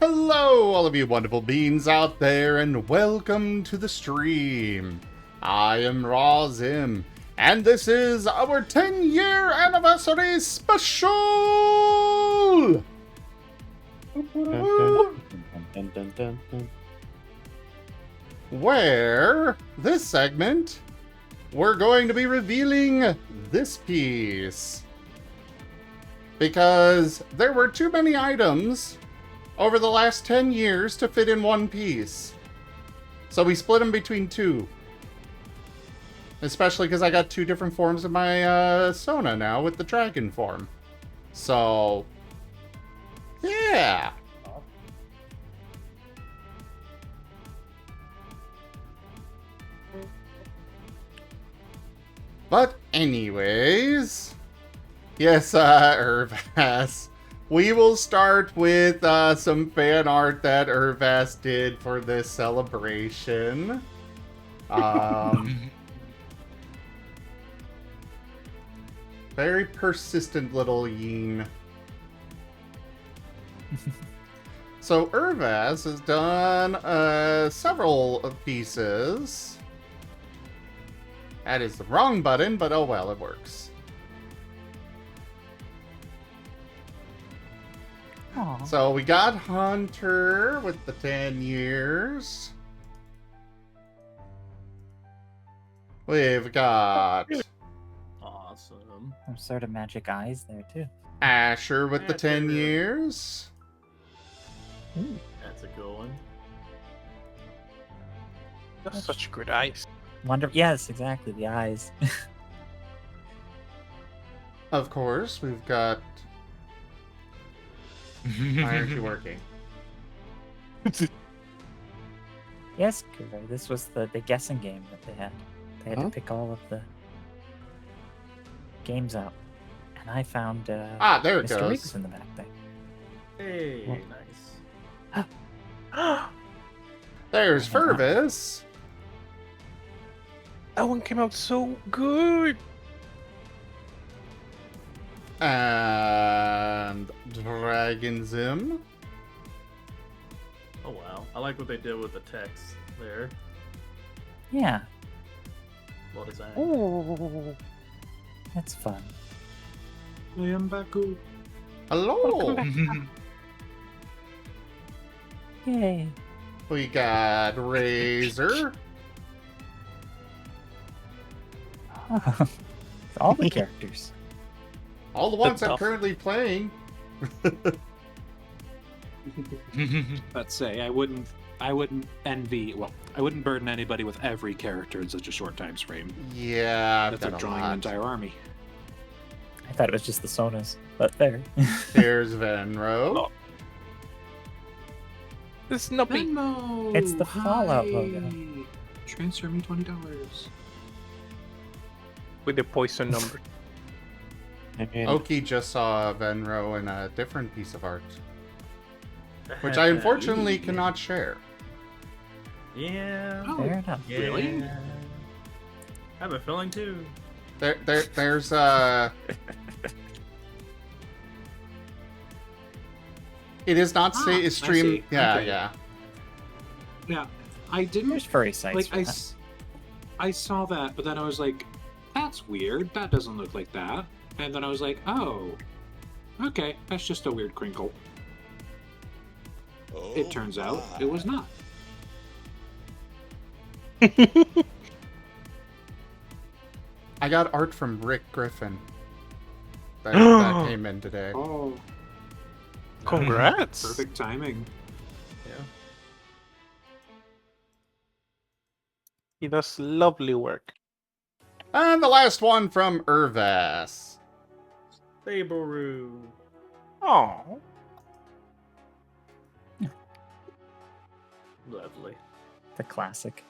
Hello, all of you wonderful beings out there, and welcome to the stream. I am Razim, and this is our 10-year anniversary special! Where, this segment, we're going to be revealing this piece. Because there were too many items over the last 10 years to fit in one piece. So we split them between two. Especially because I got two different forms of my Sona now with the dragon form. So, yeah. But anyways, yes, Irvas. We will start with some fan art that Irvas did for this celebration. Very persistent little Yeen. So Irvas has done several pieces. That is the wrong button, but oh well, it works. Aww. So we got Hunter with the 10 years. We've got Awesome. Some sort of magic eyes there too. Asher with the 10 Asher. years. Ooh. That's a good one. That's such good eyes. Yes, exactly, the eyes. Of course, we've got... Why aren't you working? Yes, Kuro, this was the guessing game that they had. They had Huh? to pick all of the games out. And I found There it Mr. goes. Riggs in the back there. Hey, Well- nice. There's Furvis. That one came out so good. And Dragon Zim. Oh wow. I like what they did with the text there. Yeah, Well designed. oh, that's fun. I am Baku. Hello. Yay. We got Razor. All the characters. All the ones I'm tough. currently playing. Let's say I wouldn't envy. Well, I wouldn't burden anybody with every character in such a short time frame. Yeah, I've That's done like a drawing an lot. entire army. I thought it was just the Sonas, but there. Here's Venro. Oh. This is not me. Venmo. It's the Fallout logo. Hi. Transfer me $20. With the poison number. And Oki just saw Venro in a different piece of art, which I unfortunately cannot share. Yeah. Oh, Fair enough. Yeah. Really? I have a feeling too. There's It is not Ah, I stream. see. Yeah, Okay. yeah. Yeah, I didn't There's furry sites. like. for that. I saw that, but then I was like, "That's weird. That doesn't look like that." And then I was like, "Oh, okay, that's just a weird crinkle." It turns out it was not. I got art from Rick Griffin. That came in today. Oh, Congrats. perfect timing. Yeah. He does lovely work. And the last one from Irvas. Saberoo. Oh. Lovely. The classic.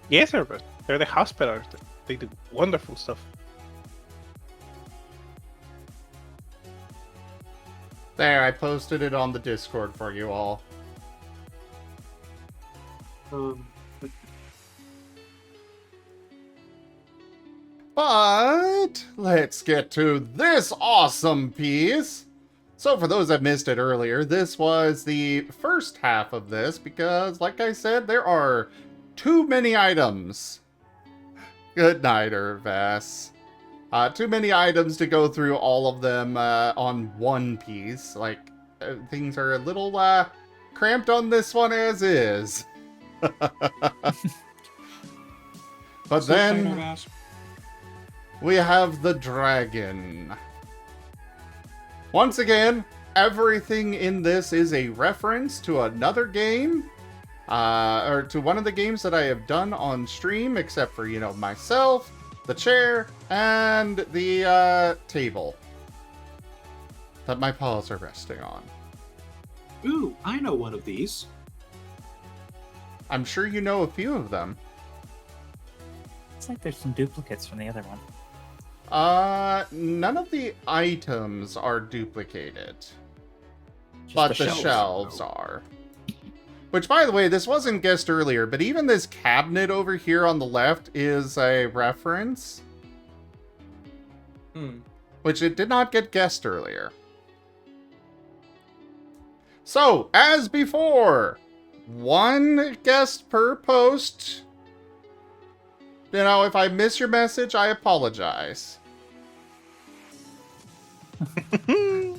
Yes, they're the hospitals. They do wonderful stuff. There, I posted it on the Discord for you all. But right, let's get to this awesome piece. So for those that missed it earlier, this was the first half of this because, like I said, there are too many items. Good night, Irvass. Too many items to go through all of them on one piece. Like, things are a little cramped on this one as is. But then we have the dragon. Once again, everything in this is a reference to another game, or to one of the games that I have done on stream, except for, you know, myself, the chair, and the table that my paws are resting on. Ooh, I know one of these. I'm sure you know a few of them. It's like there's some duplicates from the other one. None of the items are duplicated. Just But the shelves are. Which, by the way, this wasn't guessed earlier, but even this cabinet over here on the left is a reference. Which it did not get guessed earlier. So, as before, one guest per post. You know, if I miss your message, I apologize.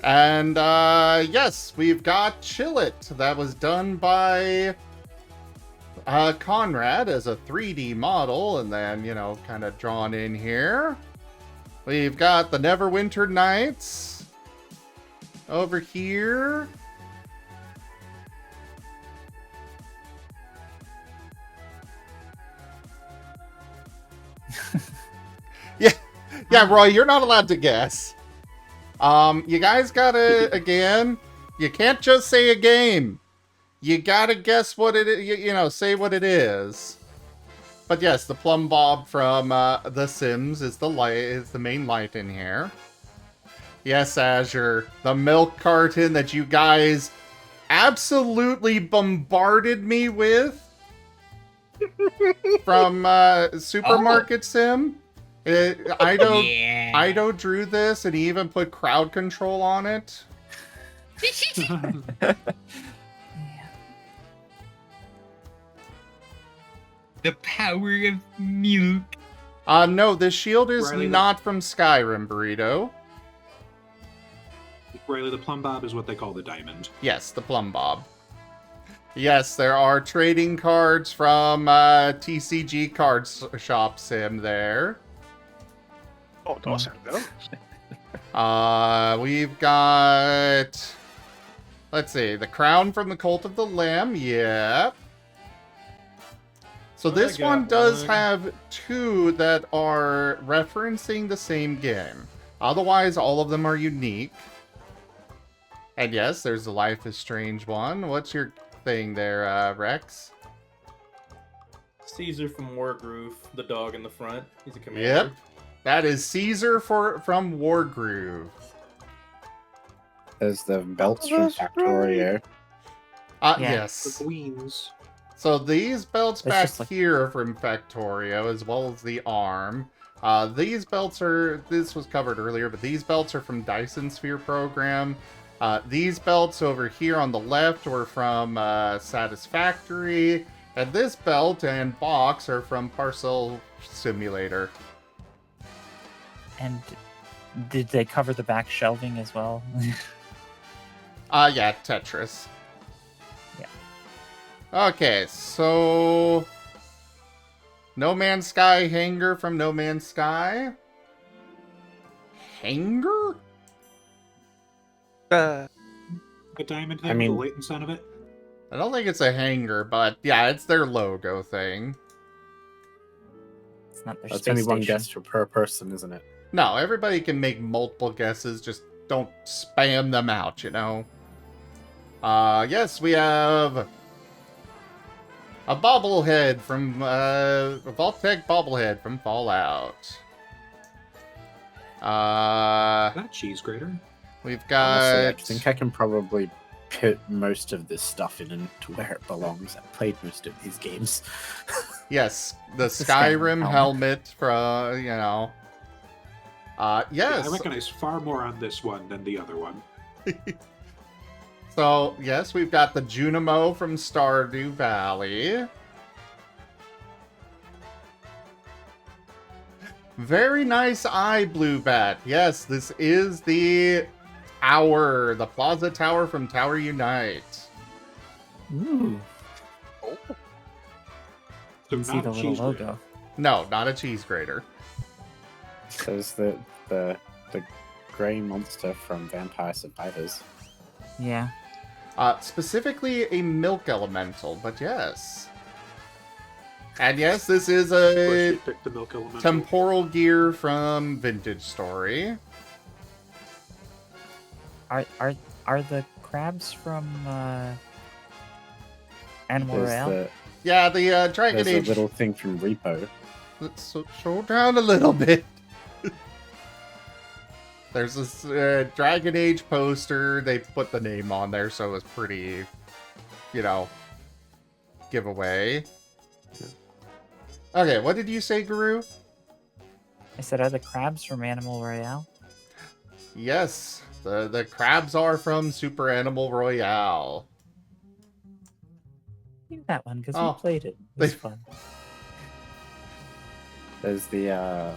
And, yes, we've got Chillit. That was done by Conrad as a 3D model, and then, you know, kind of drawn in here. We've got the Neverwinter Nights over here. Yeah, Roy, you're not allowed to guess. You guys gotta, again, you can't just say a game. You gotta guess what it is, you know, say what it is. But yes, the Plumb Bob from The Sims is the main light in here. Yes, Azure, the milk carton that you guys absolutely bombarded me with from Supermarket Sim. Ido drew this, and he even put crowd control on it. The power of milk. No, this shield is Riley, not from Skyrim, Burrito. Riley, the plumb bob is what they call the diamond. Yes, the Plumb Bob. Yes, there are trading cards from TCG Card Shop Sim there. Oh, those are those. We've got... Let's see, the crown from the Cult of the Lamb, yep. So this got one does one. have two that are referencing the same game. Otherwise, all of them are unique. And yes, there's the Life is Strange one. What's your thing there, Rex? Caesar from Wargroove, the dog in the front. He's a commander. Yep. That is Caesar from Wargroove. There's the belts from Factorio. Yeah. The Yes. queens. So these belts It's back just like- here are from Factorio, as well as the arm. These belts are... This was covered earlier, but these belts are from Dyson Sphere Program. These belts over here on the left were from Satisfactory. And this belt and box are from Parcel Simulator. And did they cover the back shelving as well? Yeah, Tetris. Yeah. Okay, so... No Man's Sky hanger from No Man's Sky? Hanger? The diamond thing, I mean- the latent son of it. I don't think it's a hanger, but yeah, it's their logo thing. It's not their That's space only one station. guess per person, isn't it? No, everybody can make multiple guesses, just don't spam them out, you know? Yes, we have... a bobblehead from, a Vault-Tec bobblehead from Fallout. That cheese grater. We've Honestly, got... I think I can probably put most of this stuff into where it belongs. I played most of these games. Yes, the It's the Skyrim Skyrim helmet from, you know... Yes. I recognize far more on this one than the other one. So, yes, we've got the Junimo from Stardew Valley. Very nice eye, Blue Bat. Yes, this is the tower, the Plaza Tower from Tower Unite. Ooh. So You can see not the little cheese grater. logo. No, not a cheese grater. There's the grey monster from Vampire Survivors. Yeah. Specifically a milk elemental, but yes. And yes, this is Of course, a we picked the milk elemental. temporal gear from Vintage Story. Are the crabs from Animal There's Royale? Yeah, the Dragon there's Age. a little thing from Repo. Let's slow down a little bit. There's this Dragon Age poster. They put the name on there, so it's pretty, giveaway. Okay, what did you say, Guru? I said, are the crabs from Animal Royale? Yes, the crabs are from Super Animal Royale. I knew that one because Oh. we played it. It was fun. There's the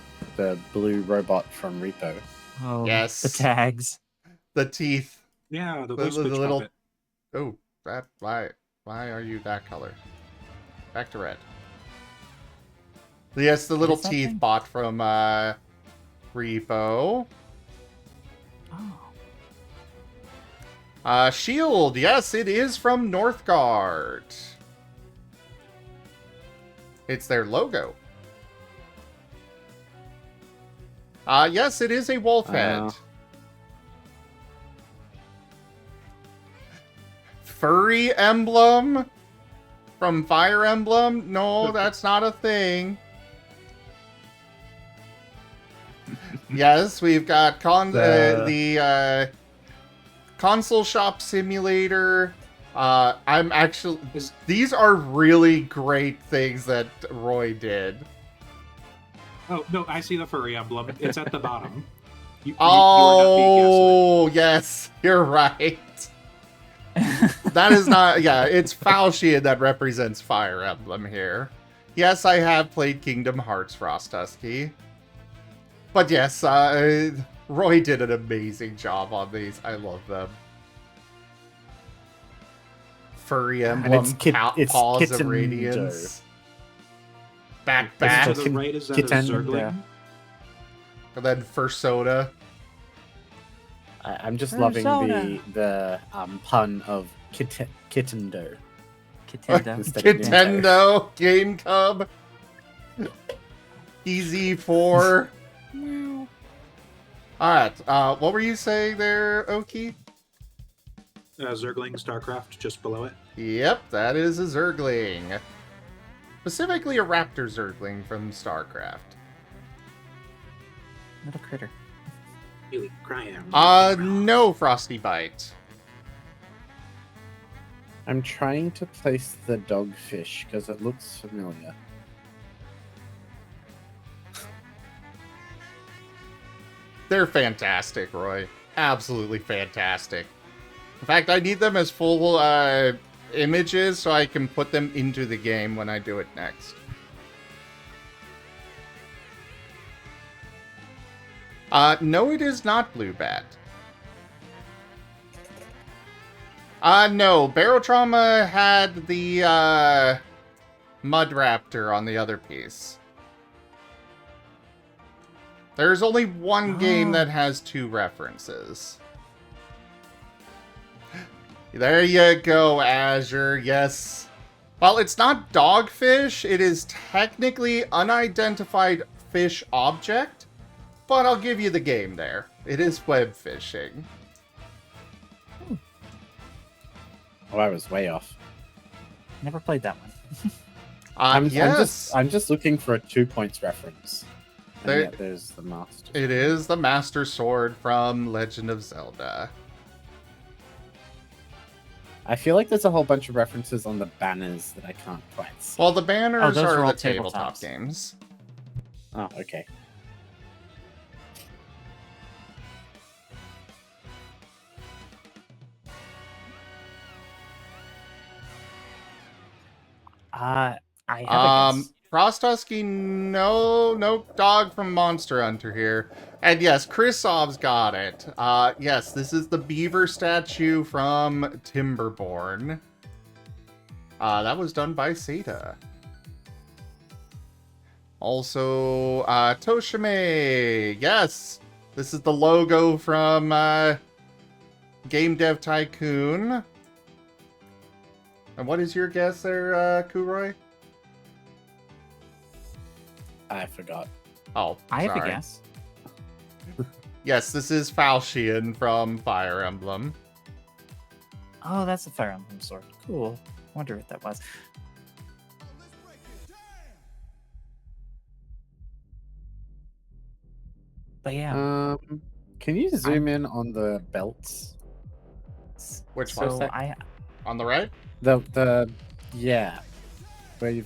blue robot from Repo. Oh, Yes. the tags. The teeth. Yeah, the The Ghost Witch little- puppet. Oh, that why are you that color? Back to red. Yes, the little is that teeth thing? bot from Repo. Oh. Shield. Yes, it is from Northgard. It's their logo. Yes, it is a wolf head. Furry emblem from Fire Emblem? No, that's not a thing. Yes, we've got the console shop simulator. These are really great things that Roy did. Oh, no, I see the furry emblem. It's at the bottom. You are Oh, yes, you're right. That is not, yeah, it's Falchion that represents Fire Emblem here. Yes, I have played Kingdom Hearts Frostdusky. But yes, Roy did an amazing job on these. I love them. Furry Emblem, it's Paws of Kitendo. Radiance. Back, being back. gaslit. To the right is that a Kitendo. Zergling? And then First Soda. I'm just Arizona. loving the pun of Kitendo. Kitendo. Instead of Nintendo, Game Cub, EZ4. Alright, what were you saying there, Oki? Zergling, StarCraft, just below it. Yep, that is a Zergling. Specifically a Raptor Zergling from StarCraft. Little critter. Really crying. No Frosty Bite. I'm trying to place the dogfish because it looks familiar. They're fantastic, Roy. Absolutely fantastic. In fact, I need them as full images so I can put them into the game when I do it next. No, it is not Blue Bat. No, Barotrauma had the Mud Raptor on the other piece. There's only one game that has two references. There you go, Azure. Yes. Well, it's not dogfish. It is technically unidentified fish object, but I'll give you the game there. It is web fishing. Oh, I was way off. Never played that one. I'm just looking for a 2 points reference. And There- yet there's the master. It is the Master Sword from Legend of Zelda. I feel like there's a whole bunch of references on the banners that I can't quite see. Well, the banners those are are all the tabletop tabletops. games. Oh, okay. I have a guess. Frost Husky, no dog from Monster Hunter here. And yes, Krisov's got it. Yes, this is the beaver statue from Timberborn. That was done by Seta. Also, Toshime, yes, this is the logo from Game Dev Tycoon. And what is your guess there, Kuroy? I forgot. Oh, I have a sorry. guess. Yes, this is Falchion from Fire Emblem. Oh, that's a Fire Emblem sword. Cool. Wonder what that was. But yeah, Can you zoom in on the belts? Which so one? I On the right? The yeah, where you.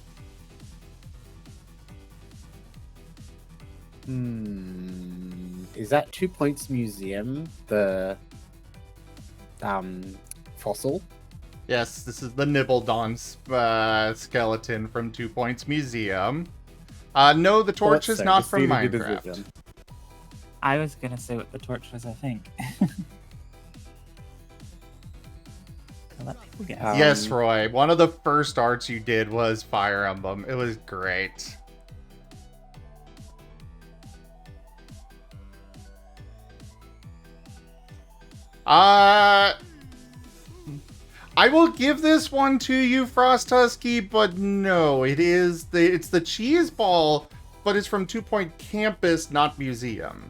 Is that 2 Points Museum? The fossil? Yes, this is the Nibbledon skeleton from 2 Points Museum. No, the torch is not from Minecraft. I was gonna say what the torch was. I think. I'll let people guess. Yes, Roy. One of the first arts you did was Fire Emblem. It was great. I will give this one to you, Frost Husky, but no, it's the cheese ball, but it's from 2 Point Campus, not Museum.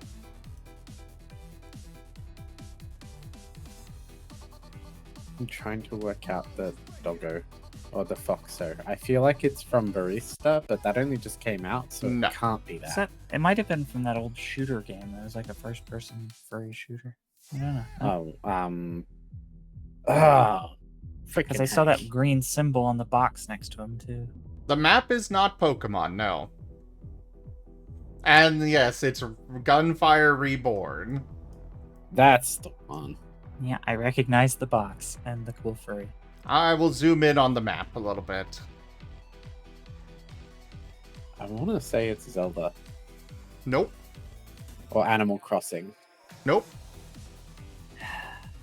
I'm trying to work out the doggo or the foxo. I feel like it's from Barista, but that only just came out, so No. it can't be that. It might have been from that old shooter game. That was like a first-person furry shooter. I don't know. Because I saw that green symbol on the box next to him too. The map is not Pokemon, no. And yes, it's Gunfire Reborn. That's the one. Yeah, I recognize the box and the cool furry. I will zoom in on the map a little bit. I want to say it's Zelda Nope. or Animal Crossing. Nope.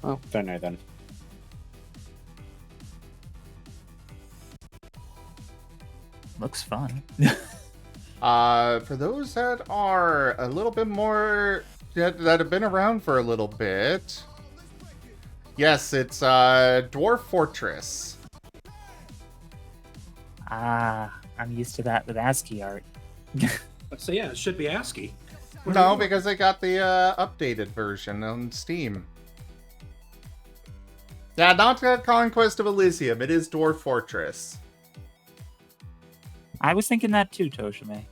Well, don't know then. Looks fun. For those that are a little bit more that have been around for a little bit. Yes, it's Dwarf Fortress. I'm used to that with ASCII art. So yeah, it should be ASCII. No, because they got the updated version on Steam. Yeah, not Conquest of Elysium. It is Dwarf Fortress. I was thinking that too, Toshime.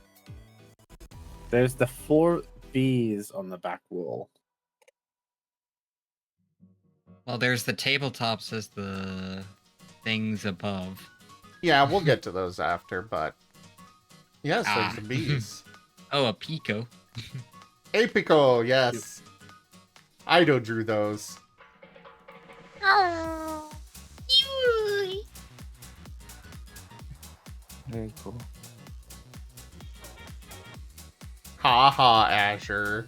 There's the 4 bees on the back wall. Well, there's the tabletops as the things above. Yeah, we'll get to those after, but... Yes, there's the bees. Oh, a Pico. Apico, yes. Ido drew those. Oh, cute. Very cool. Ha ha, Azure.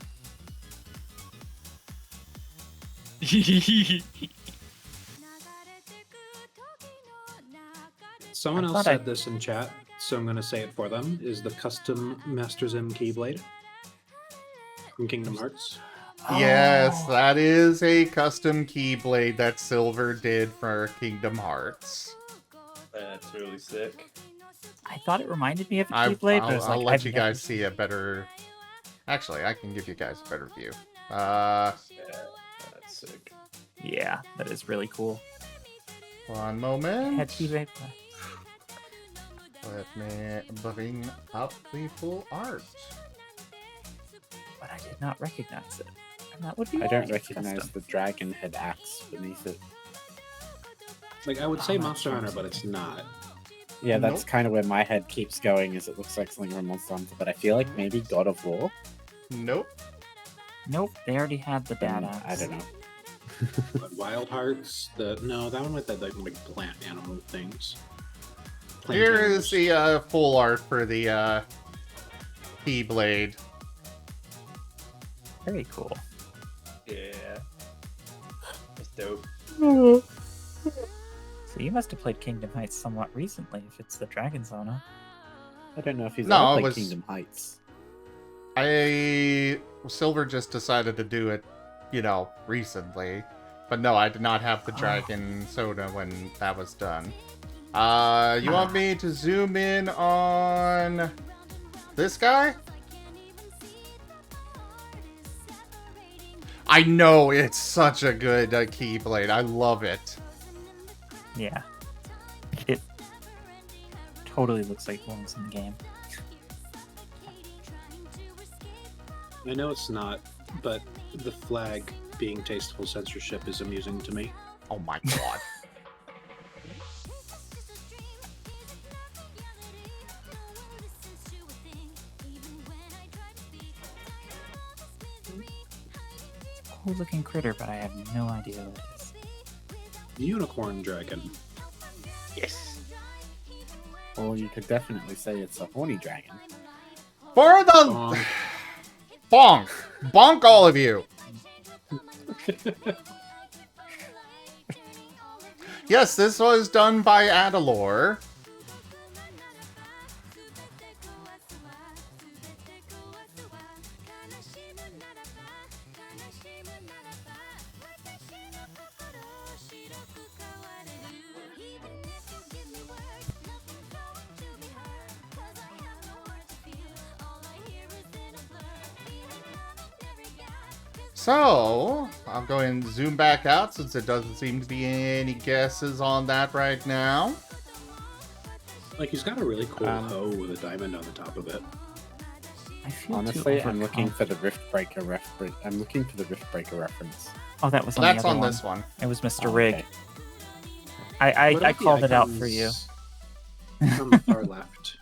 Someone I else thought said I- this in chat, so I'm going to say it for them. Is the custom Master Zim Keyblade from Kingdom Hearts? Yes, that is a custom Keyblade that Silver did for Kingdom Hearts. That's really sick. I thought it reminded me of a I'll Keyblade, but I was like, let I've you never guys see a better... Actually, I can give you guys a better view. Yeah, that's sick. Yeah, that is really cool. One moment. Had Keyblade. Let me bring up the full art. But I did not recognize it. And that would be I don't why it's recognize custom. the dragon head axe beneath it. Like, I would say Oh, Monster that's Hunter, but it's not. Yeah, that's Nope. kind of where my head keeps going, is it looks like something from Monster Hunter, but I feel like maybe God of War? Nope. Nope, they already had the badass. I don't know. But Wild Hearts, no, that one with the like big plant animal things. Here is the full art for the Keyblade. Very cool. Yeah. That's dope. So you must have played Kingdom Heights somewhat recently, if it's the Dragon Zone, huh? I don't know if he's No, ever it played was- Kingdom Heights. Silver just decided to do it, recently. But no, I did not have the Dragon Soda when that was done. You want me to zoom in on this guy? I know, it's such a good Keyblade. I love it. Yeah. It totally looks like belongs in the game. I know it's not, but the flag being tasteful censorship is amusing to me. Oh my god. Cool looking critter, but I have no idea what it is. Unicorn dragon. Yes. Or you could definitely say it's a horny dragon. For the... Bonk. Bonk! Bonk all of you! Yes, this was done by Adalor. So, I'm going to zoom back out since there doesn't seem to be any guesses on that right now. Like, he's got a really cool hoe with a diamond on the top of it. I feel Honestly, too I'm looking for the overconfident. Rift Breaker reference. Oh, that was on That's the other on one. this one. It was Mr. Oh, Rig. okay. What I about the called it out for you. icons on the far left.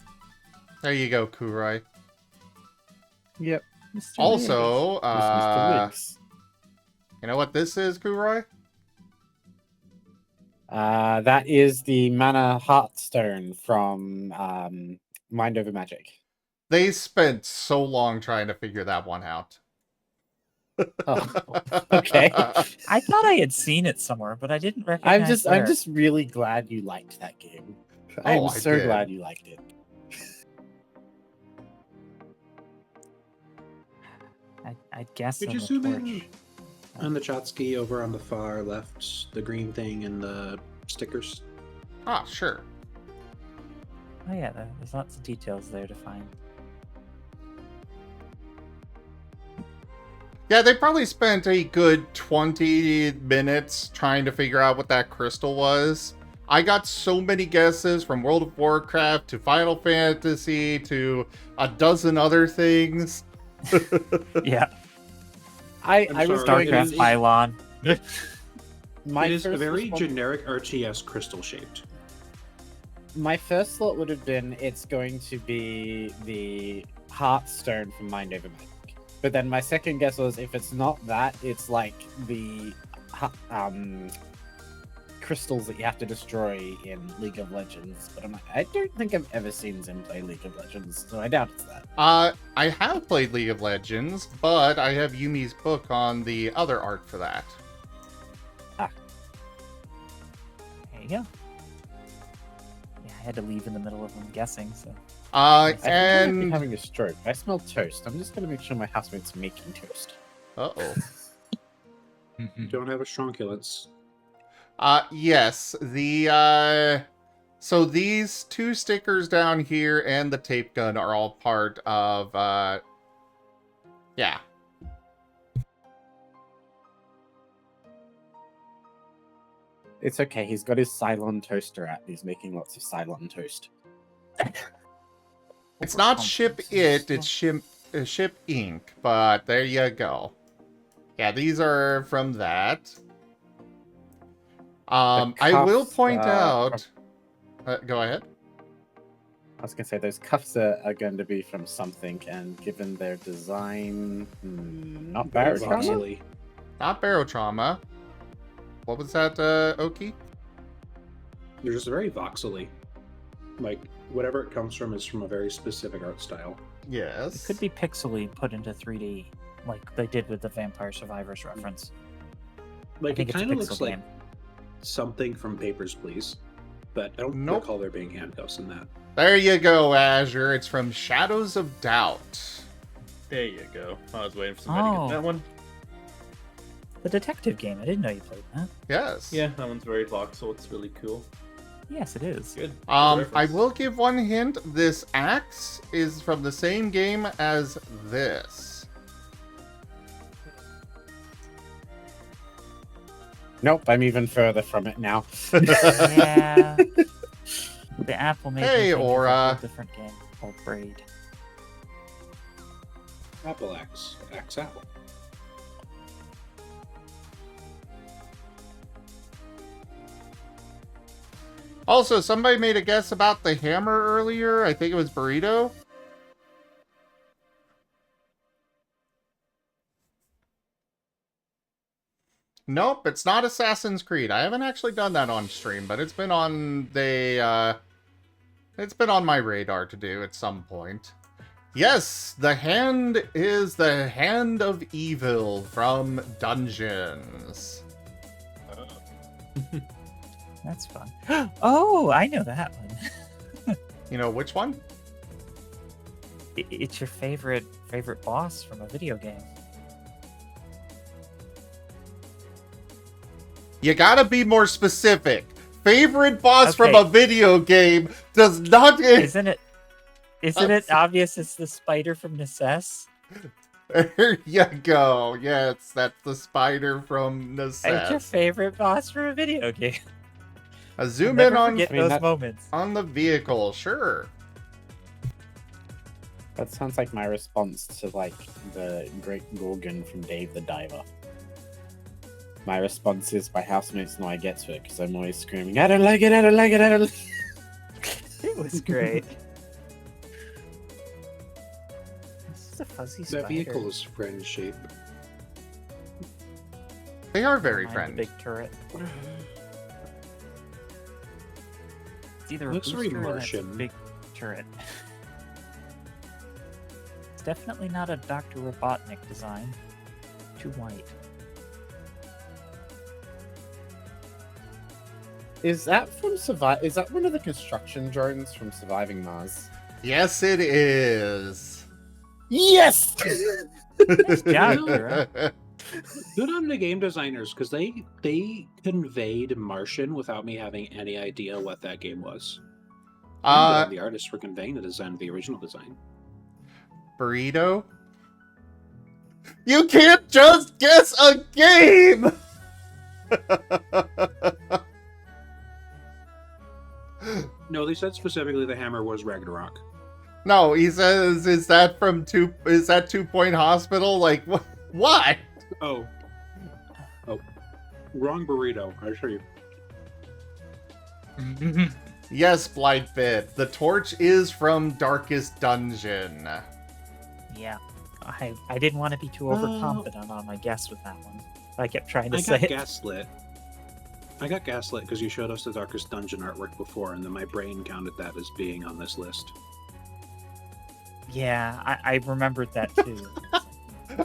There you go, Kurai. Yep. Mr. Also, It's Mr. Wiggs. you know what this is, Kurai? That is the Mana Heartstone from Mind Over Magic. They spent so long trying to figure that one out. Oh, okay. I thought I had seen it somewhere, but I didn't recognize I'm where. just really glad you liked that game. Oh, I'm I so did. glad you liked it. I guess Could on you the zoom torch. in on the Chotsky over on the far left, the green thing and the stickers? Ah, sure. Oh yeah, there's lots of details there to find. Yeah, they probably spent a good 20 minutes trying to figure out what that crystal was. I got so many guesses from World of Warcraft to Final Fantasy to a dozen other things. Yeah, I I'm was sorry, going it Starcraft is- pylon. my It is a first very response- generic RTS crystal shaped. My first thought would have been it's going to be the Heartstone from Mind Over Magic. But then my second guess was if it's not that, it's like the crystals that you have to destroy in League of Legends. But I'm like, I don't think I've ever seen Zim play League of Legends, so I doubt it's that. I have played League of Legends, but I have Yumi's book on the other art for that. There you go. Yeah, I had to leave in the middle of them guessing, so. I think I might be And... having a stroke. I smell toast. I'm just going to make sure my housemate's making toast. Uh-oh. Don't have a stronculence. Yes, so these two stickers down here and the tape gun are all part of, yeah. It's okay. He's got his Cylon toaster out. He's making lots of Cylon toast. It's not Ship It, it's Ship Inc., but there you go. Yeah, these are from that. I will cuffs, point out... go ahead. I was going to say, those cuffs are going to be from something, and given their design... not Very Barotrauma? voxely. Not Barotrauma. What was that, Oki? They're just very voxely. Like, whatever it comes from is from a very specific art style. Yes. It could be pixely put into 3D, like they did with the Vampire Survivors reference. Like, I think it it's a kind of pixel looks game. like something from Papers, Please. But I don't Nope. recall there being handcuffs in that. There you go, Azure. It's from Shadows of Doubt. There you go. I was waiting for somebody to Oh. get that one. The detective game. I didn't know you played that. Yes. Yeah, that one's very voxel. It's really cool. Yes, it is. Good. I reference. will give one hint. This axe is from the same game as this. Nope, I'm even further from it now. Yeah. The apple made Hey, me think of a Aura. whole different game called Braid. Apple X. X Apple. Also, somebody made a guess about the hammer earlier. I think it was Burrito. Nope, it's not Assassin's Creed. I haven't actually done that on stream, but it's been on it's been on my radar to do at some point. Yes, the hand is the Hand of Evil from Dungeons. That's fun. Oh, I know that one. You know which one? It's your favorite boss from a video game. You gotta be more specific. Favorite boss from Okay. a video game does not. Isn't it? Isn't it obvious it's the spider from Necess? There you go. Yes, that's the spider from It's your Necess. favorite boss from a video game. Zoom I'll in never on forget I mean, those that- moments. the vehicle, sure. That sounds like my response to like the Great Gorgon from Dave the Diver. My response is my housemates know I get to it because I'm always screaming, I don't like it, I don't like it, I don't like it. It was great. This is a fuzzy spider. That vehicle is friend shape. They are very Behind the friendly. Big turret. It's either a Looks very booster or that's a Martian. big turret. It's definitely not a Dr. Robotnik design. Too white. Is that from Survive? Is that one of the construction drones from Surviving Mars? Yes, it is. Yes! job, Kira. Good on the game designers, because they conveyed Martian without me having any idea what that game was. And good on the artists for conveying the design of the original design. Burrito? You can't just guess a game! No, they said specifically the hammer was Ragnarok. No, he says, is that 2 Point Hospital? Like, what? Oh. Wrong burrito, I assure you. Yes, Blightbit. The torch is from Darkest Dungeon. Yeah. I didn't want to be too overconfident on my guess with that one. I kept trying to I say got it. gaslit. I got gaslit because you showed us the Darkest Dungeon artwork before, and then my brain counted that as being on this list. Yeah, I remembered that too.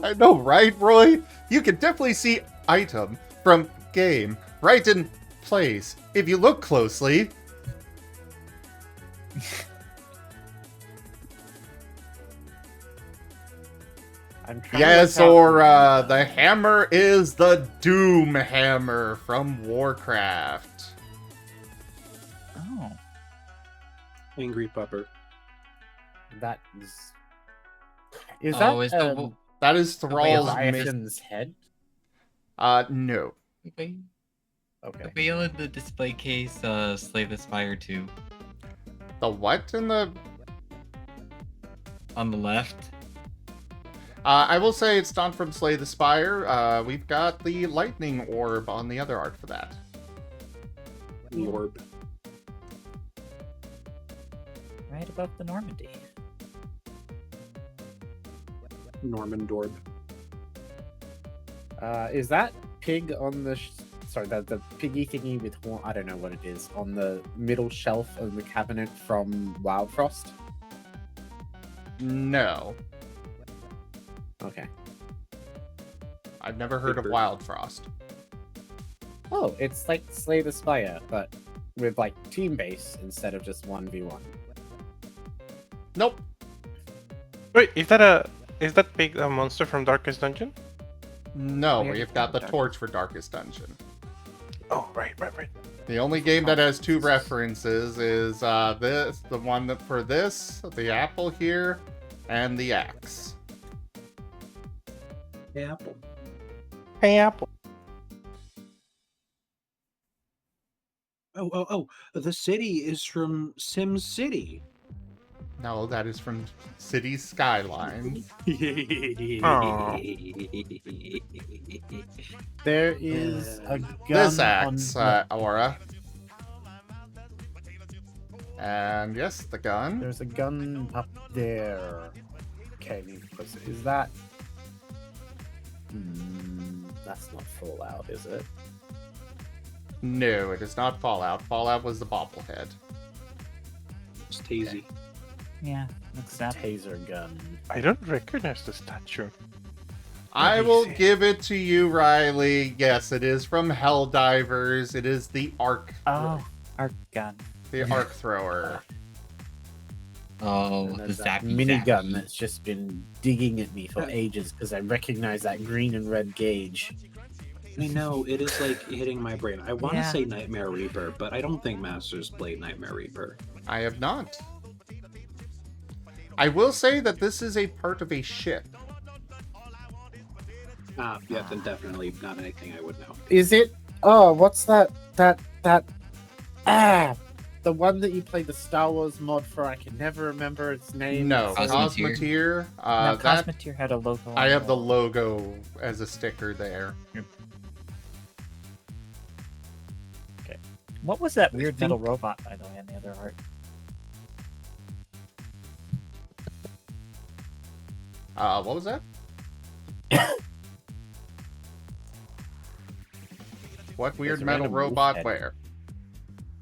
I know, right, Roy? You can definitely see item from game right in place if you look closely. I'm trying Yes, to work out- or the hammer is the Doom Hammer from Warcraft. Oh. Angry Pupper. That is that Oh, is the That is whale Thrall's Leviathan's head? no. the Okay. whale in the display case Slay the Spire 2 The what in the... on the left? I will say it's not from Slay the Spire. We've got the lightning orb on the other art for that. The orb. Right above the Normandy. Norman Dorb. Is that pig on the sorry, the piggy thingy with horn. I don't know what it is on the middle shelf of the cabinet from Wild Frost. No. Okay. I've never heard of Wild Frost. Oh, it's like Slay the Spire, but with like team base instead of just 1v1. Nope. Wait, is that big monster from Darkest Dungeon? No, We we've have got the Darkest. torch for Darkest Dungeon. Oh, right. The only game that has two references is this, the one that for this, the apple here, and the axe. Apple. Hey, Apple. Oh! The city is from Sim City. No, that is from City Skylines. There is a gun This axe, on Aura. And yes, the gun. There's a gun up there. Okay, is that? That's not Fallout, is it? No, it is not Fallout. Fallout was the bobblehead. It's Tazy. Yeah, that's that. Taser gun. I don't recognize the statue. I Let me will see. give it to you, Riley. Yes, it is from Helldivers. It is the arc. Oh, our gun. The arc thrower. Oh, And the there's that zappy minigun zappy. that's just been digging at me for ages because I recognize that green and red gauge. I know, it is like hitting my brain. I want to Yeah. say Nightmare Reaper, but I don't think Masters played Nightmare Reaper. I have not. I will say that this is a part of a ship. Yeah, then definitely not anything I would know. Is it? Oh, what's that? The one that you played the Star Wars mod for. I can never remember its name. No, Cosmeteer. Cosmeteer. No, That Cosmeteer had a logo. I on have the wall. logo as a sticker there. What was that weird metal robot, by the way, in the other art? What was that? What weird There's a metal random wolf robot head. where?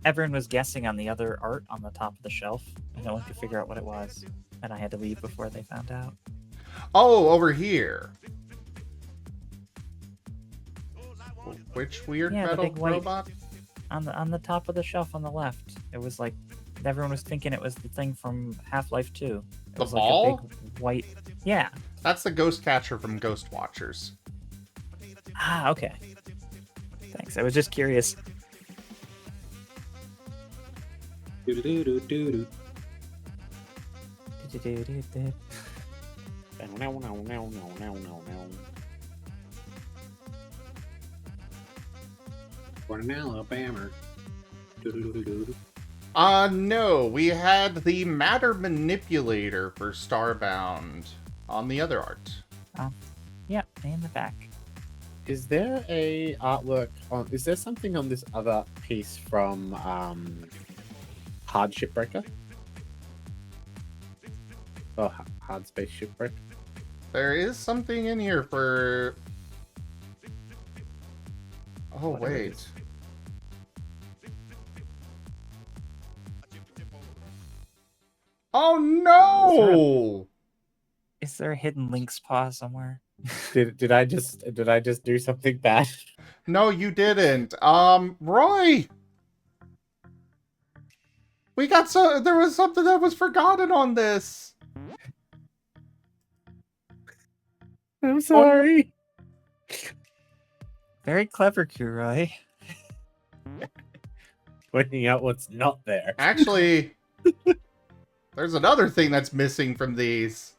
Everyone was guessing on the other art on the top of the shelf, and no one could figure out what it was. And I had to leave before they found out. Oh, over here. Which weird Yeah, the metal big white- robot? On the top of the shelf on the left, it was like everyone was thinking it was the thing from Half-Life 2. It The was ball? Like a big white. Yeah. That's the ghost catcher from Ghost Watchers. Ah, okay. Thanks. I was just curious. Doo-doo-doo-doo-doo. Do-do-do-do-do. Born in Alabama. Doo-doo-doo-doo-doo. No, we had the matter manipulator for Starbound on the other art. Yeah, in the back. Is there a artwork on? Is there something on this other piece from Hard Shipbreaker? Oh, Hard Space Shipwreck. There is something in here for... Oh, Whatever it wait. is. Oh, no! Is there a hidden Link's paw somewhere? Did I just do something bad? No, you didn't. Roy! We got there was something that was forgotten on this. I'm sorry. Very clever, Kurai. Pointing out what's not there. Actually, there's another thing that's missing from these.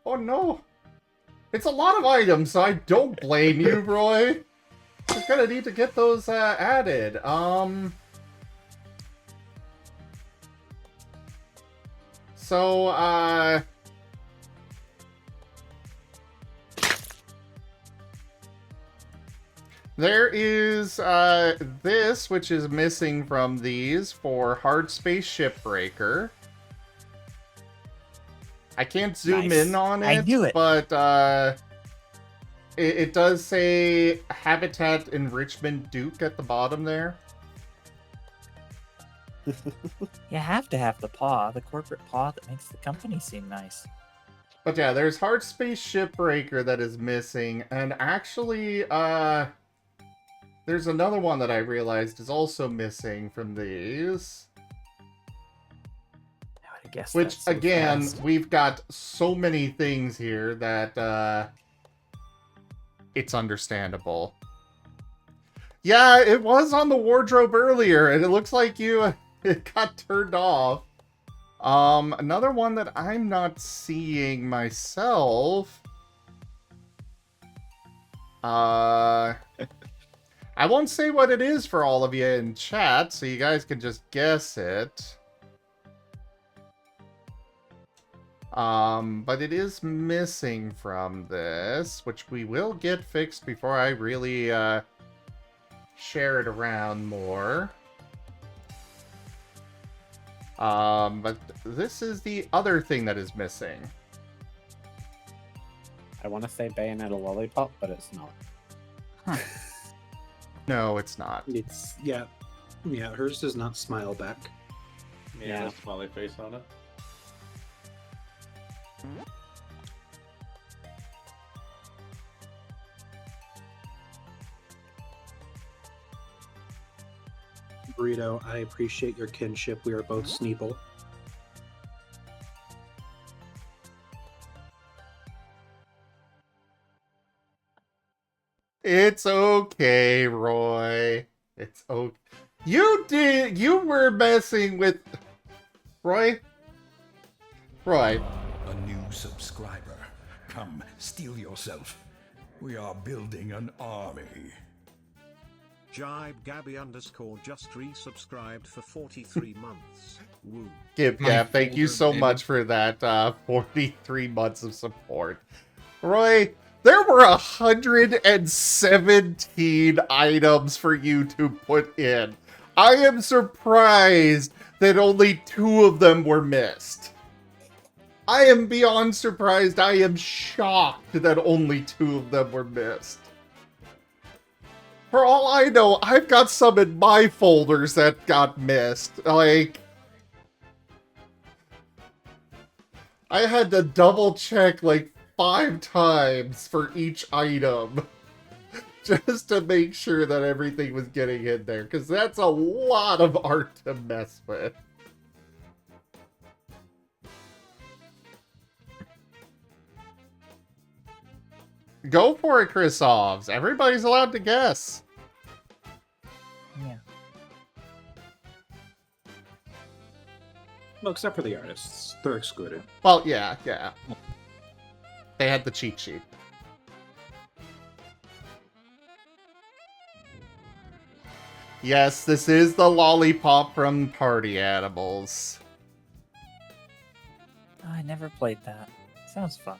Oh no. It's a lot of items, so I don't blame you, Roy. We're gonna need to get those added. So, there is this, which is missing from these for Hard Space Shipbreaker. I can't zoom Nice. in on it, I knew it. but it does say Habitat Enrichment Duke at the bottom there. You have to have the paw, the corporate paw that makes the company seem nice. But yeah, there's Hard Space Shipbreaker that is missing, and actually, there's another one that I realized is also missing from these. I would guess Which, that's so again, fast. we've got so many things here that, it's understandable. Yeah, it was on the wardrobe earlier, and it looks like it got turned off. Another one that I'm not seeing myself. I won't say what it is for all of you in chat, so you guys can just guess it. But it is missing from this, which we will get fixed before I really, share it around more. But this is the other thing that is missing. I want to say Bayonetta Lollipop, but it's not. No, it's not. It's yeah. Hers does not smile back. Yeah, there's a smiley face on it. Burrito, I appreciate your kinship. We are both Sneeple. It's okay, Roy. It's okay. You were messing with... Roy? Roy. A new subscriber. Come, steel yourself. We are building an army. Jibe Gabby _ just resubscribed for 43 months. Woo. Gab, thank you so much for that 43 months of support. Roy, there were 117 items for you to put in. I am surprised that only 2 of them were missed. I am beyond surprised. I am shocked that only 2 of them were missed. For all I know, I've got some in my folders that got missed. Like, I had to double check like 5 times for each item just to make sure that everything was getting in there, because that's a lot of art to mess with. Go for it, Chris Ovs. Everybody's allowed to guess. Yeah. Well, except for the artists. They're excluded. Well, yeah. They had the cheat sheet. Yes, this is the lollipop from Party Animals. Oh, I never played that. Sounds fun.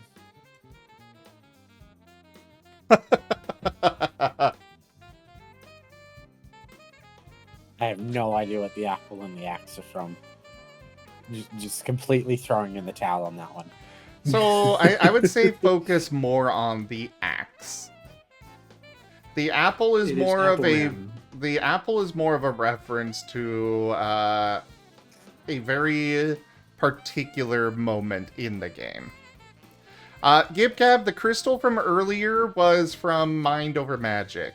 I have no idea what the apple and the axe are from. Just completely throwing in the towel on that one. So I would say focus more on the axe. The apple is more of a the apple is more of a reference to a very particular moment in the game. Gibcab, the crystal from earlier was from Mind Over Magic.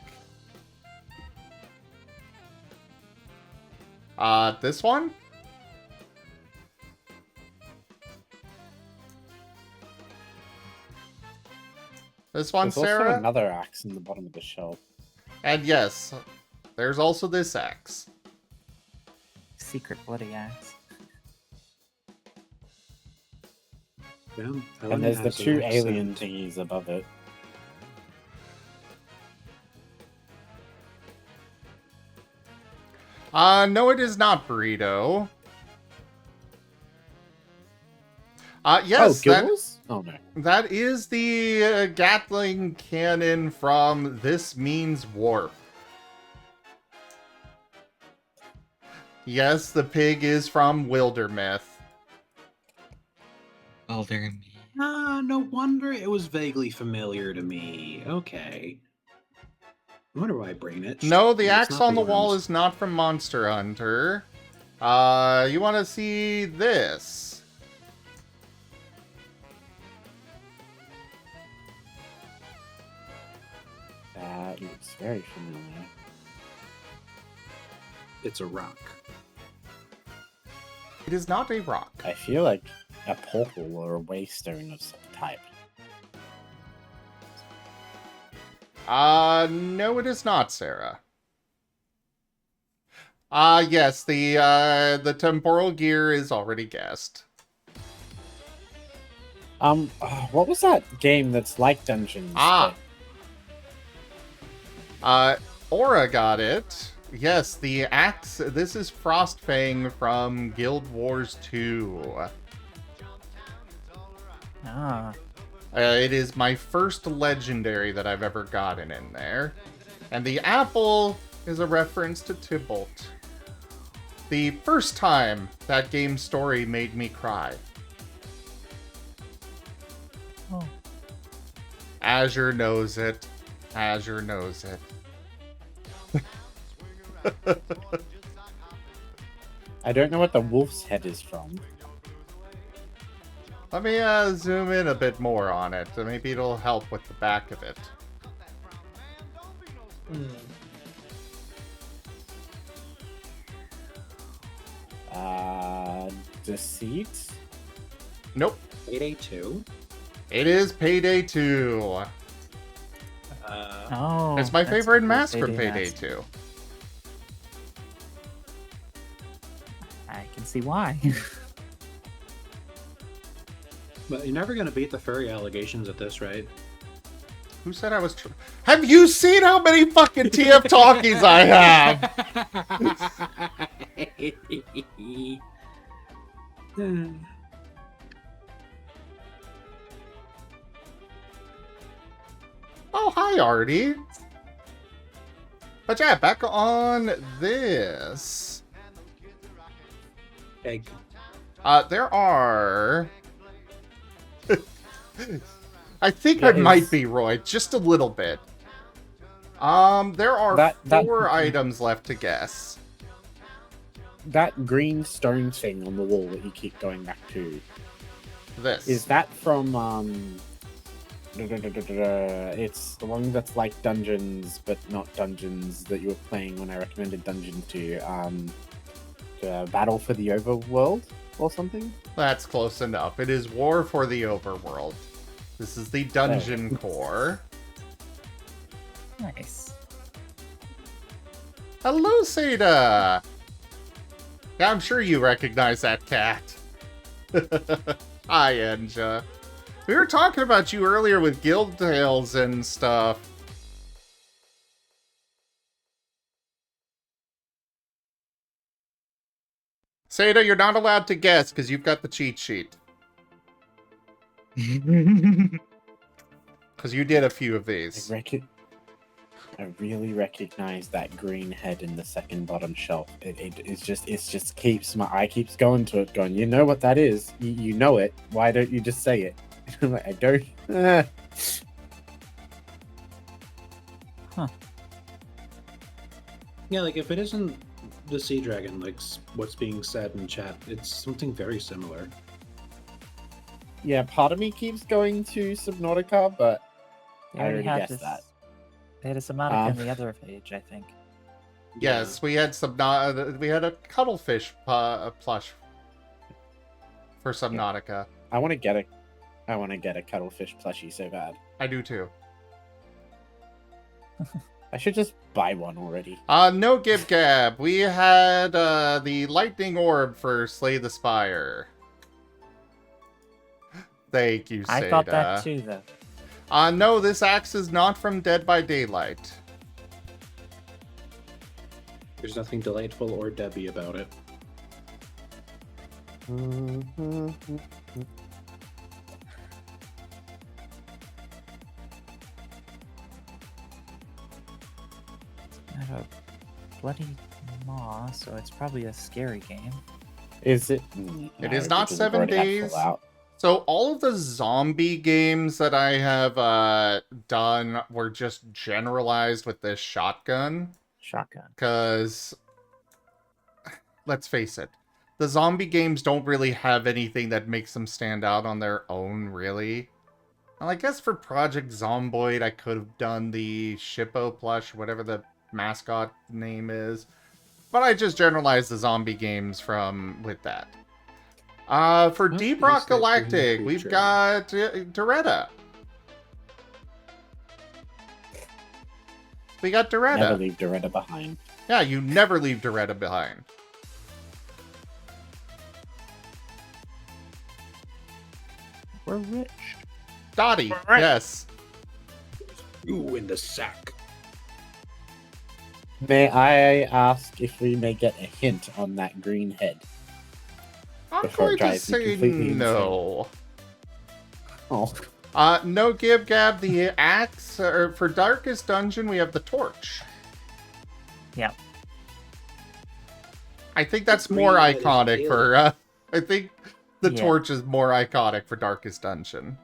This one? This one, There's Sarah? also another axe in the bottom of the shelf. And yes, there's also this axe. Secret bloody axe. Yeah, And there's the 2 alien thingies above it. No, it is not Burrito. Yes, Oh, no. that is the Gatling cannon from This Means Warp. Yes, the pig is from Wildermyth. Wildermyth. Ah, no wonder it was vaguely familiar to me. Okay. I wonder why I brain itched. No, the It's axe not on the the wall arms. is not from Monster Hunter. You want to see this? That looks very familiar. It's a rock. It is not a rock. I feel like a portal or a waystone of some type. No, it is not, Sarah. Yes, the temporal gear is already guessed. What was that game that's like Dungeons? Aura got it. Yes, the axe. This is Frostfang from Guild Wars 2. Ah. It is my first legendary that I've ever gotten in there. And the apple is a reference to Tybalt. The first time that game's story made me cry. Oh. Azure knows it. Azure knows it. I don't know what the wolf's head is from. Let me zoom in a bit more on it. Maybe it'll help with the back of it. Deceit? Nope. Payday 2? It is Payday 2. Oh. It's my that's favorite cool, mask from Payday Payday mask. 2. I can see why. But you're never gonna beat the furry allegations at this, right? Who said I was Have you seen how many fucking TF talkies I have? Oh, hi, Artie. But yeah, back on this. Egg. There are... I think That I might is- be Roy, just a little bit. There are four items left to guess. That green stone thing on the wall that you keep going back to. This. Is that from, it's the one that's like Dungeons, but not Dungeons, that you were playing when I recommended Dungeon to, Battle for the Overworld or something? That's close enough. It is War for the Overworld. This is the Dungeon Core. Nice. Hello, Seda! Yeah, I'm sure you recognize that cat. Hi, Enja. We were talking about you earlier with Guild Tales and stuff. Seda, you're not allowed to guess because you've got the cheat sheet. Because you did a few of these. I really recognize that green head in the second bottom shelf. It's just keeps my eye keeps going to it, going, you know what that is? You know it. Why don't you just say it? I'm like, I don't. Huh. Yeah, like if it isn't the sea dragon, like what's being said in chat, it's something very similar. Yeah, part of me keeps going to Subnautica, but They I already already had guessed this. that. They had a Subnautica in the other page, I think. Yes, we had we had a cuttlefish plush for Subnautica. I want to get a cuttlefish plushie so bad. I do too. I should just buy one already. No Gib Gab. We had the lightning orb for Slay the Spire. Thank you, Seda. I thought that too, though. No, this axe is not from Dead by Daylight. There's nothing delightful or Debbie about it. I have a bloody maw, so it's probably a scary game. Is it? It is not 7 days. So all of the zombie games that I have done were just generalized with this shotgun. Shotgun. Because, let's face it, the zombie games don't really have anything that makes them stand out on their own, really. Well, I guess for Project Zomboid, I could have done the Shippo plush, whatever the mascot name is. But I just generalized the zombie games with that. For What Deep is Rock that green Galactic, we've creature? got Doretta. We got Never Doretta. leave Doretta behind. Yeah, you never leave Doretta behind. We're rich. Dottie, Right. yes. You in the sack. May I ask if we may get a hint on that green head? I'm Before going it to drives me say completely no. Oh, No Gib Gab, the axe, or for Darkest Dungeon, we have the torch. Yeah. I think that's The more green head is iconic for, I think the Yeah. torch is more iconic for Darkest Dungeon.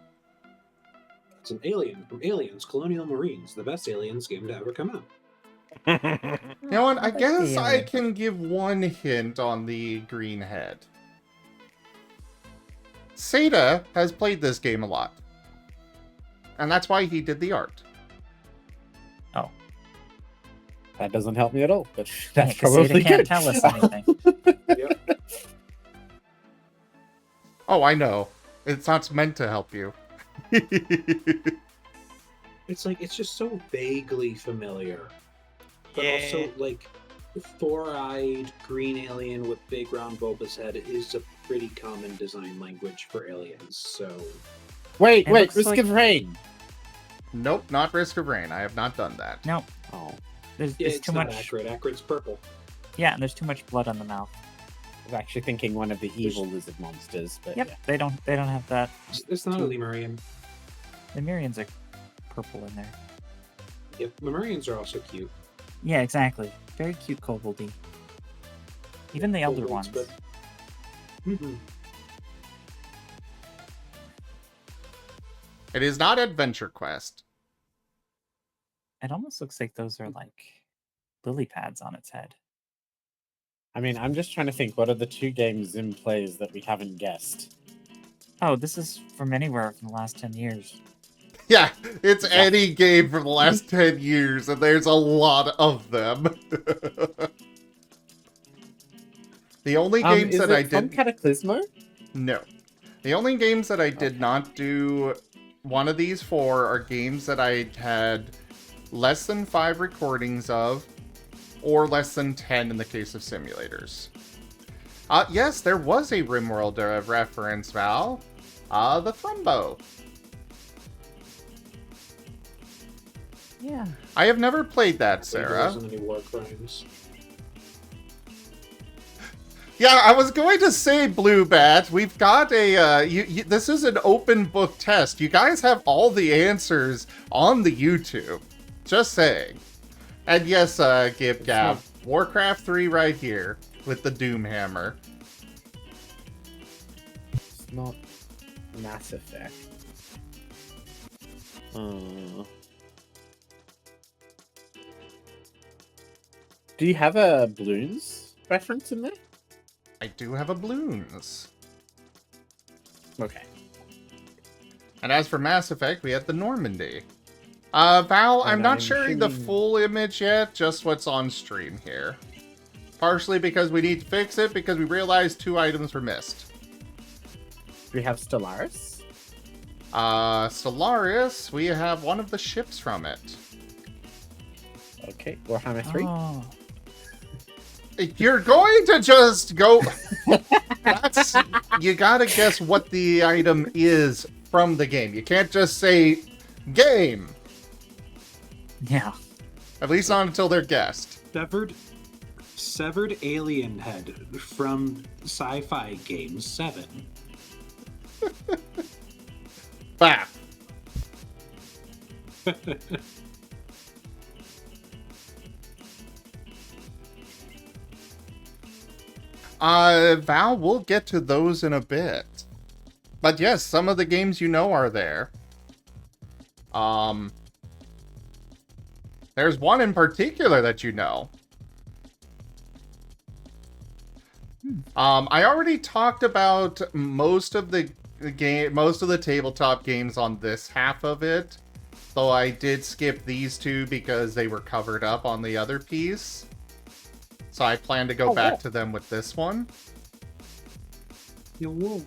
It's an alien from Aliens, Colonial Marines, the best Aliens game to ever come out. You know what, I like guess the I alien. can give one hint on the green head. Seda has played this game a lot. And that's why he did the art. Oh. that doesn't help me at all. But Yeah, that's 'cause probably Seda can't good. tell us anything. Yep. Oh, I know. It's not meant to help you. It's like it's just so vaguely familiar, but also like the four-eyed green alien with big round bulbous head is a pretty common design language for aliens. So Wait, It wait, looks Risk like- of Rain. Nope, not Risk of Rain. I have not done that. No, Oh, there's, yeah, there's it's too not much. accurate. Accurate's purple. Yeah, and there's too much blood on the mouth. I was actually thinking one of the evil lizard monsters, but Yep, yeah. they don't have that. It's not a Lemurian. The Mirians are purple in there. Yep, Lemurians are also cute. Yeah, exactly. Very cute koboldy. Even the elder Kobolds, ones. but- Mhm. It is not Adventure Quest. It almost looks like those are like lily pads on its head. I mean, I'm just trying to think, what are the two games Zim plays that we haven't guessed? Oh, this is from anywhere from the last 10 years. Yeah, it's any game from the last 10 years, and there's a lot of them. The only games is that it I from did... Cataclysmo? No. The only games that I did not do one of these for are games that I had less than 5 recordings of, or less than 10 in the case of simulators. Yes, there was a RimWorld reference, Val. The Thrumbo. Yeah. I have never played that, There Sarah. wasn't any war crimes. Yeah, I was going to say, Blue Bat, we've got a, this is an open book test. You guys have all the answers on the YouTube. Just saying. And yes, Gib Gab, Warcraft 3 right here, with the Doom Hammer. It's not Mass Effect. Do you have a Bloons reference in there? I do have a Bloons. Okay. And as for Mass Effect, we had the Normandy. Val, I'm And not I'm sharing the assuming- full image yet, just what's on stream here. Partially because we need to fix it, because we realized 2 items were missed. Do we have Stellaris? Stellaris, we have one of the ships from it. Okay. Warhammer 3? Oh. You're going to just go... That's... You gotta guess what the item is from the game. You can't just say, game! Yeah. At least not until they're guessed. Severed alien head from Sci-Fi Game 7. Bah! Val, we'll get to those in a bit. But yes, some of the games you know are there. There's one in particular that you know. I already talked about most of the tabletop games on this half of it. So I did skip these two because they were covered up on the other piece. So I plan to go back to them with this one. Whoa.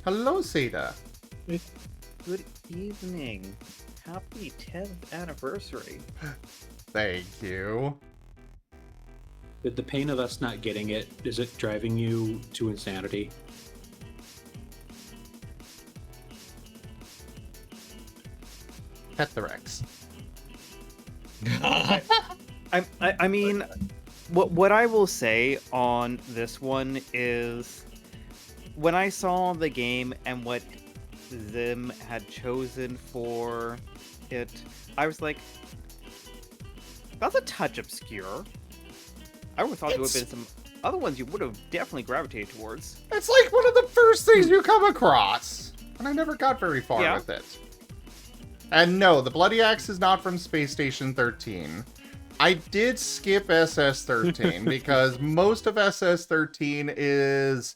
Hello, Seda. Good evening. Happy 10th anniversary. Thank you. Did the pain of us not getting it, is it driving you to insanity? Pet the Rex. I mean, what I will say on this one is, when I saw the game and what Zim had chosen for it, I was like, that's a touch obscure. I would have thought there would have been some other ones you would have definitely gravitated towards. It's like one of the first things you come across, and I never got very far with it. And no, the Bloody Axe is not from Space Station 13. I did skip SS13 because most of SS13 is,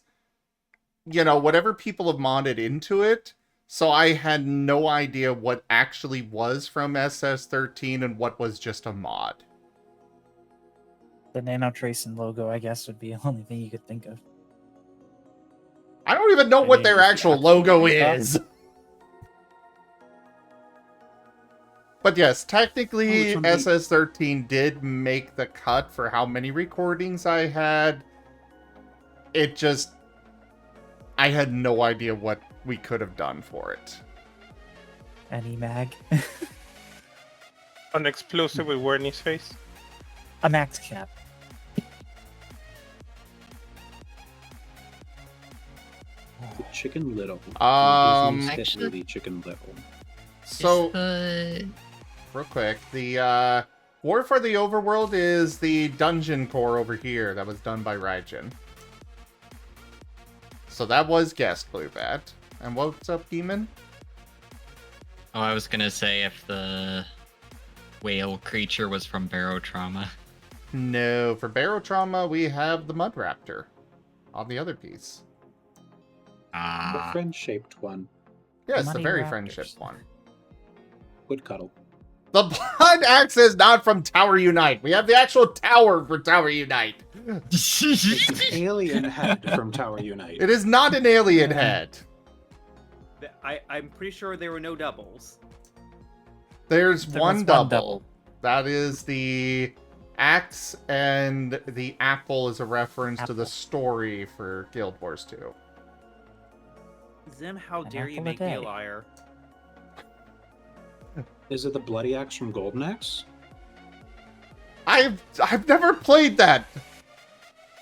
you know, whatever people have modded into it. So I had no idea what actually was from SS13 and what was just a mod. The Nano Tracing logo, I guess, would be the only thing you could think of. I don't even know what their actual logo is. But yes, technically SS13 did make the cut for how many recordings I had. It just... I had no idea what we could have done for it. Any mag? An explosive with Warney's face. A max cap. The Chicken Little. Actually, Chicken Little. So, real quick, the War for the Overworld is the dungeon core over here that was done by Raijin. So that was guest Bluebat. And what's up, Demon? Oh, I was gonna say if the whale creature was from Barotrauma. No, for Barotrauma we have the Mud Raptor on the other piece. The friend-shaped one. Yes, the very friend-shaped one. Woodcuddle. The Blood Axe is not from Tower Unite. We have the actual tower for Tower Unite. It's an alien head from Tower Unite. It is not an alien head. I'm pretty sure there were no doubles. There's one double. That is the axe, and the apple is a reference to the story for Guild Wars 2. Zim, how dare you make me a liar? Is it the Bloody Axe from Golden Axe? I've never played that.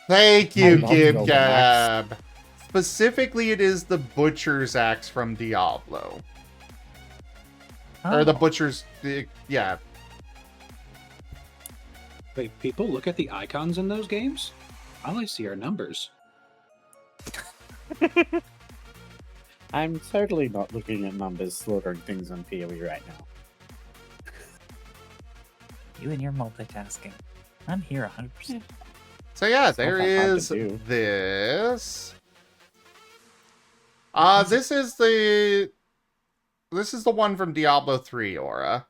Thank you, Gib Gab. Specifically, it is the Butcher's Axe from Diablo. Or the Butcher's... yeah. Wait, people look at the icons in those games? All I see are numbers. I'm totally not looking at numbers slaughtering things on PoE right now. You and your multitasking. I'm here 100%. So yeah, there is this. This is the one from Diablo 3, Aura.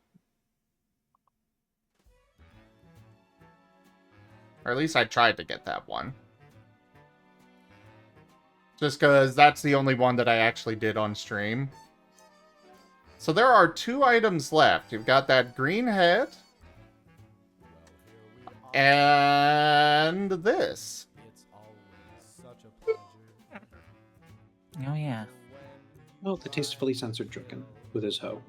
Or at least I tried to get that one. Just because that's the only one that I actually did on stream. So there are 2 items left. You've got that green head. And this. Oh, yeah. Oh, the tastefully censored dragon with his hoe.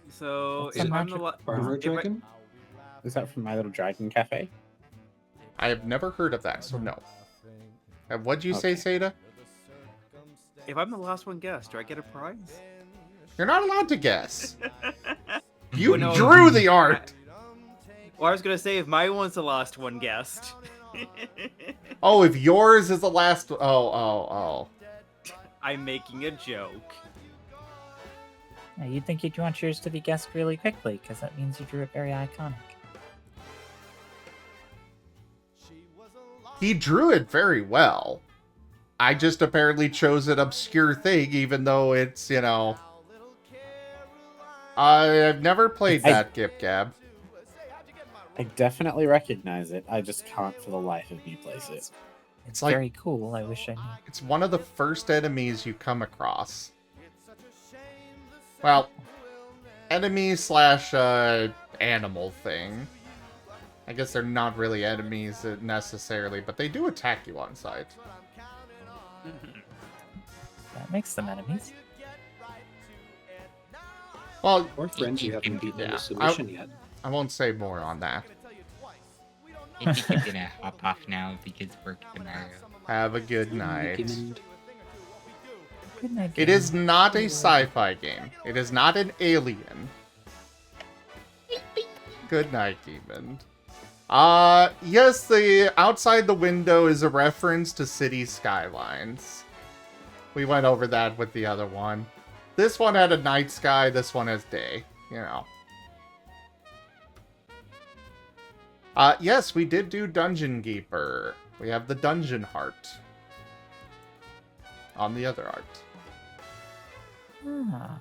So, Is it Farmer Dragon? Is that from My Little Dragon Cafe? I have never heard of that, so no. And what'd you say, Seda? If I'm the last one guessed, do I get a prize? You're not allowed to guess. You drew the art. Well, I was gonna say if my one's the last one guessed. Oh, if yours is the last... Oh. I'm making a joke. Yeah, you'd think you'd want yours to be guessed really quickly, because that means you drew it very iconic. He drew it very well. I just apparently chose an obscure thing, even though it's, you know... I've never played that, Gip Gab. I definitely recognize it. I just can't for the life of me place it. It's like, very cool. I wish I knew. It's one of the first enemies you come across. Well, enemy slash animal thing. I guess they're not really enemies necessarily, but they do attack you on sight. That makes them enemies. Well, or friends you haven't beaten the submission yet. I won't say more on that. I think I'm gonna hop off now because we're tomorrow. Have a good night. Good night. It is not a sci-fi game. It is not an alien. Good night, Demon. Yes, the outside the window is a reference to city skylines. We went over that with the other one. This one had a night sky, this one has day, you know. Yes, we did do Dungeon Keeper. We have the Dungeon Heart on the other art. Ah.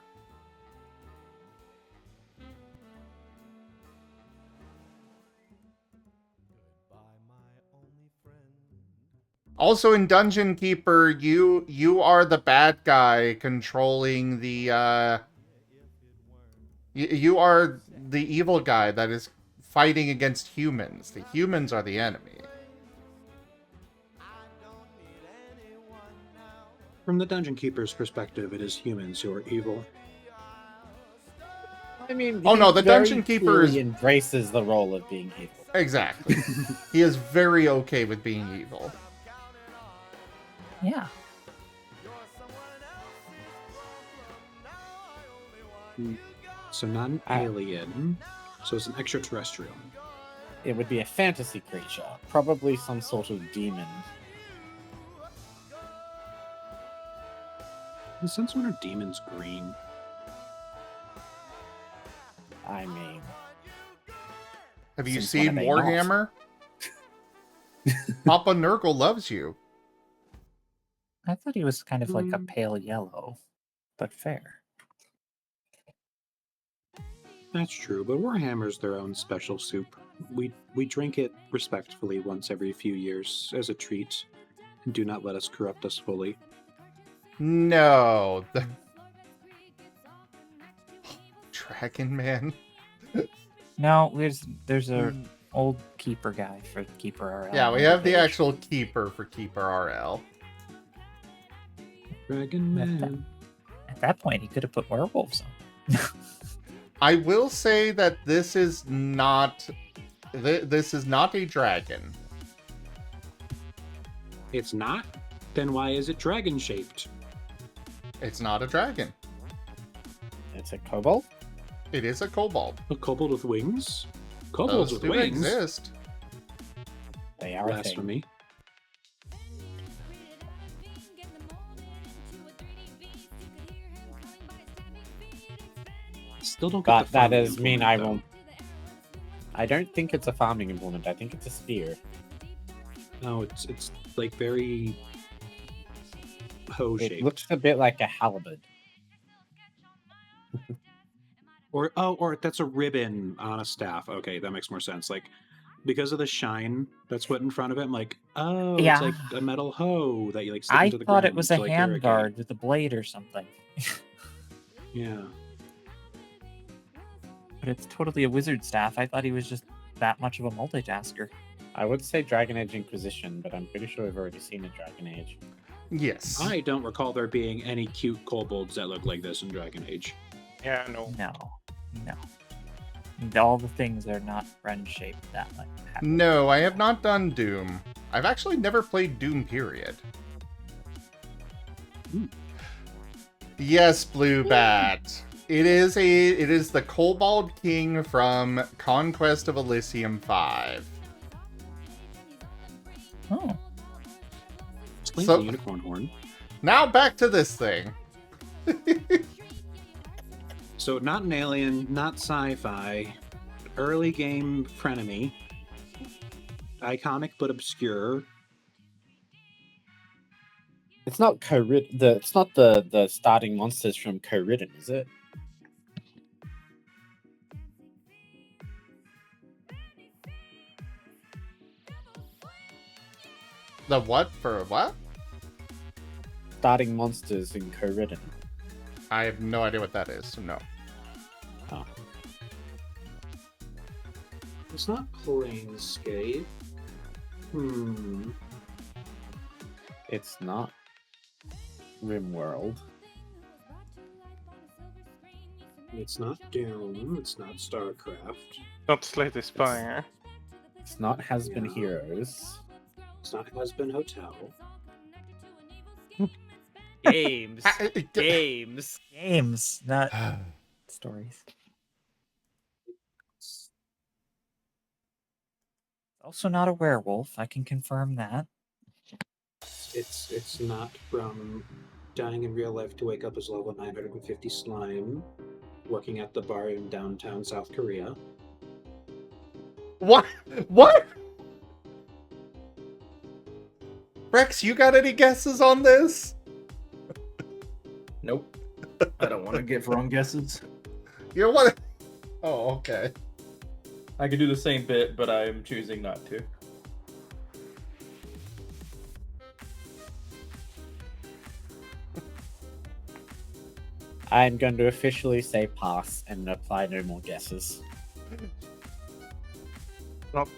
Also in Dungeon Keeper, you are the bad guy controlling the you are the evil guy that is fighting against humans. The humans are the enemy. From the Dungeon Keeper's perspective, it is humans who are evil. I mean, oh no, the very Dungeon Keeper embraces the role of being evil. Exactly. He is very okay with being evil. Yeah. So not an alien. So it's an extraterrestrial. It would be a fantasy creature, probably some sort of demon. Since when are demons green? I mean, have you since when seen are they Warhammer? Papa Nurgle loves you. I thought he was kind of like a pale yellow, but fair. That's true, but Warhammer's their own special soup. We drink it respectfully once every few years as a treat, and do not let us corrupt us fully. No. The... Dragon Man. No, there's a old keeper guy for Keeper RL. Yeah, we have the actual keeper for Keeper RL. Dragon Man. At that point, he could have put werewolves on. I will say that this is not a dragon. It's not? Then why is it dragon shaped? It's not a dragon. It's a kobold? It is a kobold. A kobold with wings? Kobolds Those with do wings? exist. They are a thing. Blasphemy. Still don't get But the that farming does mean implement, I though. won't. I don't think it's a farming implement. I think it's a spear. No, it's like very hoe It shaped. looks a bit like a halberd. Or that's a ribbon on a staff. Okay, that makes more sense. Like because of the shine that's put in front of it, I'm like, oh, Yeah. it's like a metal hoe that you like stick I into the thought ground it was to, a like, hand irrigate. guard with a blade or something. Yeah. But it's totally a wizard staff. I thought he was just that much of a multitasker. I would say Dragon Age Inquisition, but I'm pretty sure we've already seen a Dragon Age. Yes. I don't recall there being any cute kobolds that look like this in Dragon Age. Yeah, no. No. All the things are not friend-shaped that much. No, I have not done Doom. I've actually never played Doom, period. Yes, Blue Bat. It is the Kobold King from Conquest of Elysium 5. Oh. Explains So- the unicorn horn. Now back to this thing. So not an alien, not sci-fi, early game frenemy, iconic but obscure. It's not it's not the starting monsters from Co-Ridden, is it? The what for what? Starting monsters in Co-Ridden. I have no idea what that is, so no. Oh. It's not Planescape. It's not RimWorld. It's not Doom. It's not StarCraft. Not Slay the Spire. It's not Has Been Heroes. It's not Husband Hotel. Games. Games. Games, not stories. Also not a werewolf, I can confirm that. It's not from dying in real life to wake up as level 950 slime, working at the bar in downtown South Korea. What? What? Rex, you got any guesses on this? Nope. I don't want to give wrong guesses. You know what? Oh, okay. I could do the same bit, but I'm choosing not to. I'm going to officially say pass and apply no more guesses. Nope.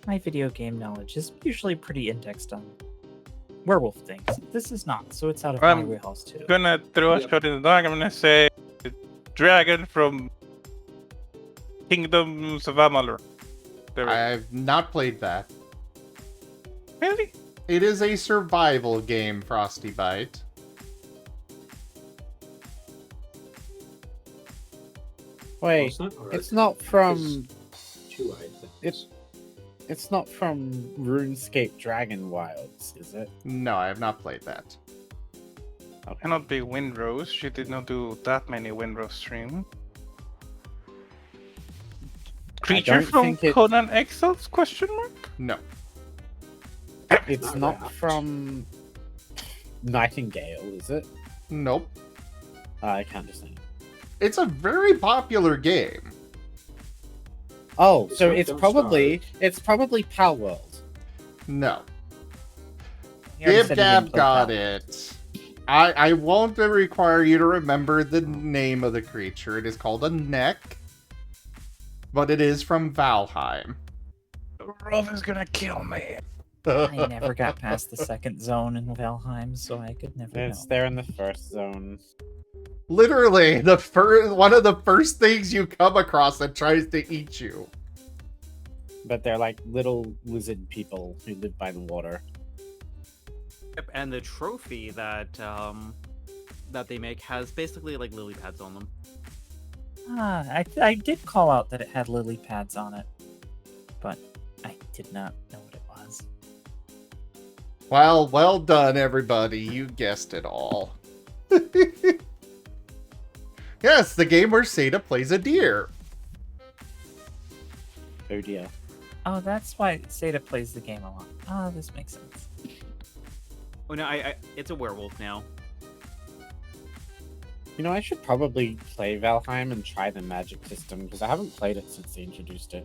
My video game knowledge is usually pretty indexed on werewolf things. This is not, so it's out of my I'm wheelhouse too. gonna throw a shot in the dark. I'm gonna say dragon from Kingdoms of Amalur. I've not played that. Really? It is a survival game, Frosty Bite. Wait, it's not from. Two-eyed things. It's not from RuneScape Dragon Wilds, is it? No, I have not played that. Cannot be Windrose. She did not do that many Windrose streams. Creature don't from think it- Conan Exiles? Question mark? No. It's not from Nightingale, is it? Nope. I can't understand. It's a very popular game. Oh, so Don't it's start. probably Power World. No. He already Gib said he didn't Gab play got that. it. I won't require you to remember the name of the creature. It is called a neck. But it is from Valheim. Rolf is gonna kill me. I never got past the second zone in Valheim, so I could never It's know. there in the first zone. Literally, one of the first things you come across that tries to eat you. But they're like little lizard people who live by the water. Yep, and the trophy that that they make has basically like lily pads on them. I did call out that it had lily pads on it, but I did not know what it was. Well done, everybody. You guessed it all. Yes, the game where Seda plays a deer. Oh dear. Oh, that's why Seda plays the game a lot. Oh, this makes sense. Oh no, I it's a werewolf now. You know, I should probably play Valheim and try the magic system because I haven't played it since they introduced it.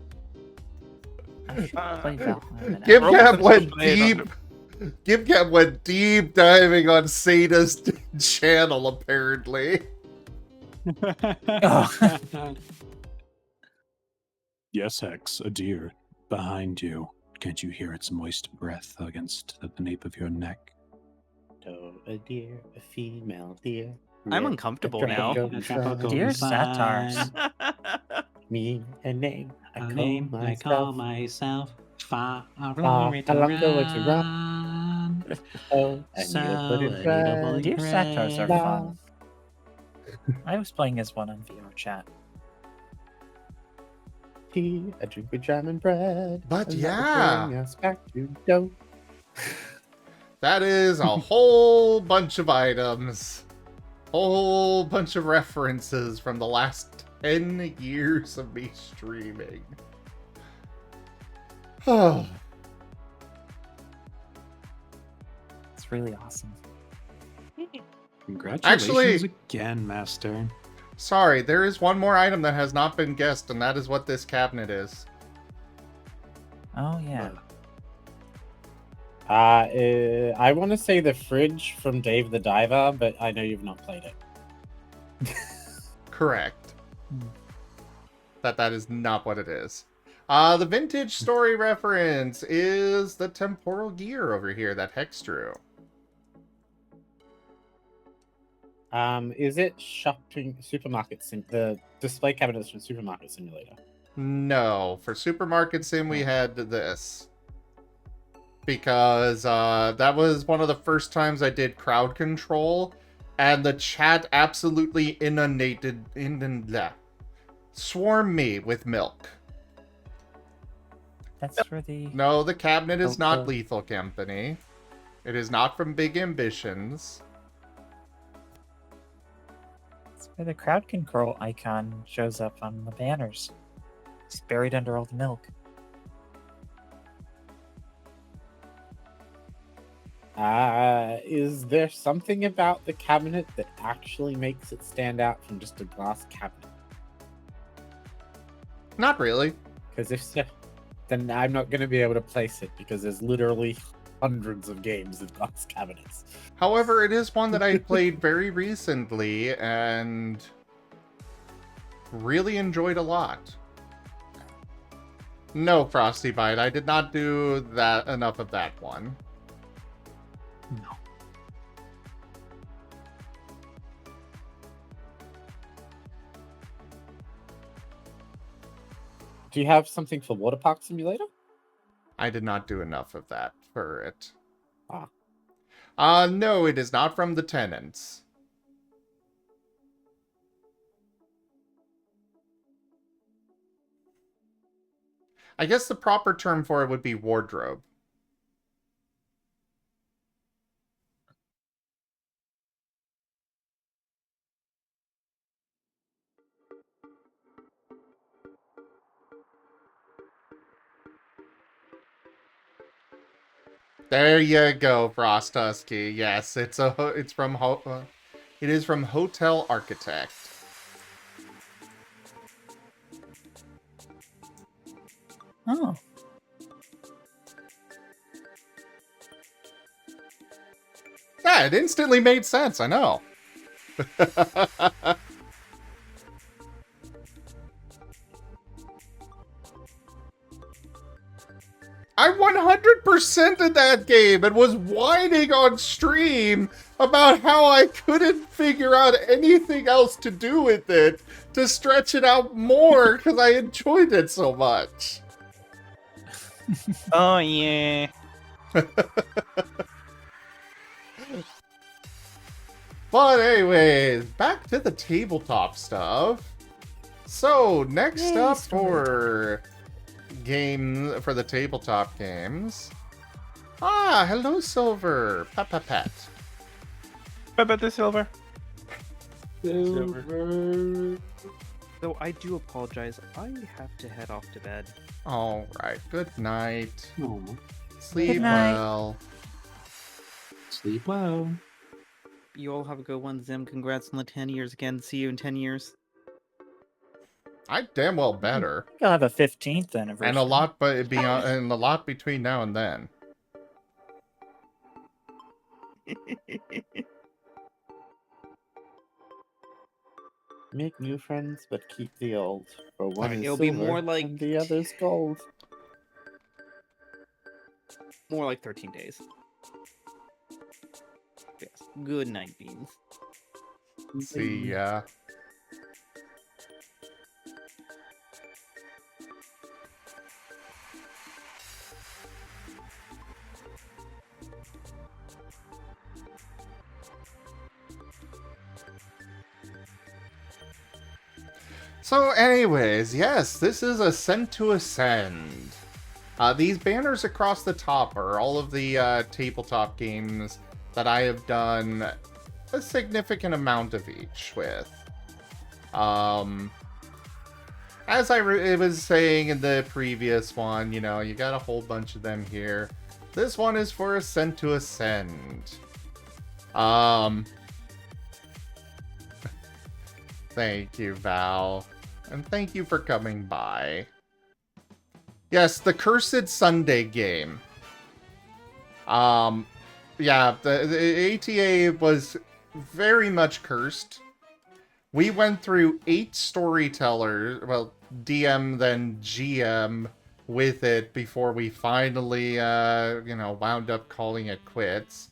I should play Valheim. and Gib Apple. Gab went deep. Gib Gab went deep diving on Seda's channel, apparently. Yes, Hex, a deer. Behind you. Can't you hear its moist breath against the nape of your neck? Oh, a deer, a female deer. I'm uncomfortable now. Dear satires. Me, a name. I call myself Far along the way to run. Oh, and you put it right. Dear satires are fun. I was playing as one on VR chat. tea, a drink with jam and bread. But and yeah. that will bring us back to dough. That is a whole bunch of items. Whole bunch of references from the last 10 years of me streaming. Oh. It's really awesome. Congratulations again, Master. Sorry, there is one more item that has not been guessed, and that is what this cabinet is. Oh, yeah. I want to say the fridge from Dave the Diver, but I know you've not played it. Correct. That is not what it is. The vintage story reference is the temporal gear over here that Hex drew. Is it the display cabinets from Supermarket Simulator? No, for Supermarket Sim we had this. Because that was one of the first times I did crowd control, and the chat absolutely swarmed me with milk. That's for the... No, the cabinet is not Lethal Company. It is not from Big Ambitions. It's where the crowd control icon shows up on the banners. It's buried under all the milk. Is there something about the cabinet that actually makes it stand out from just a glass cabinet? Not really. Because if so, then I'm not going to be able to place it because there's literally hundreds of games in glass cabinets. However, it is one that I played very recently and really enjoyed a lot. No, Frosty Bite, I did not do that enough of that one. No. Do you have something for Water Park Simulator? I did not do enough of that for it. Ah. No, it is not from the Tenants. I guess the proper term for it would be wardrobe. There you go, Frost Husky. Yes, it is from Hotel Architect. Oh. Yeah, it instantly made sense, I know. I 100%ed that game and was whining on stream about how I couldn't figure out anything else to do with it to stretch it out more because I enjoyed it so much. Oh, yeah. But anyways, back to the tabletop stuff. So, next up for the tabletop games. Ah, hello, Silver. Pat, pat, pat. Pat, pat, the Silver. Silver. Though I do apologize, I have to head off to bed. All right. Good night. Aww. Sleep Good night. well. Sleep well. You all have a good one, Zim. Congrats on the 10 years again. See you in 10 years. I damn well better. I think I'll have a 15th anniversary. And a lot, and a lot between now and then. Make new friends, but keep the old. For one is It'll silver, be more like and the other's gold. More like 13 days. Yes. Good night, Beans. See ya. So anyways, yes, this is Ascent to Ascend. These banners across the top are all of the tabletop games that I have done a significant amount of each with. As I was saying in the previous one, you know, you got a whole bunch of them here. This one is for Ascent to Ascend. Thank you, Val. And thank you for coming by. Yes, the Cursed Sunday game. Yeah, the ATA was very much cursed. We went through 8 storytellers, well, DM then GM with it before we finally, you know, wound up calling it quits.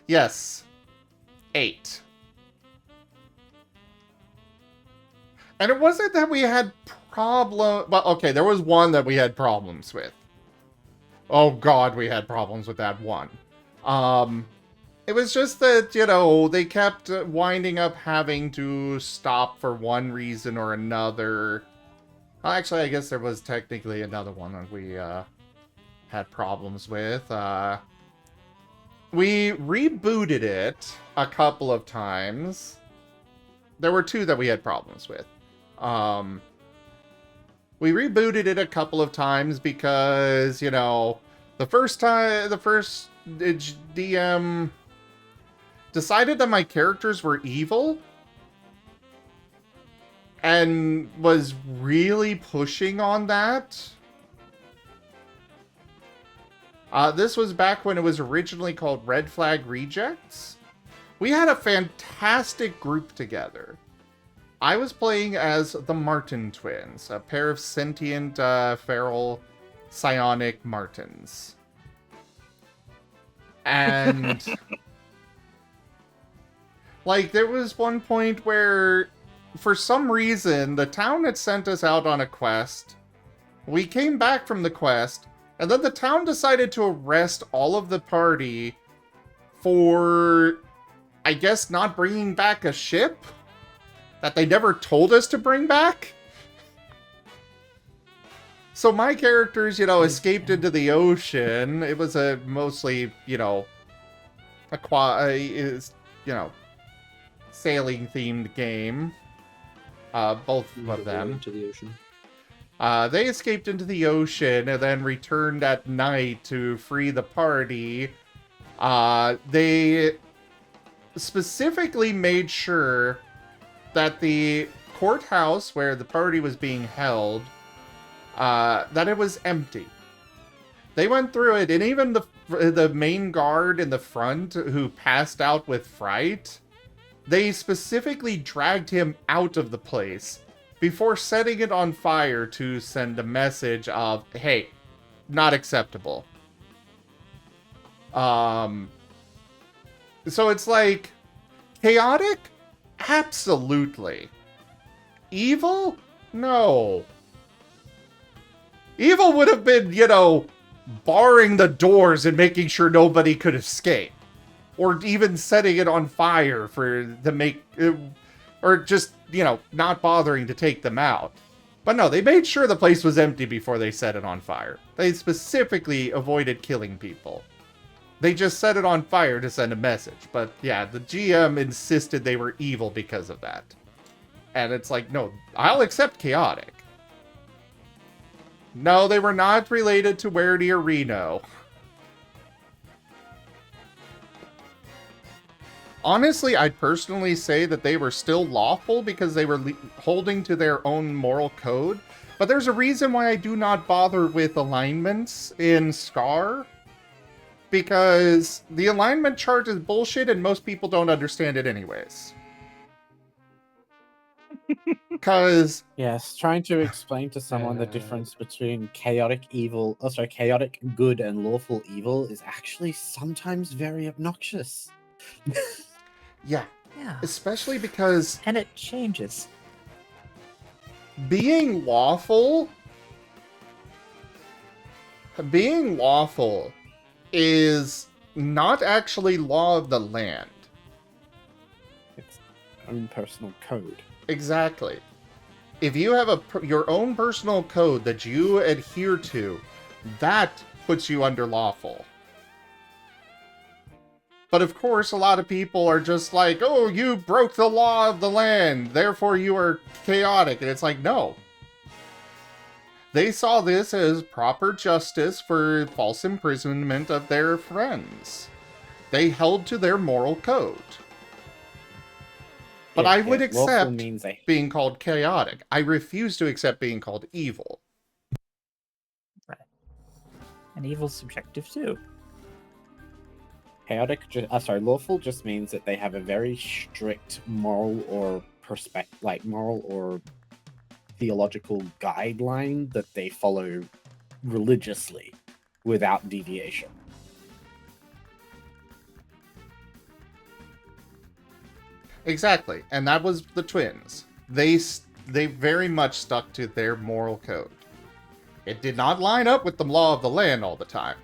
Yes. 8. And it wasn't that we had well, okay, there was one that we had problems with. Oh god, we had problems with that one. It was just that, you know, they kept winding up having to stop for one reason or another. Well, actually, I guess there was technically another one that we, had problems with. We rebooted it a couple of times. There were 2 that we had problems with. We rebooted it a couple of times because, you know, the first DM decided that my characters were evil and was really pushing on that. This was back when it was originally called Red Flag Rejects. We had a fantastic group together. I was playing as the Marten twins, a pair of sentient, feral, psionic Martens. And like, there was one point where, for some reason, the town had sent us out on a quest. We came back from the quest, and then the town decided to arrest all of the party for, I guess, not bringing back a ship that they never told us to bring back. So my characters, you know, escaped into the ocean. It was a mostly, you know, sailing themed game. Both of them. Into the ocean. They escaped into the ocean and then returned at night to free the party. They specifically made sure that the courthouse where the party was being held, that it was empty. They went through it, and even the main guard in the front who passed out with fright, they specifically dragged him out of the place before setting it on fire to send a message of, hey, not acceptable. So it's like, chaotic? Absolutely. Evil? No. Evil would have been, you know, barring the doors and making sure nobody could escape. Or even setting it on fire or just, you know, not bothering to take them out. But no, they made sure the place was empty before they set it on fire. They specifically avoided killing people. They just set it on fire to send a message. But yeah, the GM insisted they were evil because of that. And it's like, no, I'll accept chaotic. No, they were not related to Werdy or Reno. Honestly, I'd personally say that they were still lawful because they were holding to their own moral code. But there's a reason why I do not bother with alignments in Scar. Because the alignment chart is bullshit and most people don't understand it anyways. Because... Yes, trying to explain to someone the difference between chaotic good and lawful evil is actually sometimes very obnoxious. Yeah. Yeah. Especially because... And it changes. Being lawful is not actually law of the land. own personal code. Exactly. If you have your own personal code that you adhere to, that puts you under lawful. But of course, a lot of people are just like, oh, you broke the law of the land, therefore you are chaotic. And it's like, no. They saw this as proper justice for false imprisonment of their friends. They held to their moral code. But I would accept being called chaotic. I refuse to accept being called evil. Right. And evil's subjective too. Chaotic, lawful just means that they have a very strict moral or moral or theological guideline that they follow religiously without deviation. Exactly, and that was the twins. They very much stuck to their moral code. It did not line up with the law of the land all the time.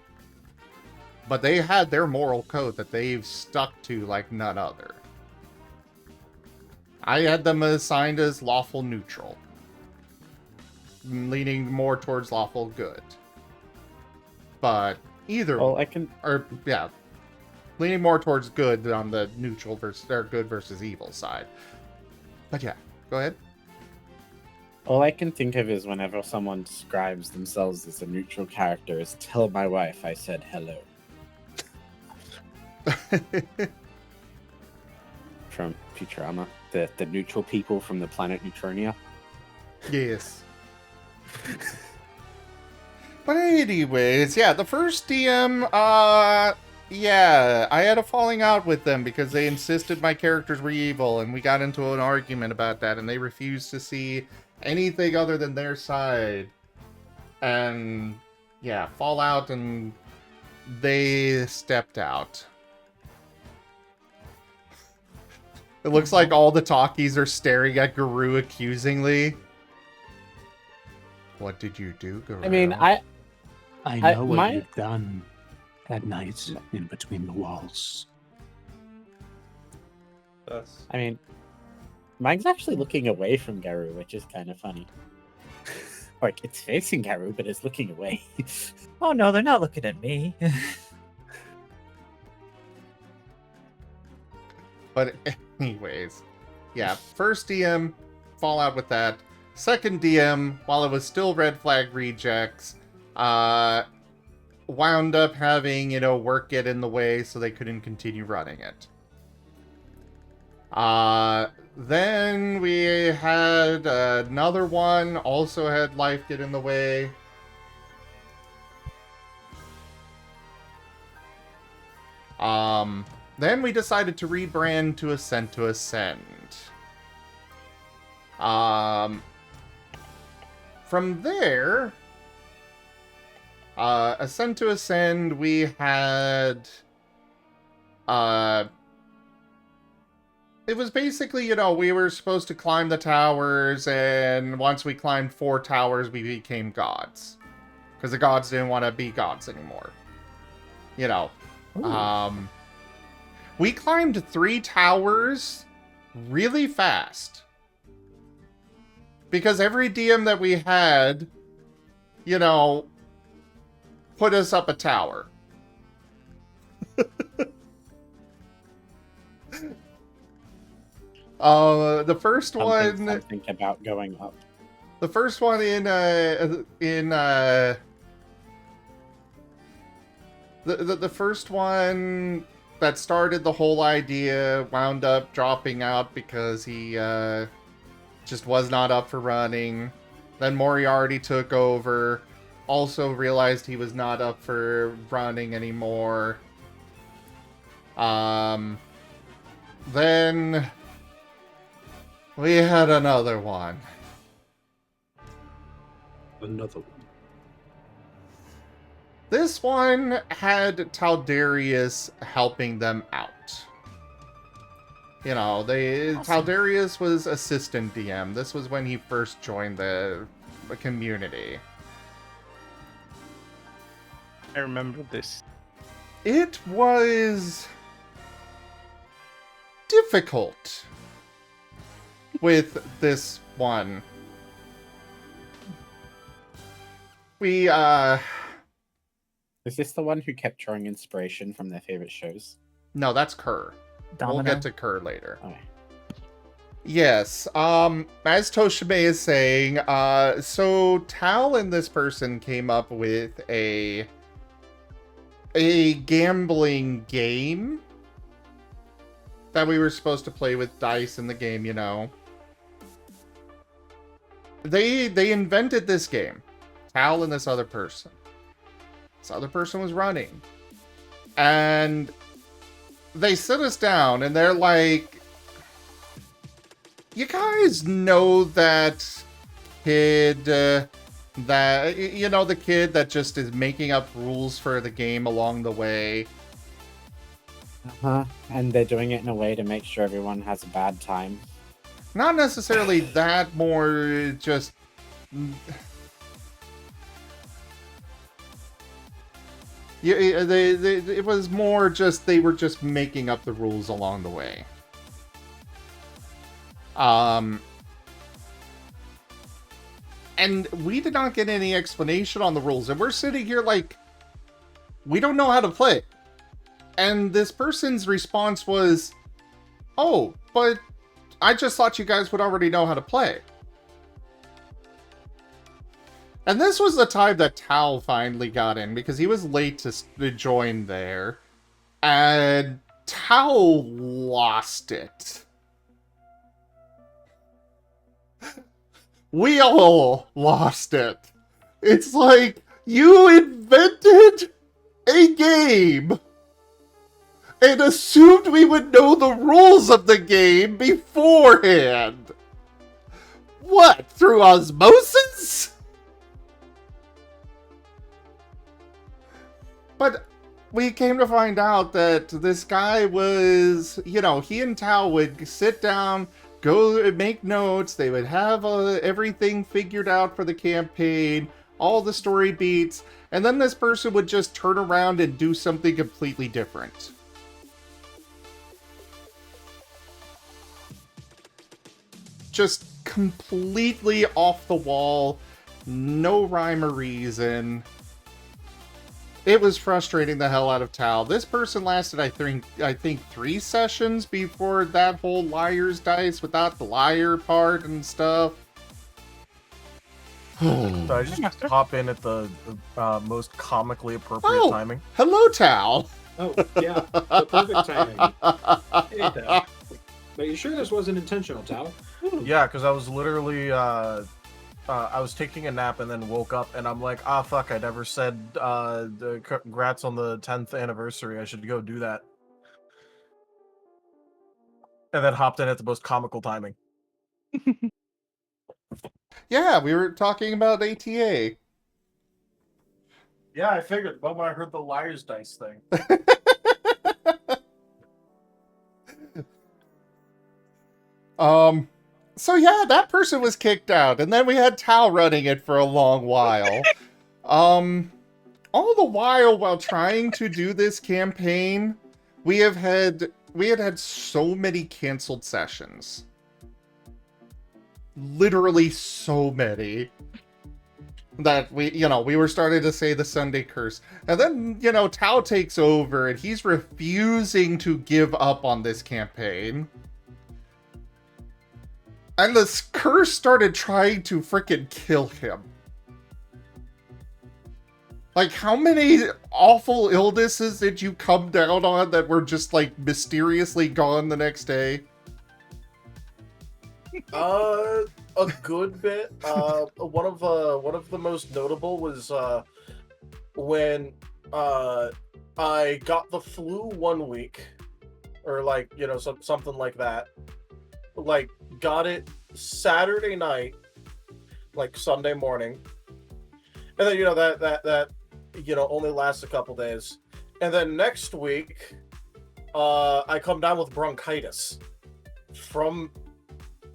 But they had their moral code that they've stuck to like none other. I had them assigned as lawful neutral. Leaning more towards lawful good. But either leaning more towards good on the neutral versus or good versus evil side. But yeah, go ahead. All I can think of is whenever someone describes themselves as a neutral character is tell my wife I said hello. From Futurama, the neutral people from the planet Neutronia. Yes. But anyways, yeah, the first DM, yeah, I had a falling out with them because they insisted my characters were evil, and we got into an argument about that, and they refused to see anything other than their side. And, yeah, fallout, and they stepped out. It looks like all the talkies are staring at Guru accusingly. What did you do, Guru? I mean, I know what you've done at night in between the walls. I mean, mine's actually looking away from Garu, which is kind of funny. Like, it's facing Garu, but it's looking away. Oh no, they're not looking at me. But anyways, yeah, first DM, fallout with that. Second DM, while it was still red flag rejects, wound up having, work get in the way so they couldn't continue running it. Then we had another one, also had life get in the way. Then we decided to rebrand to Ascent to Ascend. From there, Ascent to Ascend, we had, it was basically, we were supposed to climb the towers, and once we climbed 4 towers, we became gods. Because the gods didn't want to be gods anymore. We climbed 3 towers really fast. Because every DM that we had, put us up a tower. The first one... I think about going up. The first one the first one that started the whole idea wound up dropping out because he just was not up for running. Then Moriarty took over, also realized he was not up for running anymore. Then we had another one. Another one. This one had Taldarius helping them out. Taldarius was assistant DM. This was when he first joined the community. I remember this. It was difficult. with this one. We, Is this the one who kept drawing inspiration from their favorite shows? No, that's Kerr. Domino? We'll get to Kerr later. Okay. Yes, as Toshime is saying, so Tal and this person came up with a gambling game that we were supposed to play with dice in the game, you know. They invented this game. Tal and this other person. This other person was running. And they sit us down and they're like, you guys know that kid, that, you know, the kid that just is making up rules for the game along the way. Uh-huh. And they're doing it in a way to make sure everyone has a bad time. Not necessarily that, more just... Yeah, it was more just they were just making up the rules along the way. And we did not get any explanation on the rules, and we're sitting here like, we don't know how to play. And this person's response was, oh, but I just thought you guys would already know how to play. And this was the time that Tal finally got in, because he was late to join there. And Tal lost it. We all lost it. It's like, you invented a game and assumed we would know the rules of the game beforehand. What, through osmosis? But we came to find out that this guy was, you know, he and Tal would sit down, go make notes, they would have everything figured out for the campaign, all the story beats, and then this person would just turn around and do something completely different. Just completely off the wall, no rhyme or reason. It was frustrating the hell out of Tal. This person lasted, I think 3 sessions before that whole liar's dice without the liar part and stuff. So I just hop in at the most comically appropriate timing. Hello, Tal. Oh, yeah. The perfect timing. Hey, Tal. Are you sure this wasn't intentional, Tal? Yeah, because I was literally, I was taking a nap and then woke up and I'm like, ah, fuck, I never said congrats on the 10th anniversary. I should go do that. And then hopped in at the most comical timing. Yeah, we were talking about ATA. Yeah, I figured the moment I heard the liar's dice thing. So yeah, that person was kicked out, and then we had Tal running it for a long while. All the while trying to do this campaign, we had had so many canceled sessions. Literally so many. That we were starting to say the Sunday curse. And then, Tal takes over, and he's refusing to give up on this campaign. And this curse started trying to frickin' kill him. Like, how many awful illnesses did you come down on that were just, like, mysteriously gone the next day? A good bit. One of the most notable was when I got the flu 1 week, or like something like that. Like, got it Saturday night, like Sunday morning, and then that only lasts a couple days, and then next week I come down with bronchitis from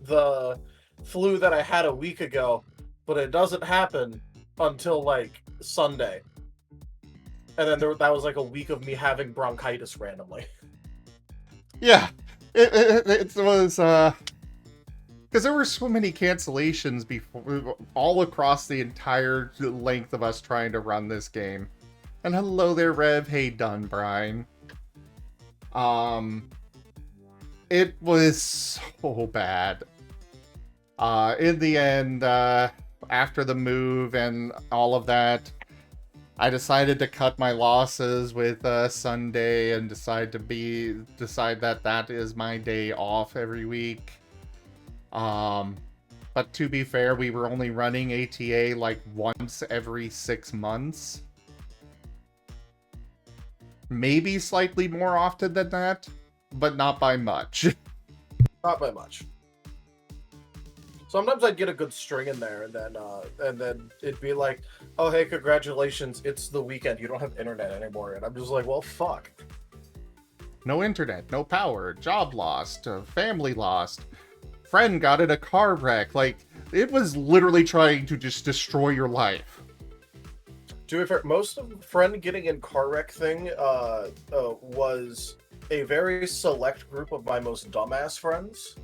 the flu that I had a week ago, but it doesn't happen until like Sunday, and then that was like a week of me having bronchitis randomly. Yeah, it was Because there were so many cancellations before, all across the entire length of us trying to run this game. And hello there, Rev. Hey, done, Brian. It was so bad. In the end, after the move and all of that, I decided to cut my losses with Sunday and decide that that is my day off every week. But to be fair, we were only running ATA like once every 6 months. Maybe slightly more often than that, but not by much. Not by much. Sometimes I'd get a good string in there, and then it'd be like, "Oh, hey, congratulations! It's the weekend. You don't have internet anymore." And I'm just like, "Well, fuck." No internet, no power, job lost, family lost, friend got in a car wreck. Like, it was literally trying to just destroy your life. To be fair, most of the friend getting in car wreck thing was a very select group of my most dumbass friends.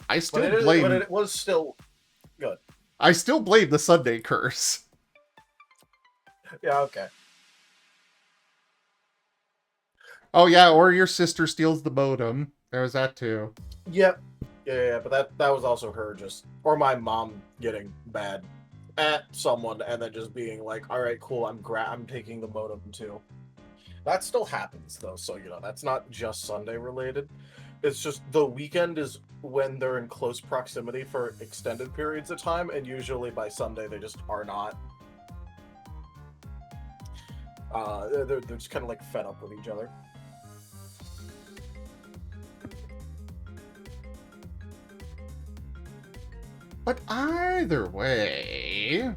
I still but blame. But it was still good. I still blame the Sunday curse. Yeah. Okay. Oh yeah, or your sister steals the modem. There was that too. Yep. Yeah, but that was also her or my mom getting mad at someone and then just being like, "All right, cool, I'm taking the modem too." That still happens though, so that's not just Sunday related. It's just the weekend is when they're in close proximity for extended periods of time, and usually by Sunday they just are not. They're just kind of like fed up with each other. But either way,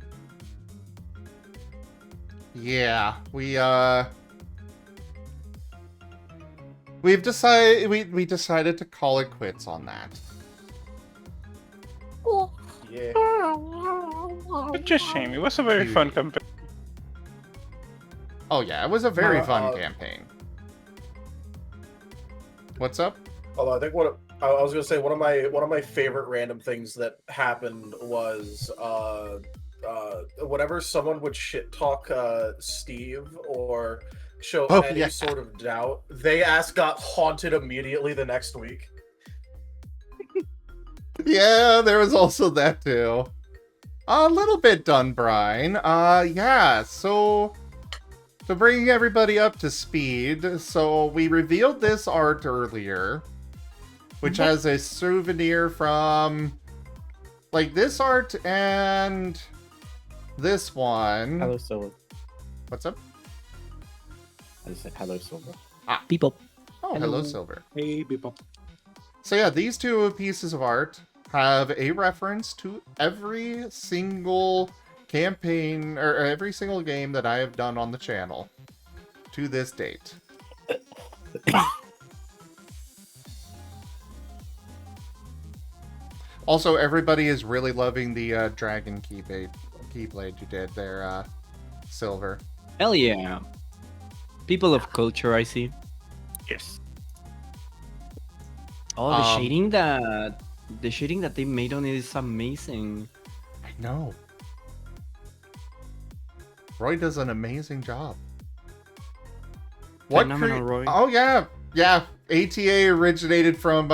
yeah, we decided to call it quits on that. Yeah. It's a shame. It was a very fun campaign. Oh yeah, it was a very fun campaign. What's up? Although I think I was gonna say one of my favorite random things that happened was whenever someone would shit talk Steve or show any sort of doubt, they got haunted immediately the next week. Yeah, there was also that too. A little bit done, Brian. Yeah, so bringing everybody up to speed, so we revealed this art earlier, which has a souvenir from, like, this art and this one. Hello, Silver. What's up? I just said hello, Silver. People. Oh, hello, Silver. Hey, people. So yeah, these two pieces of art have a reference to every single campaign, or every single game that I have done on the channel to this date. Also, everybody is really loving the dragon keyblade you did there, Silver. Hell yeah. People of culture, I see. Yes. Oh, the shading that they made on it is amazing. I know. Roy does an amazing job. Phenomenal, Roy. Oh yeah, ATA originated from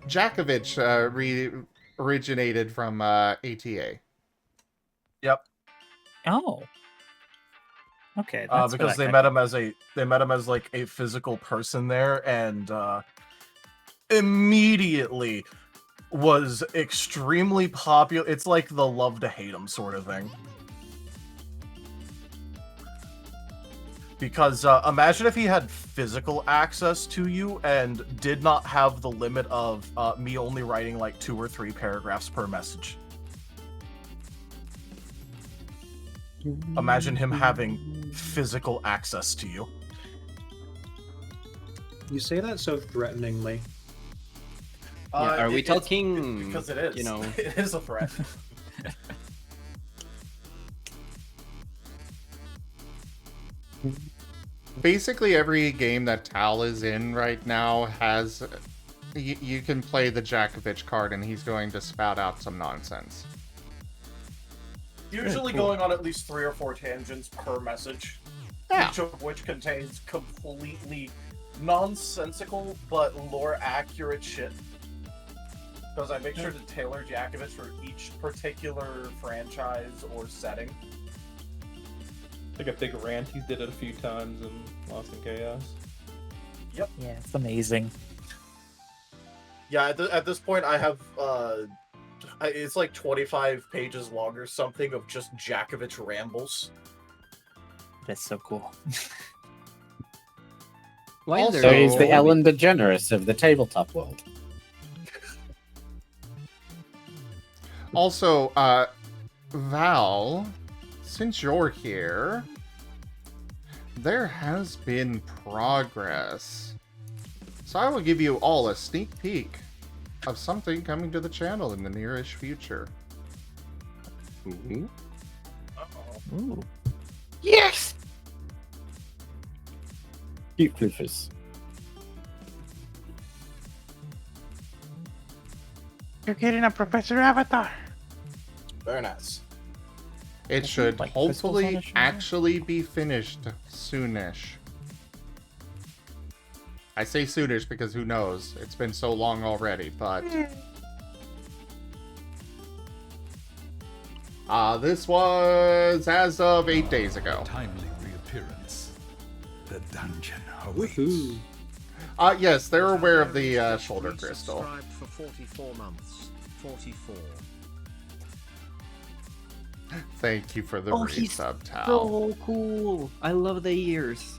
Jakovich originated from ATA. Yep. Oh. Okay. Because they met him as like a physical person there, and immediately was extremely popular. It's like the love to hate him sort of thing. Because imagine if he had physical access to you and did not have the limit of me only writing like 2 or 3 paragraphs per message. Imagine him having physical access to you. You say that so threateningly. Are we talking? Because it is. You know, it is a threat. basically every game that Tal is in right now has... You can play the Jakovich card and he's going to spout out some nonsense. Usually going on at least 3 or 4 tangents per message. Yeah. Each of which contains completely nonsensical but lore accurate shit. Because I make sure to tailor Jakovich for each particular franchise or setting. Like a big rant, he did it a few times in Lost in Chaos. Yep. Yeah, it's amazing. Yeah, at this point I have, it's like 25 pages long or something of just Jakovich rambles. That's so cool. Why is there So he's no- the Ellen DeGeneres of the tabletop world. Also, Val, since you're here, there has been progress. So I will give you all a sneak peek of something coming to the channel in the nearish future. Mm-hmm. Ooh. Yes! Cute floofers. You're getting a Professor Avatar. Very nice. It should like crystals on hopefully a shoulder? actually be finished soonish. I say soonish because who knows? It's been so long already, but... this was as of 8 days ago. Timely reappearance. The dungeon awaits. Woohoo. Yes, they're aware of the shoulder crystal. Subscribed for 44 months. 44. Thank you for the He's resub, Tal. so cool. I love the ears.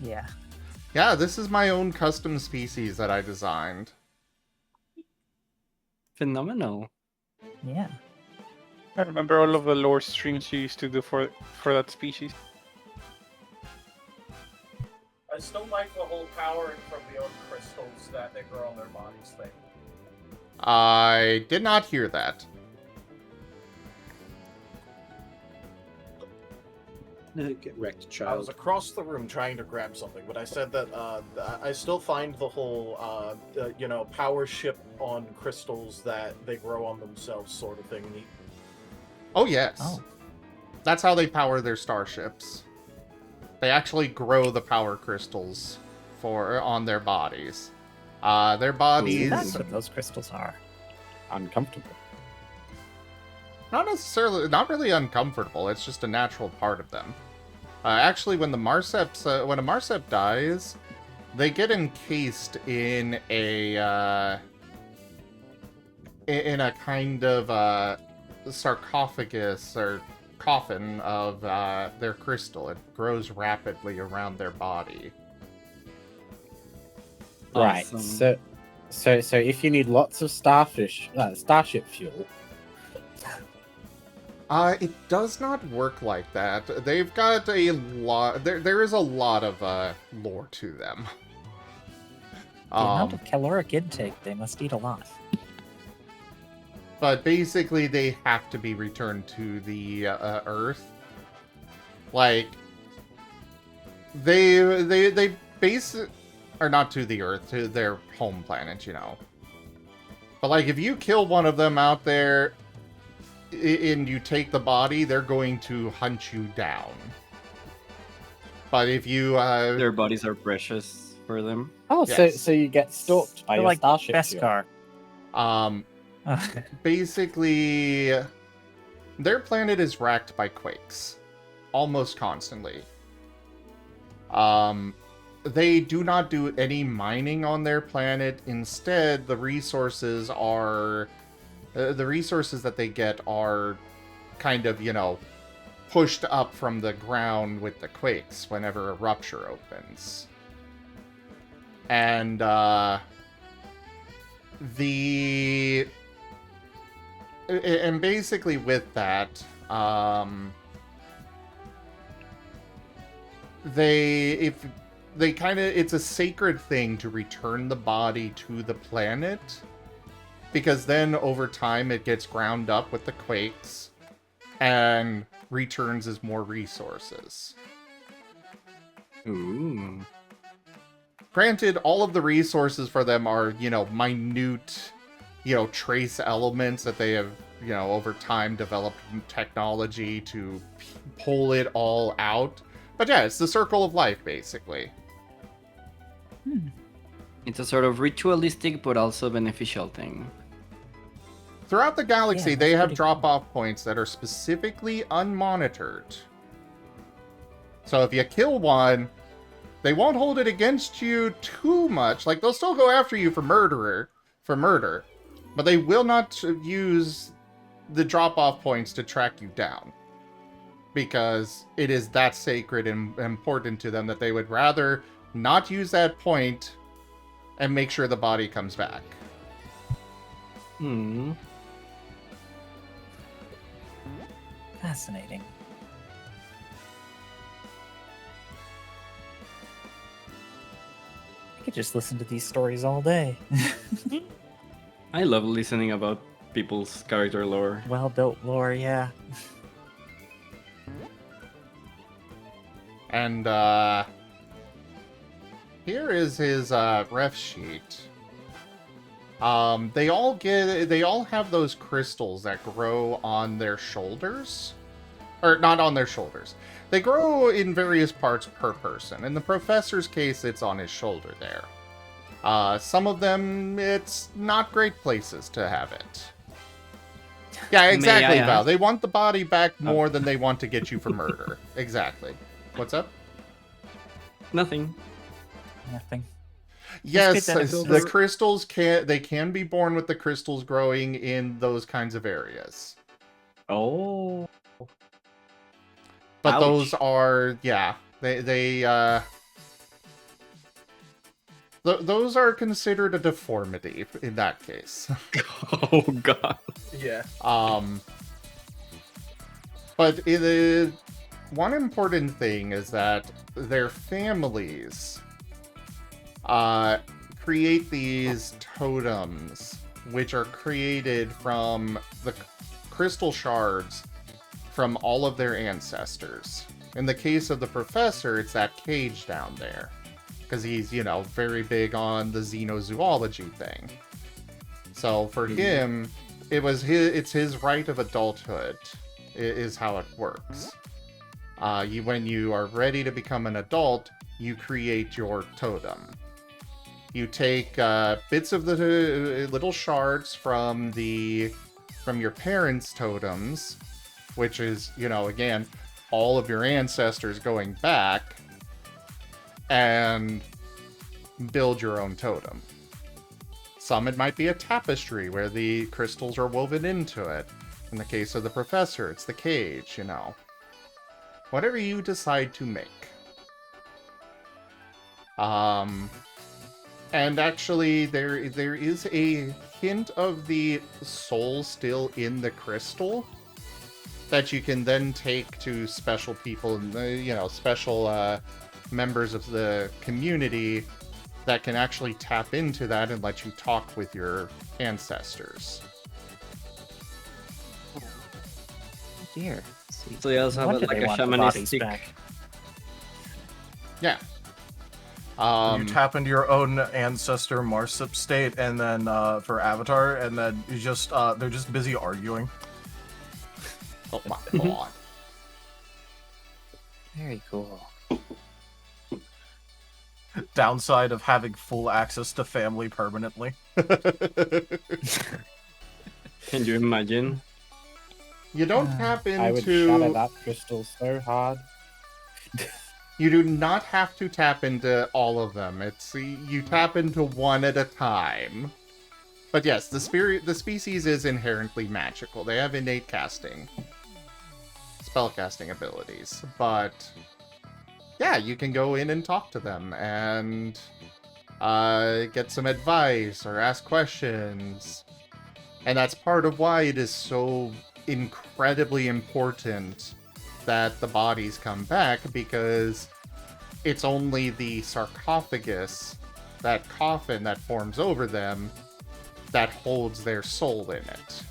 Yeah. Yeah, this is my own custom species that I designed. Phenomenal. Yeah. I remember all of the lore streams you used to do for that species. I still like the whole powering from the own crystals that they grow on their bodies thing. I did not hear that. Get wrecked, I was child. across the room trying to grab something, but I said that I still find the whole, power ship on crystals that they grow on themselves sort of thing neat. Oh, yes. Oh. That's how they power their starships. They actually grow the power crystals on their bodies. Their bodies... That's what those crystals are. Uncomfortable. Not necessarily, not really uncomfortable. It's just a natural part of them. Actually, when a Marseps dies, they get encased in a kind of sarcophagus or coffin of their crystal. It grows rapidly around their body. Right. Awesome. So if you need lots of starship fuel. It does not work like that. They've got a lot... There is a lot of lore to them. The amount of caloric intake, they must eat a lot. But basically, they have to be returned to the Earth. Like, they base... Or not to the Earth, to their home planet, you know. But, like, if you kill one of them out there... and you take the body, they're going to hunt you down. But if you Their bodies are precious for them. Oh, Yes. so you get stalked by They're your like starship fuel. Beskar. Basically, their planet is racked by quakes. Almost constantly. They do not do any mining on their planet. Instead, the resources are... the resources that they get are kind of, pushed up from the ground with the quakes whenever a rupture opens. And, and basically with that, it's a sacred thing to return the body to the planet, because then over time it gets ground up with the quakes and returns as more resources. Ooh. Granted, all of the resources for them are, minute, trace elements that they have, over time developed technology to pull it all out. But yeah, it's the circle of life, basically. It's a sort of ritualistic but also beneficial thing. Throughout the galaxy, Yeah, they that's have pretty drop-off points that are specifically unmonitored. So if you kill one, they won't hold it against you too much. Like, they'll still go after you for murder, but they will not use the drop-off points to track you down. Because it is that sacred and important to them that they would rather not use that point and make sure the body comes back. Hmm. Fascinating. I could just listen to these stories all day. I love listening about people's character lore. Well-built lore, yeah. And, here is his, ref sheet. They all have those crystals that grow on their shoulders. Or, not on their shoulders. They grow in various parts per person. In the professor's case, it's on his shoulder there. Some of them, it's not great places to have it. Yeah, exactly, Val. They want the body back more than they want to get you for murder. Exactly. What's up? Nothing. Nothing. Yes, the crystals can be born with the crystals growing in those kinds of areas. Oh. But Ouch. those are, yeah, those are considered a deformity in that case. Oh god. Yeah. But one important thing is that their families create these totems, which are created from the crystal shards from all of their ancestors. In the case of the professor, it's that cage down there. Because he's, very big on the xenozoology thing. So for him, it's his right of adulthood, is how it works. When you are ready to become an adult, you create your totem. You take bits of the little shards from your parents' totems, which is, again, all of your ancestors going back, and build your own totem. Some it might be a tapestry where the crystals are woven into it. In the case of the professor, it's the cage, Whatever you decide to make. And actually, there is a hint of the soul still in the crystal that you can then take to special people, special members of the community that can actually tap into that and let you talk with your ancestors. Oh dear. So you also have like a shamanistic. Yeah. You tap into your own ancestor Marsip state, and then for Avatar, and then you just they're just busy arguing. Oh my god. Very cool. Downside of having full access to family permanently. Can you imagine? You don't tap into... I would shatter that crystal so hard. You do not have to tap into all of them. You tap into one at a time. But yes, the species is inherently magical. They have innate spellcasting abilities. But yeah, you can go in and talk to them and get some advice or ask questions. And that's part of why it is so incredibly important that the bodies come back, because it's only the sarcophagus, that coffin that forms over them, that holds their soul in it.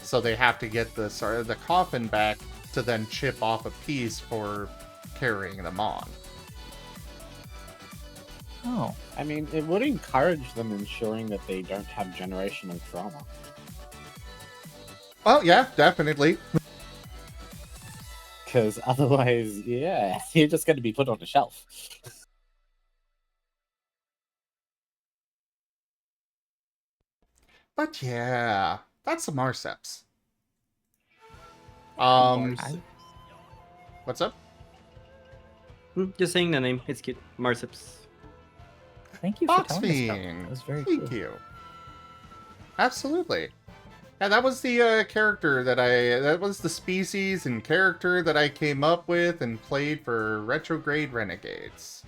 So they have to get the coffin back to then chip off a piece for carrying them on. Oh. I mean, it would encourage them ensuring that they don't have generational trauma. Well, yeah, definitely. Because otherwise, yeah, you're just going to be put on the shelf. But yeah, that's the Marseps. What's up? Just saying the name. It's cute. Marseps. Thank you for telling us about that. Foxfiend. That was very Thank cool. you. Absolutely. Yeah, that was the character that was the species and character that I came up with and played for Retrograde Renegades.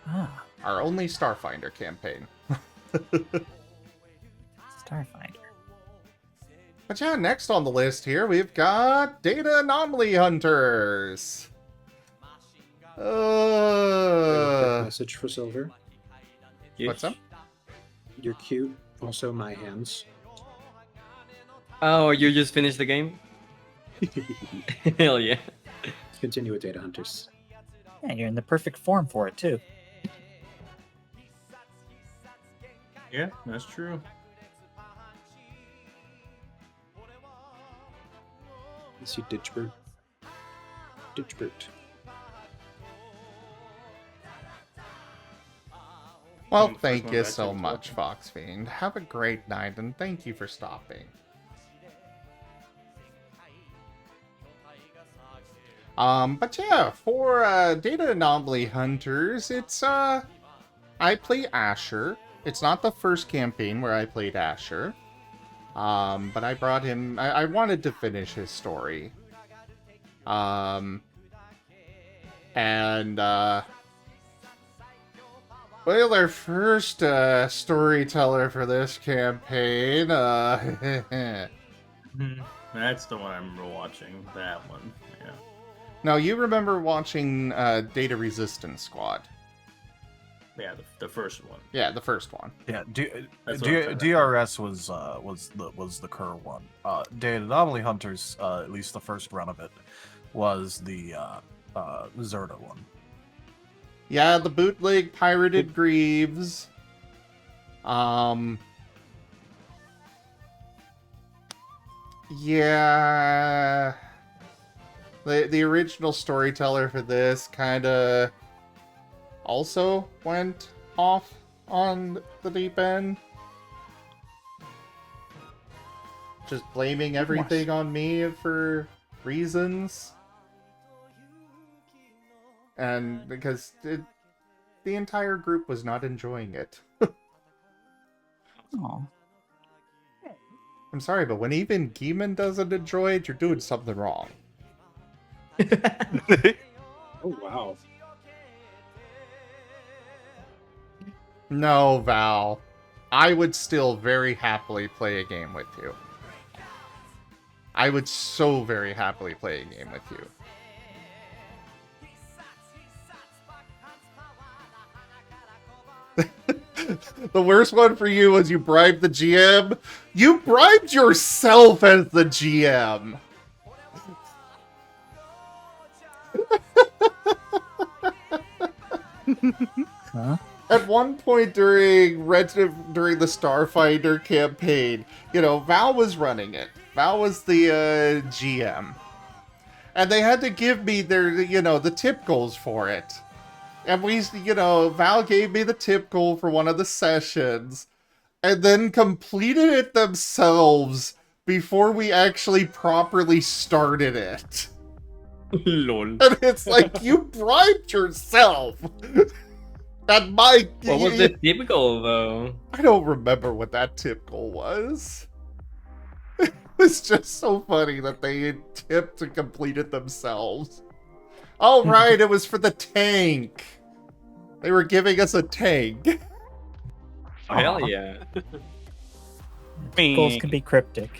Ah. Our only Starfinder campaign. Starfinder. But yeah, next on the list here, we've got Data Anomaly Hunters. Message for Silver. What's up? You're cute. Also, my hands. Oh, you just finished the game? Hell yeah. Continue with Data Hunters. Yeah, you're in the perfect form for it, too. Yeah, that's true. I see Ditchbird. Ditchbird. Well, thank you so much, Foxfiend. Have a great night, and thank you for stopping. But yeah, for Data Anomaly Hunters, it's I play Asher. It's not the first campaign where I played Asher. But I brought him. I wanted to finish his story. Well, our first storyteller for this campaign, That's the one I remember watching. That one, yeah. Now, you remember watching Data Resistance Squad? Yeah, the first one. Yeah, the first one. Yeah, That's what I'm saying. DRS was the Kerr one. Data Anomaly Hunters, at least the first run of it, was the Zerda one. Yeah, the bootleg pirated Greaves. Yeah. The original storyteller for this kind of also went off on the deep end. Just blaming everything on me for reasons. And because the entire group was not enjoying it. Aw. I'm sorry, but when even Geeman doesn't enjoy it, you're doing something wrong. Oh, wow. No, Val. I would still very happily play a game with you. I would so very happily play a game with you. The worst one for you was you bribed the GM. You bribed yourself as the GM. Huh? At one point during the Starfinder campaign, Val was running it. Val was the GM. And they had to give me the tip goals for it. And Val gave me the tip goal for one of the sessions, and then completed it themselves before we actually properly started it. Lol. And it's like, you bribed yourself! And What was the typical, though? I don't remember what that tip goal was. It was just so funny that they tipped to complete it themselves. Oh, right, it was for the tank. They were giving us a tank. Oh, hell yeah. Goals can be cryptic.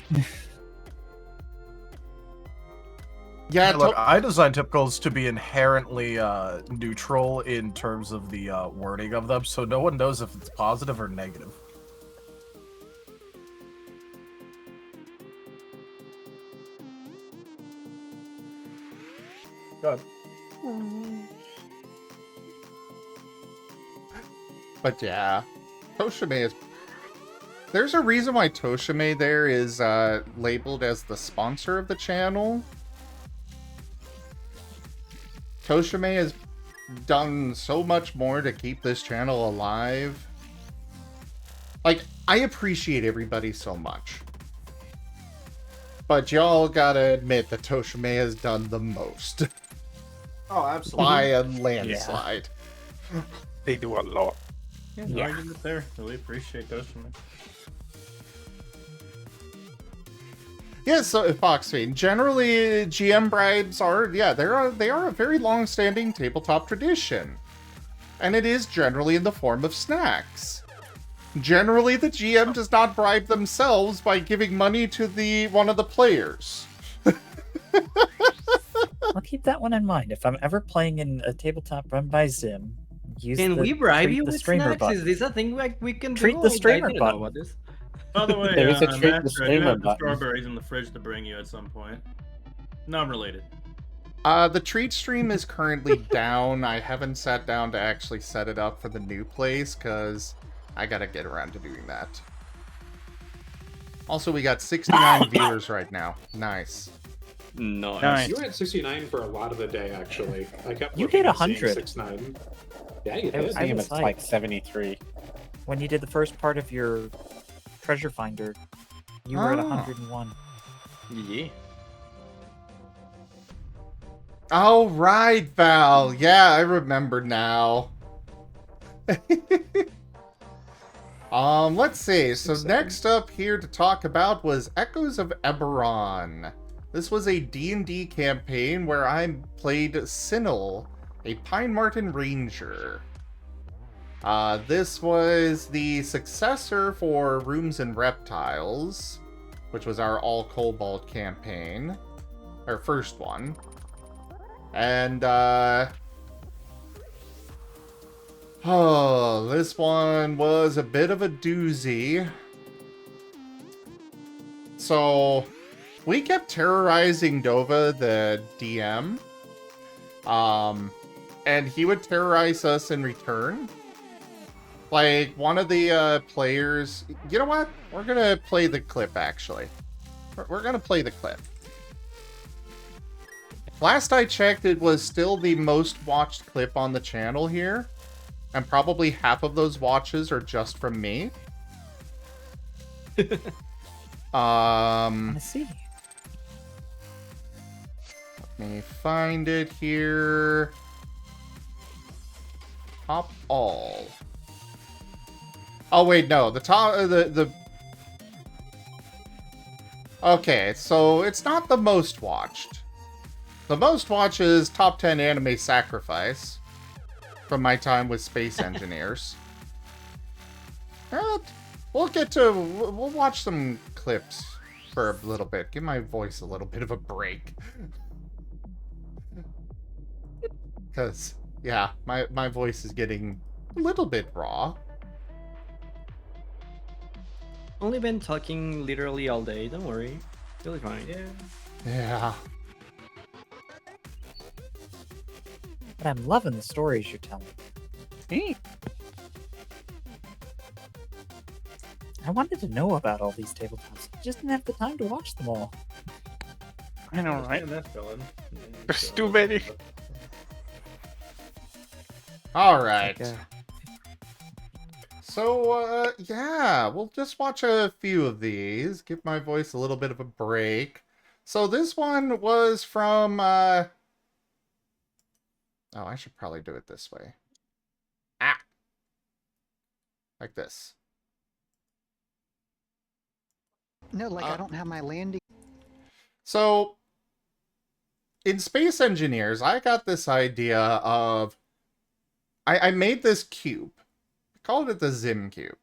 Yeah, look, I designed tip goals to be inherently neutral in terms of the wording of them, so no one knows if it's positive or negative. God. But yeah, Toshime is... There's a reason why Toshime there is labeled as the sponsor of the channel. Toshime has done so much more to keep this channel alive. Like, I appreciate everybody so much. But y'all gotta admit that Toshime has done the most. Oh, absolutely. By a landslide. They do a lot. Yeah, no argument there. Really appreciate Toshime. Yeah, so Foxfeed, generally GM bribes are, yeah, they are a very long-standing tabletop tradition. And it is generally in the form of snacks. Generally, the GM does not bribe themselves by giving money to one of the players. I'll keep that one in mind. If I'm ever playing in a tabletop run by Zim, Can we bribe you with snacks? button. Is this a thing we can Treat do? the streamer I didn't know button. about this. By the way, There is a treat the Master, I do streamer have the button. strawberries in the fridge to bring you at some point. Not related. The treat stream is currently down. I haven't sat down to actually set it up for the new place, because I gotta get around to doing that. Also, we got 69 viewers right now. Nice. Nice. You were at 69 for a lot of the day, actually. I kept You looking did and seeing 100. 69. Yeah, you I did. I think was it's like 73. When you did the first part of your treasure finder, you were at 101. Yeah. Oh, right, Val. Yeah, I remember now. Let's see. So next up here to talk about was Echoes of Eberron. This was a D&D campaign where I played Sinil, a Pine Marten Ranger. This was the successor for Rooms and Reptiles, which was our All Cobalt campaign. Our first one. And, oh, this one was a bit of a doozy. So, we kept terrorizing Dova, the DM. And he would terrorize us in return. Like, one of the players... You know what? We're gonna play the clip, actually. We're gonna play the clip. Last I checked, it was still the most watched clip on the channel here. And probably half of those watches are just from me. I see. Let me find it here. Top all. Oh wait, no. The top Okay, so it's not the most watched. The most watched is top 10 anime sacrifice from my time with Space Engineers. We'll watch some clips for a little bit. Give my voice a little bit of a break. Because, yeah, my voice is getting a little bit raw. Only been talking literally all day. Don't worry. Really fine. Yeah. But I'm loving the stories you're telling. I wanted to know about all these tabletops. I just didn't have the time to watch them all. I know, right? That's villain. There's too many. Alright. So, yeah, we'll just watch a few of these. Give my voice a little bit of a break. So this one was from, Oh, I should probably do it this way. Ah! Like this. No, like I don't have my landing. So, in Space Engineers, I got this idea of... I made this cube. I called it the Zim Cube.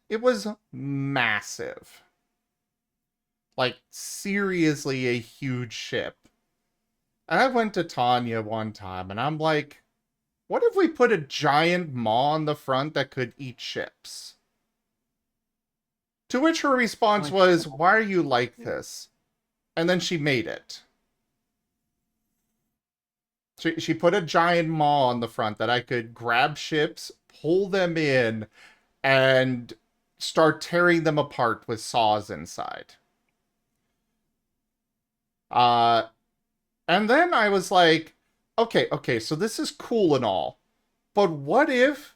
It was massive. Like, seriously a huge ship. And I went to Tanya one time, and I'm like, what if we put a giant maw on the front that could eat ships? To which her response was, why are you like this? And then she made it. She put a giant maw on the front that I could grab ships, pull them in, and start tearing them apart with saws inside. And then I was like, okay, so this is cool and all, but what if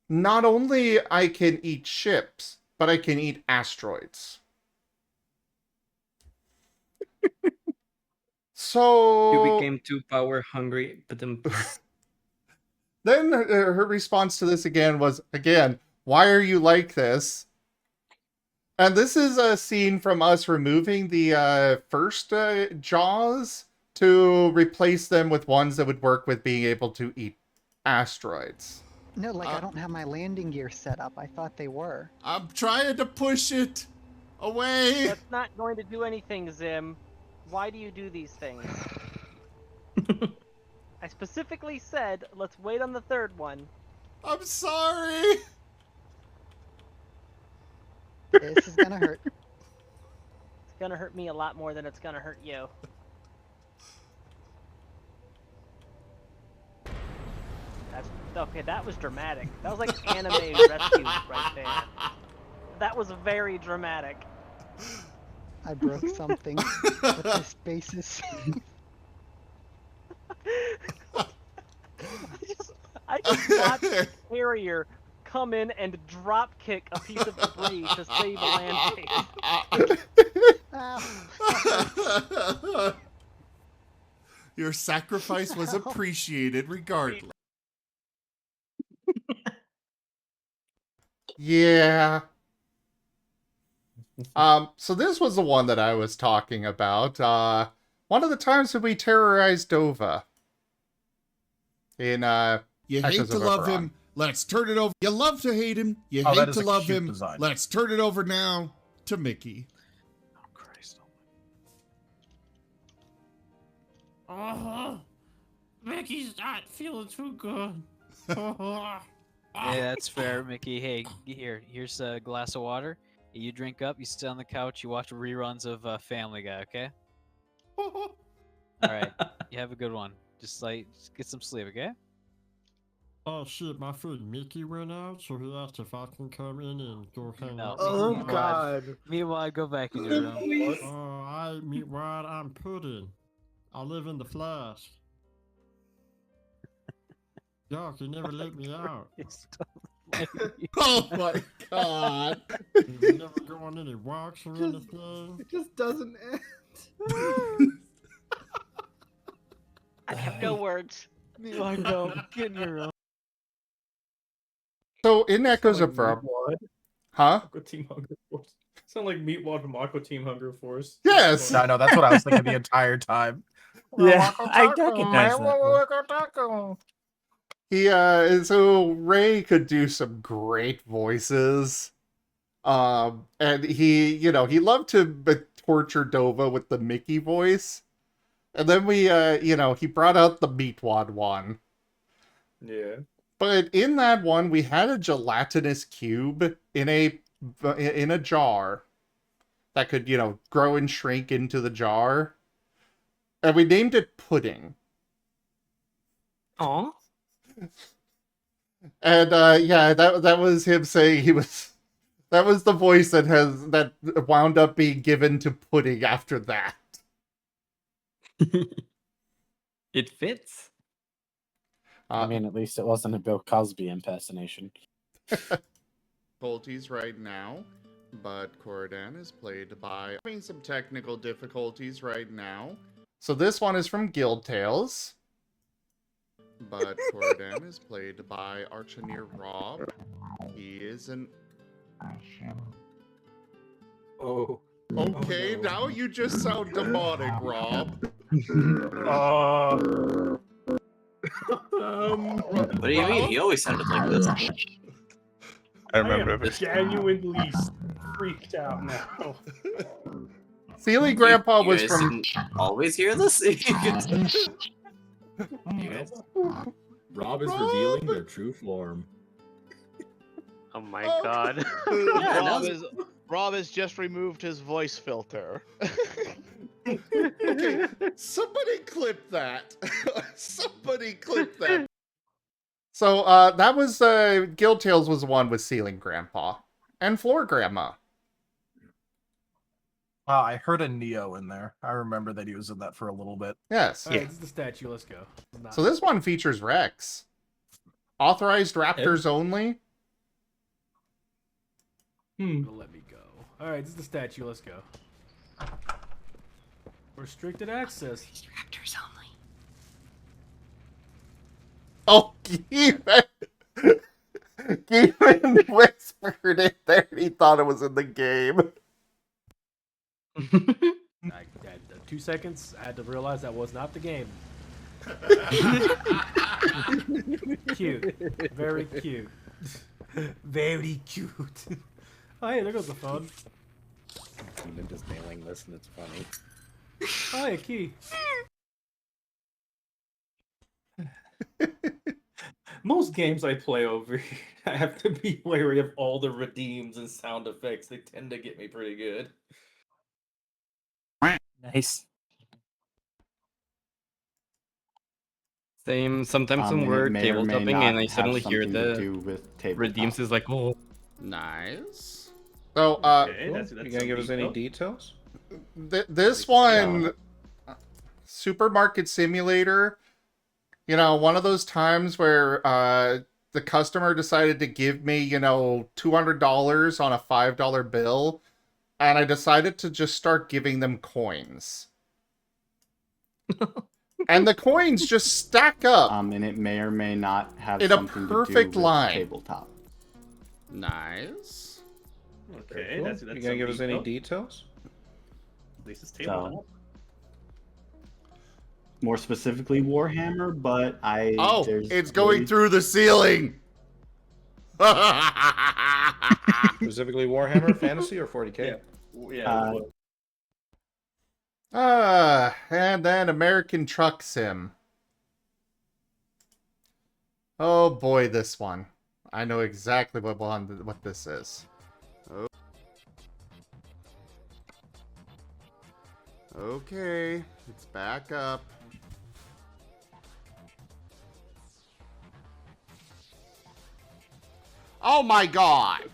not only I can eat ships, but I can eat asteroids? So You became too power hungry, but then then her response to this again was, why are you like this? And this is a scene from us removing the first jaws to replace them with ones that would work with being able to eat asteroids. No, like I don't have my landing gear set up. I thought they were. I'm trying to push it away. That's not going to do anything, Zim. Why do you do these things? I specifically said, let's wait on the third one. I'm sorry. This is gonna hurt. It's gonna hurt me a lot more than it's gonna hurt you. That's okay. That was dramatic. That was like anime rescue right there. That was very dramatic. I broke something with this basis. I just watched a carrier come in and drop kick a piece of debris to save a land base. Your sacrifice was appreciated regardless. Yeah. So this was the one that I was talking about. One of the times that we terrorized Dova. In, You hate Echoes to of love Oberon. him, let's turn it over. You love to hate him, you Oh, that hate is to a love cute him, design. let's turn it over now to Mickey. Mickey's not feeling too good. Yeah, that's fair, Mickey. Hey, here's a glass of water. You drink up, you sit on the couch, you watch reruns of Family Guy, okay? Alright, you have a good one. Just get some sleep, okay? Oh shit, my friend Mickey went out, so he asked if I can come in and go hang out. Meanwhile, go back in your room. Oh, meanwhile, I'm Puddin'. I live in the flash. Y'all can never let me out. Oh my god. You never go on any walks or anything. It just doesn't end. I have no words. Meanwhile, go get in your room. So in Echoes of Oberon, huh? Aqua Team Hunger Force. Sound like Meatwad from Aqua Team Hunger Force. Yes. No, that's what I was thinking the entire time. Yeah, I recognize that. He so Ray could do some great voices. And he loved to torture Dova with the Mickey voice. And then we he brought out the Meatwad one. Yeah. But in that one we had a gelatinous cube in a jar that could, grow and shrink into the jar. And we named it Pudding. Aw. And that was him saying that was the voice that wound up being given to Pudding after that. It fits. I mean, at least it wasn't a Bill Cosby impersonation. Difficulties right now, but Corridan is played by having some technical difficulties right now. So this one is from Guild Tales. But Corridan is played by Archineer Rob. He is an... Oh. Okay, now you just sound demonic, Rob. What do you mean? He always sounded like this. I am genuinely freaked out now. Sealy Grandpa was guys from... didn't always hear this? Rob is revealing their true form. Oh my god. Yeah, Rob has just removed his voice filter. Okay, somebody clip that. Somebody clip that. So, that was, Guild Tales was the one with Ceiling Grandpa. And Floor Grandma. I heard a Neo in there. I remember that he was in that for a little bit. Yes. Alright, this is the statue. Let's go. So this one features Rex. Authorized raptors only. Let me go. Alright, this is the statue. Let's go. Restricted access. Raptors only. Oh, Keevan whispered it there. He thought it was in the game. I had 2 seconds. I had to realize that was not the game. Cute. Very cute. Very cute. Oh, hey, there goes the phone. I'm just nailing this and it's funny. Oh, hey, key. Most games I play over here, I have to be wary of all the redeems and sound effects. They tend to get me pretty good. Nice. Same. Sometimes when And we're it may or may tabletopping not and I have suddenly hear something to the do with tabletop. redeems is like, oh. Nice. So, Okay, that's You gonna give us any details? This one, Supermarket Simulator, you know, one of those times where the customer decided to give me, you know, $200 on a $5 bill, and I decided to just start giving them coins. And the coins just stack up. And it may or may not have in a something perfect to do with line. tabletop. Nice. Okay, Cool. that's You gonna give us any details? At least it's tabletop. So, more specifically Warhammer, but it's going through the ceiling. Specifically Warhammer, Fantasy, or 40k? And then American Truck Sim. Oh boy, this one. I know exactly what this is. Oh. Okay, it's back up. Oh my god!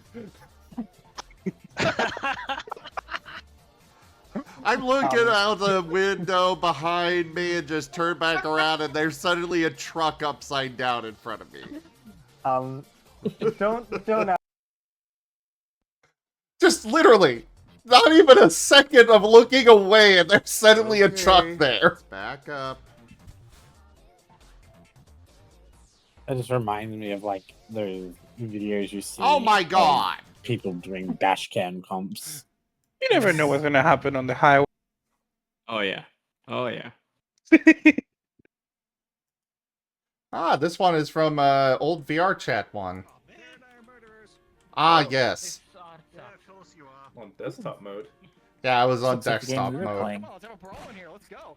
I'm looking out the window behind me and just turn back around and there's suddenly a truck upside down in front of me. Don't Just literally, not even a second of looking away and there's suddenly a truck there. Back up. That just reminds me of like those videos you see. Oh my god! People doing dash cam comps. You never know what's gonna happen on the highway. Oh yeah. Oh yeah. This one is from old VR chat one. Yes. On desktop mode. Yeah, I was on Looks like the game desktop we were mode. playing. Oh, let's have a brawl in here. Let's go.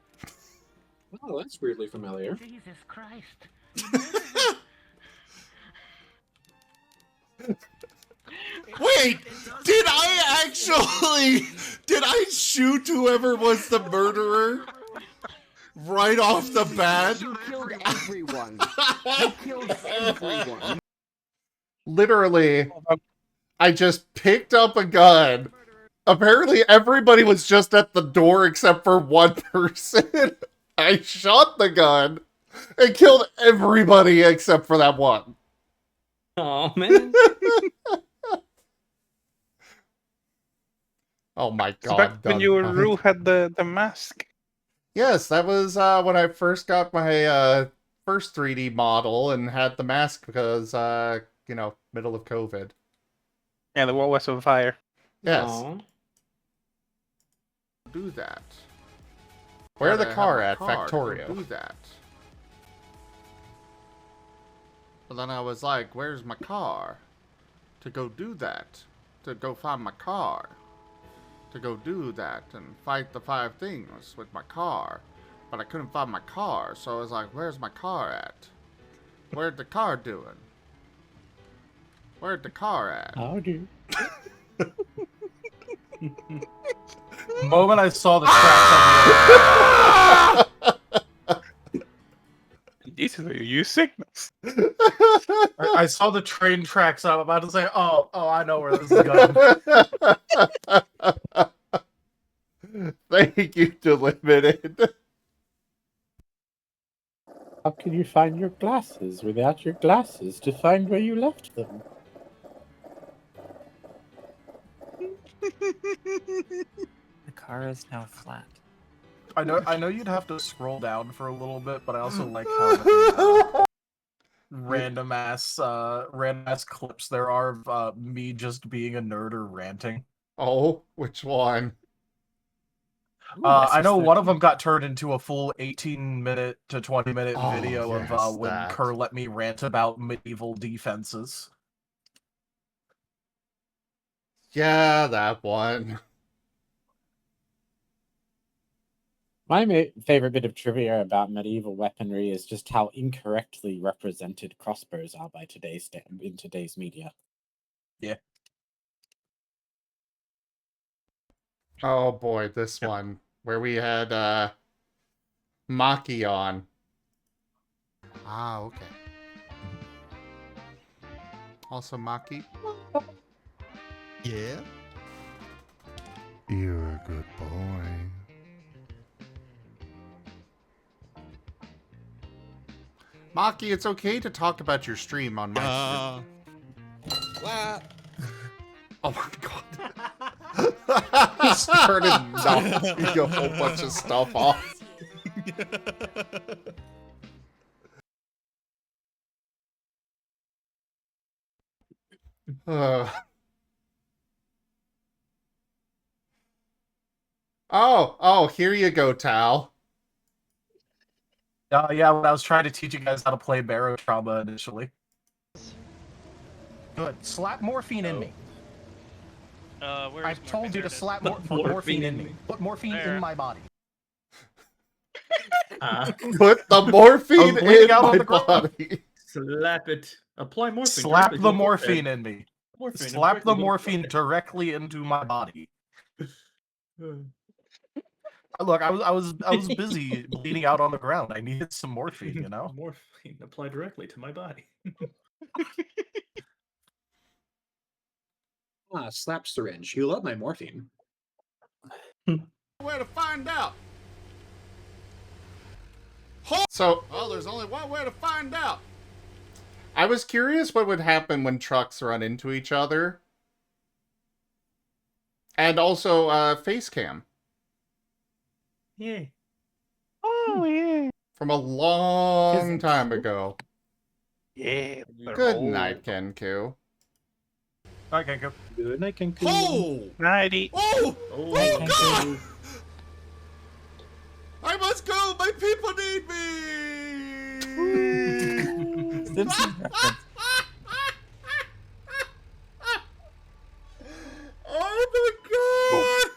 Oh, that's weirdly familiar. Jesus Christ. Wait, did I shoot whoever was the murderer? Right off the bat? You killed everyone. You killed everyone. Literally, I just picked up a gun. Apparently everybody was just at the door except for one person. I shot the gun and killed everybody except for that one. Oh man. Oh my So god. back when you Gunfight. Rue had the mask. Yes, that was when I first got my first 3D model and had the mask because, you know, middle of COVID. Yeah, the wall was on fire. Yes. Aw. Do that. Where the car at, Factorio? Do that. But then I was like, where's my car? To go do that. To go find my car. To go do that and fight the 5 things with my car. But I couldn't find my car, so I was like, where's my car at? Where'd the car doing? Where'd the car at? How do? The moment I saw the tracks This is where you use signals. I saw the train tracks. I'm about to say, oh, I know where this is going. Thank you, Delimited. How can you find your glasses without your glasses to find where you left them? The car is now flat. I know you'd have to scroll down for a little bit, but I also like how many random ass clips there are of me just being a nerd or ranting. Oh, which one? I know one of them got turned into a full 18-minute to 20-minute video yes, of when that. Kerr let me rant about medieval defenses. Yeah, that one. My favorite bit of trivia about medieval weaponry is just how incorrectly represented crossbows are by in today's media. Yeah. Oh boy, this one where we had Maki on. Ah, okay. Also, Maki. Yeah? You're a good boy. Maki, it's okay to talk about your stream on my stream. What? Oh my god. He started knocking a whole bunch of stuff off. Oh, here you go, Tal. Yeah, when I was trying to teach you guys how to play Barotrauma initially. Good. Slap morphine in me. I've told you to slap morphine in me. Put morphine in my body. Put the morphine in my body. Slap it. Apply morphine. Slap directly the to the morphine forehead. in me. Morphine Slap the directly to morphine forehead. directly into my body. Look, I was busy bleeding out on the ground. I needed some morphine, you know? Morphine applied directly to my body. Slap syringe. You love my morphine. Way to find out. So, well, there's only one way to find out. I was curious what would happen when trucks run into each other. And also, face cam. Yeah. Oh, yeah. From a long time ago. Yeah. Good night, Kenku. Alright, Kenku. Good night, Kenku. Oh! Nighty. Oh! Oh, Oh, God! I must go! My people need me! Simpsons reference. Oh my god!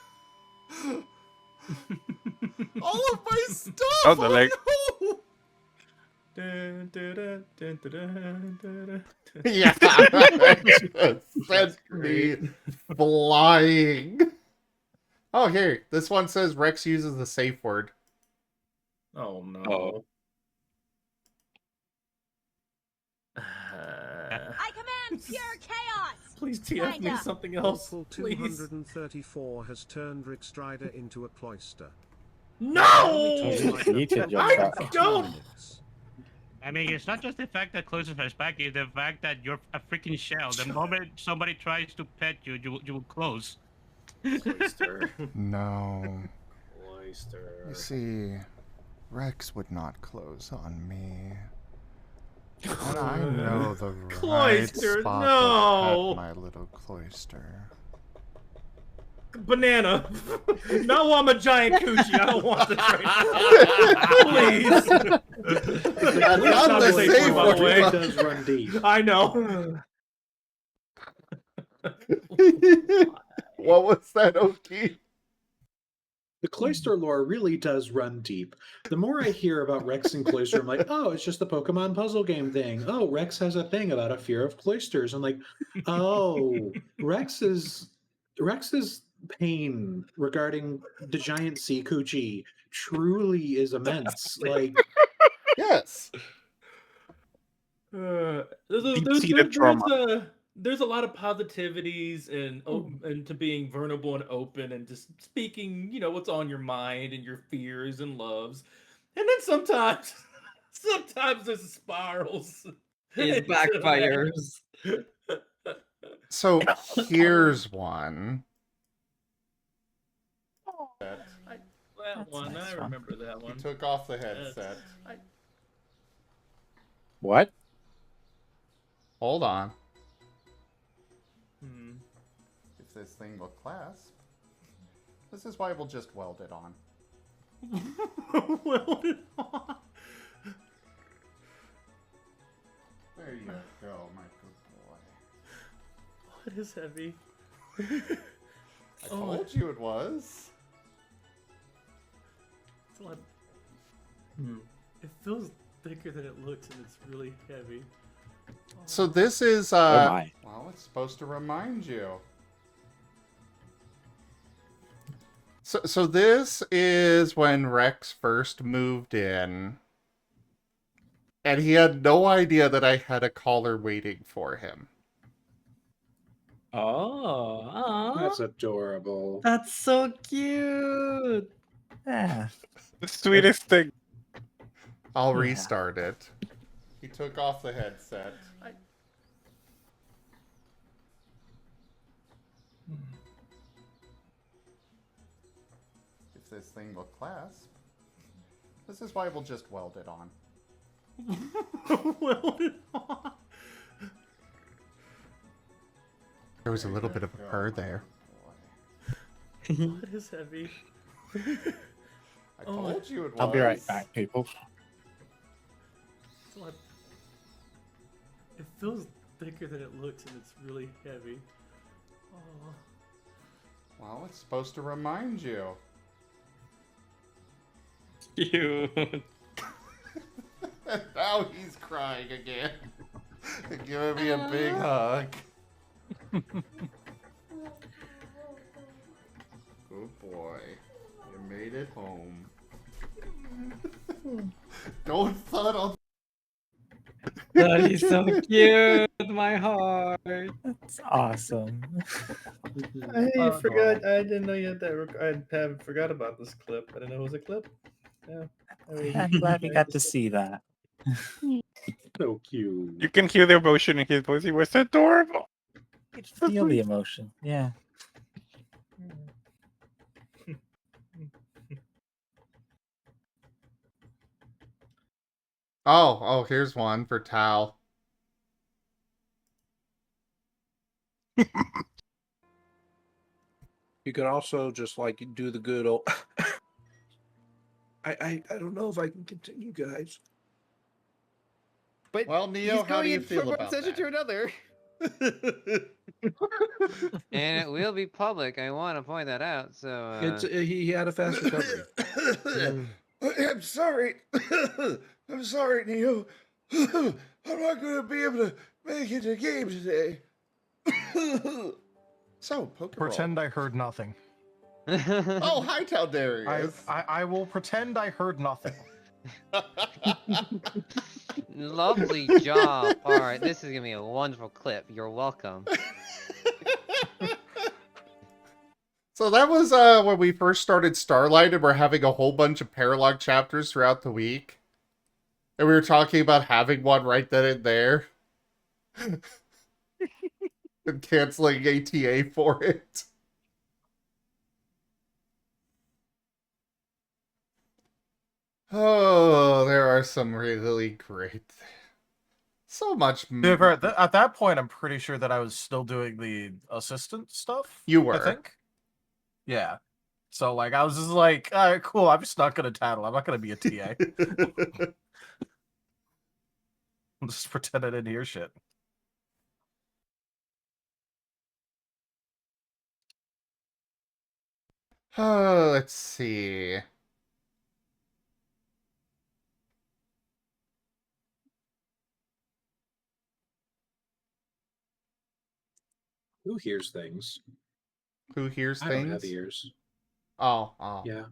All of my stuff! Oh, the leg. no! Yeah, sent me flying. Oh, here, this one says Rex uses the safe word. Oh no. Oh. I command pure chaos! Please TF me something else. Hopeful Please. 234 has turned Rick Strider into a cloister. No! I don't! I mean, it's not just the fact that closes her back, it's the fact that you're a freaking shell. The moment somebody tries to pet you, you will close. Cloister. No. Cloister. You see, Rex would not close on me. And I know the right Cloister, spot no! to pet my little cloister. Banana. No, I'm a giant coochie. I don't want this right now. Please. That's not the safe by the way. It does run deep. I know. What was that, Oki? The Cloister lore really does run deep. The more I hear about Rex and Cloister, I'm like, oh, it's just the Pokemon puzzle game thing. Oh, Rex has a thing about a fear of cloisters. I'm like, oh, Rex is pain regarding the giant sea coochie truly is immense. Like, yes. Deep-seated trauma. There's a lot of positivities and to being vulnerable and open and just speaking, what's on your mind and your fears and loves. And then sometimes there's spirals. It into backfires. that. So here's one. That one, nice I one. remember that one. He took off the headset. What? Hold on. Hmm. If this thing will clasp, this is why we'll just weld it on. Weld it on. There you go, my good boy. What is heavy? I told you it was. It's a lot. It feels thicker than it looks, and it's really heavy. So this is, my. well, it's supposed to remind you. So this is when Rex first moved in. And he had no idea that I had a caller waiting for him. Oh, that's adorable. That's so cute. Yeah. The sweetest thing. I'll Yeah. restart it. He took off the headset. If this thing will clasp, this is why we'll just weld it on. Weld it on. There was a little bit of a purr there. What is heavy? I told you it was. I'll be right back, people. It's a lot. It feels thicker than it looks, and it's really heavy. Oh. Well, it's supposed to remind you. Cute. And now he's crying again. Giving me a big hug. Good boy. You made it home. Don't thud on. That is so cute. My heart. That's awesome. I forgot. I didn't know you had that. I have forgot about this clip. I didn't know it was a clip. Yeah. I'm glad we got to see that. So cute. You can hear the emotion in his voice. He was adorable. You could feel the emotion. Yeah. Oh, here's one for Tao. You could also just like do the good old. I don't know if I can continue, guys. But well, Neo, how do you feel from one about session that? to another. And it will be public. I want to point that out. So He had a fast recovery. I'm sorry. I'm sorry, Neo. I'm not going to be able to make it to game today. So, Pokeball. Pretend I heard nothing. Oh, hi, Taldarius. I will pretend I heard nothing. Lovely job. All right, this is gonna be a wonderful clip. You're welcome. So that was when we first started Starlight, and we're having a whole bunch of paralog chapters throughout the week. And we were talking about having one right then and there. And canceling ATA for it. Oh, there are some really great... So much... At that point, I'm pretty sure that I was still doing the assistant stuff. You were. I think. Yeah. So, like, I was just like, all right, cool. I'm just not going to tattle. I'm not going to be a TA. I'm just pretend I didn't hear shit. Oh, let's see. Who hears things? Who hears I things? don't have ears. Oh. Yeah.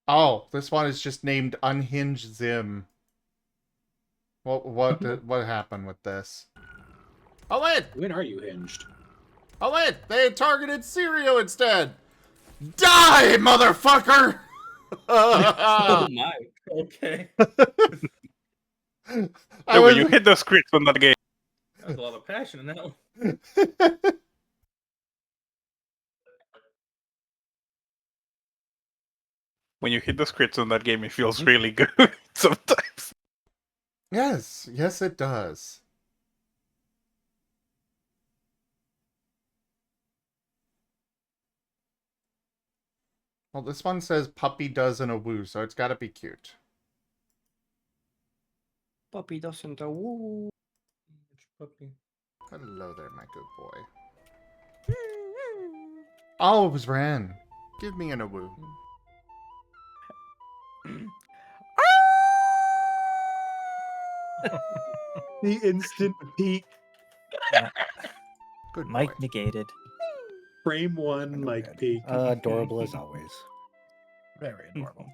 Oh, this one is just named Unhinged Zim. What happened with this? Oh wait! When are you hinged? Oh wait! They targeted Sirio instead! Die, motherfucker! Oh my. Okay. Yeah, when you hit those crits on that game. There's a lot of passion in that one. When you hit those crits on that game, it feels really good sometimes. Yes, it does. Well, this one says puppy doesn't a woo, so it's gotta be cute. Puppy doesn't a woo. Puppy. Hello there, my good boy. Oh, it was Ran. Give me an a woo. The instant peak. Good Mike boy. negated. Frame 1, Mike peak. Adorable as always. Very adorable.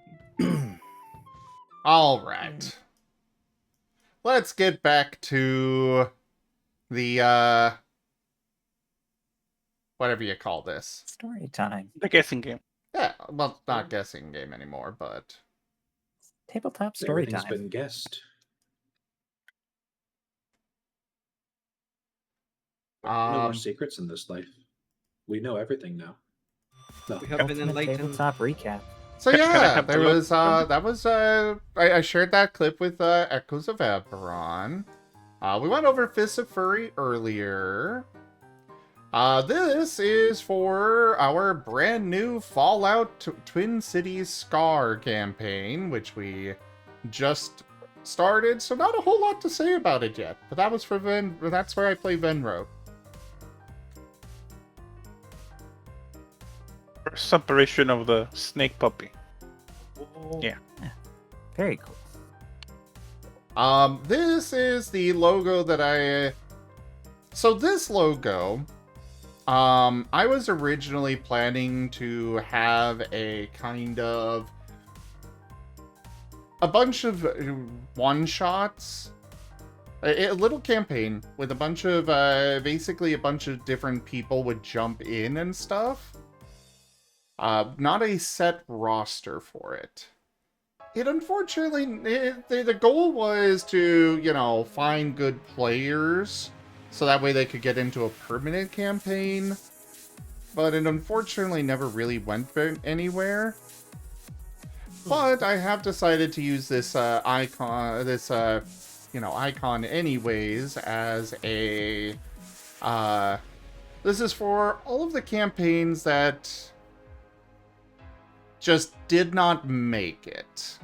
All right. Let's get back to the whatever you call this. Story time. The guessing game. Yeah, well, not guessing game anymore, but Tabletop story Everything's time. been guessed. No more secrets in this life. We know everything now. No. We have been enlightened. Tabletop recap. So Can I yeah, have there the was I shared that clip with Echoes of Eberron. We went over Fists of Furry earlier. This is for our brand new Fallout Twin Cities Scar campaign, which we just started, so not a whole lot to say about it yet. But that was for that's where I play Venro. First apparition of the snake puppy. Yeah. Very cool. This is the logo that so this logo, I was originally planning to have a kind of a bunch of one-shots, a little campaign with a bunch of, basically a bunch of different people would jump in and stuff. Not a set roster for it. It unfortunately, the goal was to, you know, find good players so that way they could get into a permanent campaign. But it unfortunately never really went anywhere. But I have decided to use this icon, icon anyways as a, this is for all of the campaigns that just did not make it.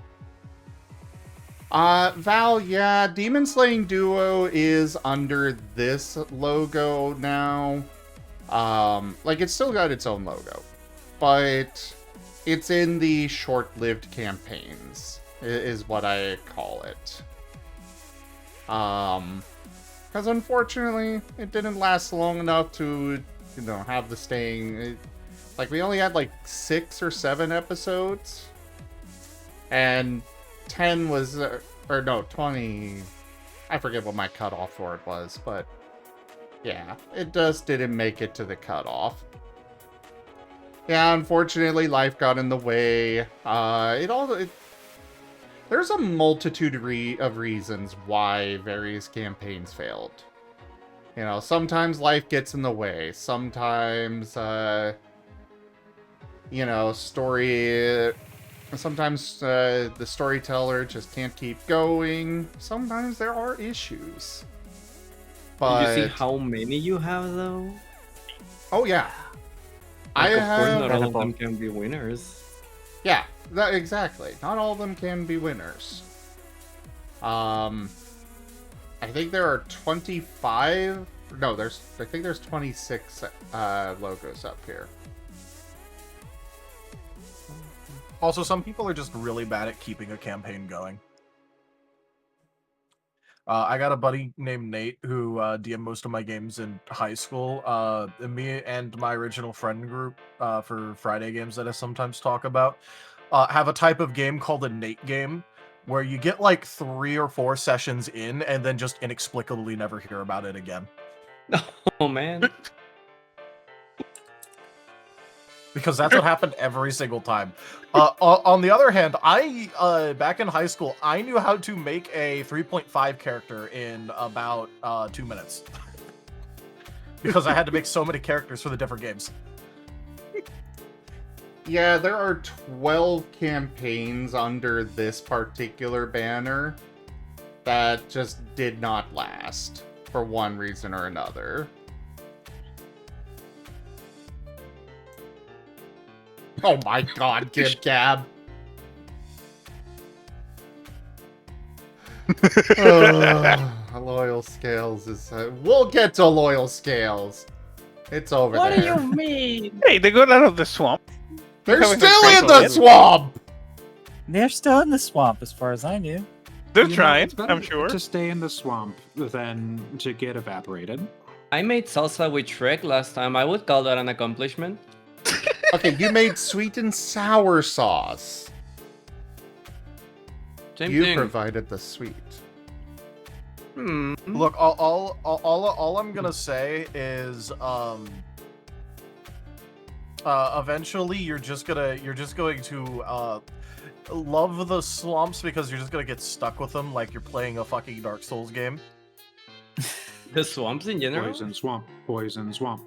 Val, yeah, Demon Slaying Duo is under this logo now. Like, it's still got its own logo, but it's in the short-lived campaigns, is what I call it. Because unfortunately, it didn't last long enough to, you know, have the staying... Like, we only had, like, 6 or 7 episodes. And 10 was... or no, 20... I forget what my cutoff for it was, but... Yeah, it just didn't make it to the cutoff. Yeah, unfortunately, life got in the way. There's a multitude of reasons why various campaigns failed. You know, sometimes life gets in the way. Sometimes, you know, sometimes the storyteller just can't keep going. Sometimes there are issues. But... Did you see how many you have, though? Oh, yeah. Like, I of course, have... not all of them can be winners. Yeah, exactly. Not all of them can be winners. I think there are 25... No, I think there's 26 logos up here. Also, some people are just really bad at keeping a campaign going. I got a buddy named Nate who DM'd most of my games in high school. Me and my original friend group for Friday games that I sometimes talk about have a type of game called a Nate game, where you get like 3 or 4 sessions in and then just inexplicably never hear about it again. Oh man. Because that's what happened every single time. On the other hand, I back in high school, I knew how to make a 3.5 character in about 2 minutes. Because I had to make so many characters for the different games. Yeah, there are 12 campaigns under this particular banner that just did not last for one reason or another. Oh my god, Gib Gab. Loyal Scales is... we'll get to Loyal Scales. It's over What there. do you mean? Hey, they got out of the swamp. They're still in the swamp! They're still in the swamp, as far as I knew. They're You know, trying, it's better I'm sure. to stay in the swamp than to get evaporated. I made salsa with Shrek last time. I would call that an accomplishment. Okay, you made sweet and sour sauce. Same You thing. provided the sweet. Look, all I'm gonna say is, eventually you're just going to love the swamps because you're just gonna get stuck with them like you're playing a fucking Dark Souls game. The swamps in general? Poison swamp. Poison swamp.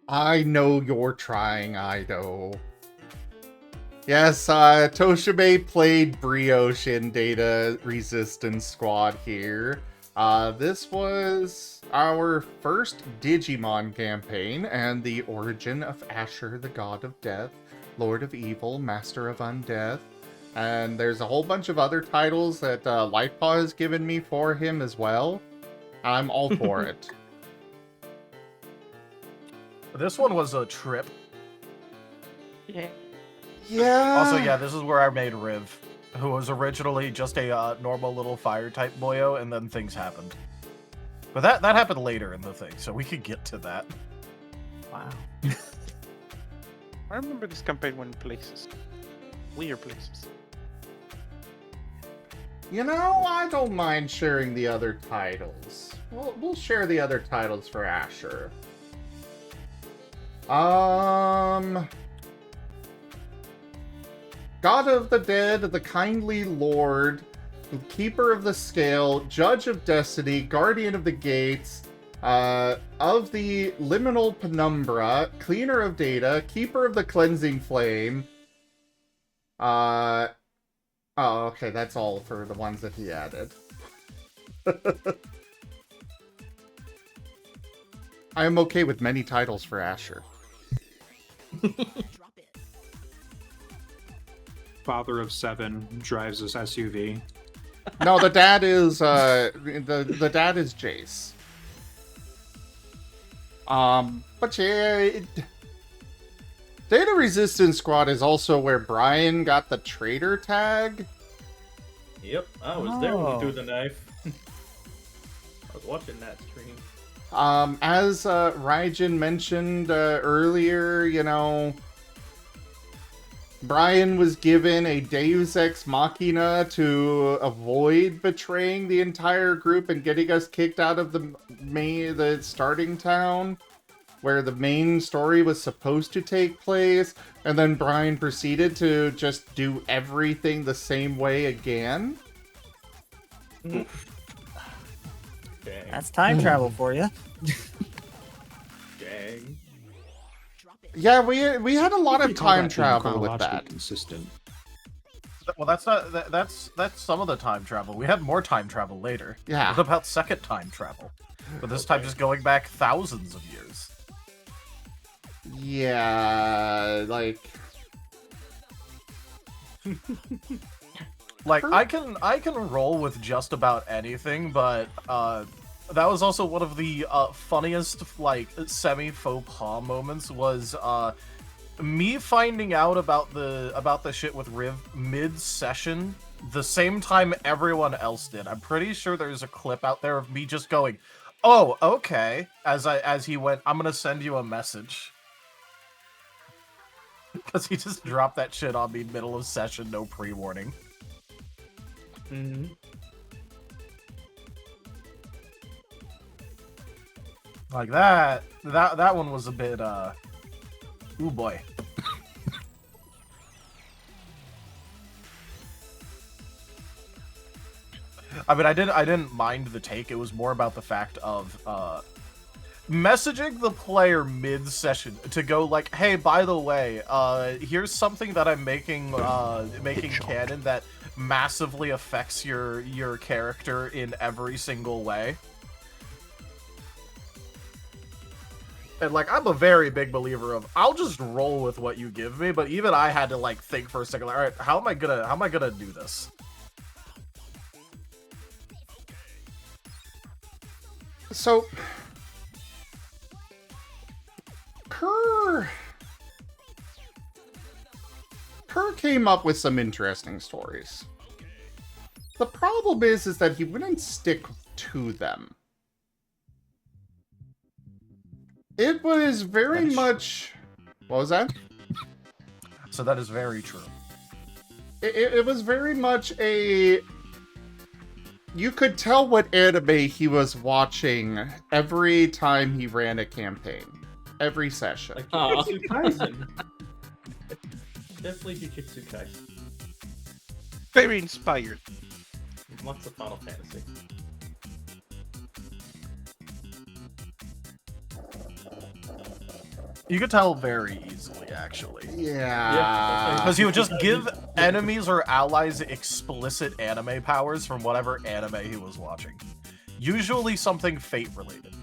I know you're trying, I know. Yes, Toshibe played Brioche in Data Resistance Squad here. This was our first Digimon campaign and the origin of Asher, the God of Death, Lord of Evil, Master of Undeath. And there's a whole bunch of other titles that Lightpaw has given me for him as well. I'm all for it. This one was a trip. Yeah. Yeah. Also, yeah, this is where I made Riv, who was originally just a normal little fire-type boyo, and then things happened. But that happened later in the thing, so we could get to that. Wow. I remember this campaign went places. Weird places. You know, I don't mind sharing the other titles. We'll share the other titles for Asher. God of the Dead, the Kindly Lord, Keeper of the Scale, Judge of Destiny, Guardian of the Gates, of the Liminal Penumbra, Cleaner of Data, Keeper of the Cleansing Flame. Oh, okay, that's all for the ones that he added. I am okay with many titles for Asher. Father of 7 drives his SUV. No, the dad is the dad is Jace. But yeah, Data Resistance Squad is also where Brian got the traitor tag. Yep, I was there when you threw the knife. I was watching that stream. As Raijin mentioned earlier, you know, Brian was given a Deus Ex Machina to avoid betraying the entire group and getting us kicked out of the starting town, where the main story was supposed to take place, and then Brian proceeded to just do everything the same way again. That's time travel for you. Dang. Yeah, we had a lot of time travel with that. Consistent. Well, that's not that's some of the time travel. We had more time travel later. Yeah. What about second time travel? But this time just going back thousands of years. Yeah, like I can roll with just about anything, but that was also one of the funniest like semi faux pas moments was me finding out about the shit with Riv mid-session, the same time everyone else did. I'm pretty sure there's a clip out there of me just going, "Oh, okay." As he went, "I'm gonna send you a message." Because he just dropped that shit on me middle of session, no pre-warning. Mm-hmm. Like that one was a bit, ooh boy. I mean, I didn't mind the take. It was more about the fact of, messaging the player mid-session to go like, "Hey, by the way, here's something that I'm making canon that massively affects your character in every single way." And like, I'm a very big believer of I'll just roll with what you give me, but even I had to like think for a second, like, all right, how am I gonna do this? So Kerr came up with some interesting stories. The problem is that he wouldn't stick to them. It was very much... What was that? So that is very true. It was very much a... You could tell what anime he was watching every time he ran a campaign. Every session. Like Jujutsu Kaisen. Definitely Jujutsu Kaisen. Very inspired. Lots of Final Fantasy. You could tell very easily, actually. Yeah. Because he would just give enemies or allies explicit anime powers from whatever anime he was watching. Usually something Fate-related.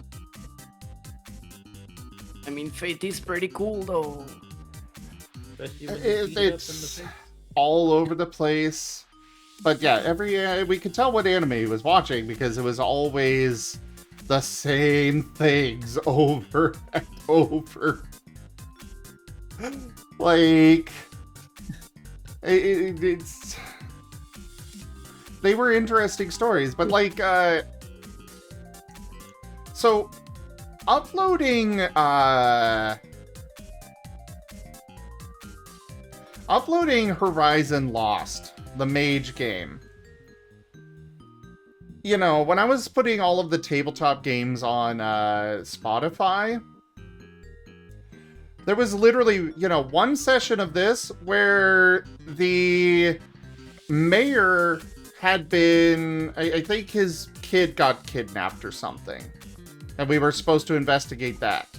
I mean, Fate is pretty cool, though. It's all over the place. But yeah, we could tell what anime he was watching because it was always the same things over and over. Like, it's... They were interesting stories, but like, so, uploading Horizon Lost, the mage game. You know, when I was putting all of the tabletop games on Spotify, there was literally, you know, one session of this where the mayor had been, I think his kid got kidnapped or something, and we were supposed to investigate that.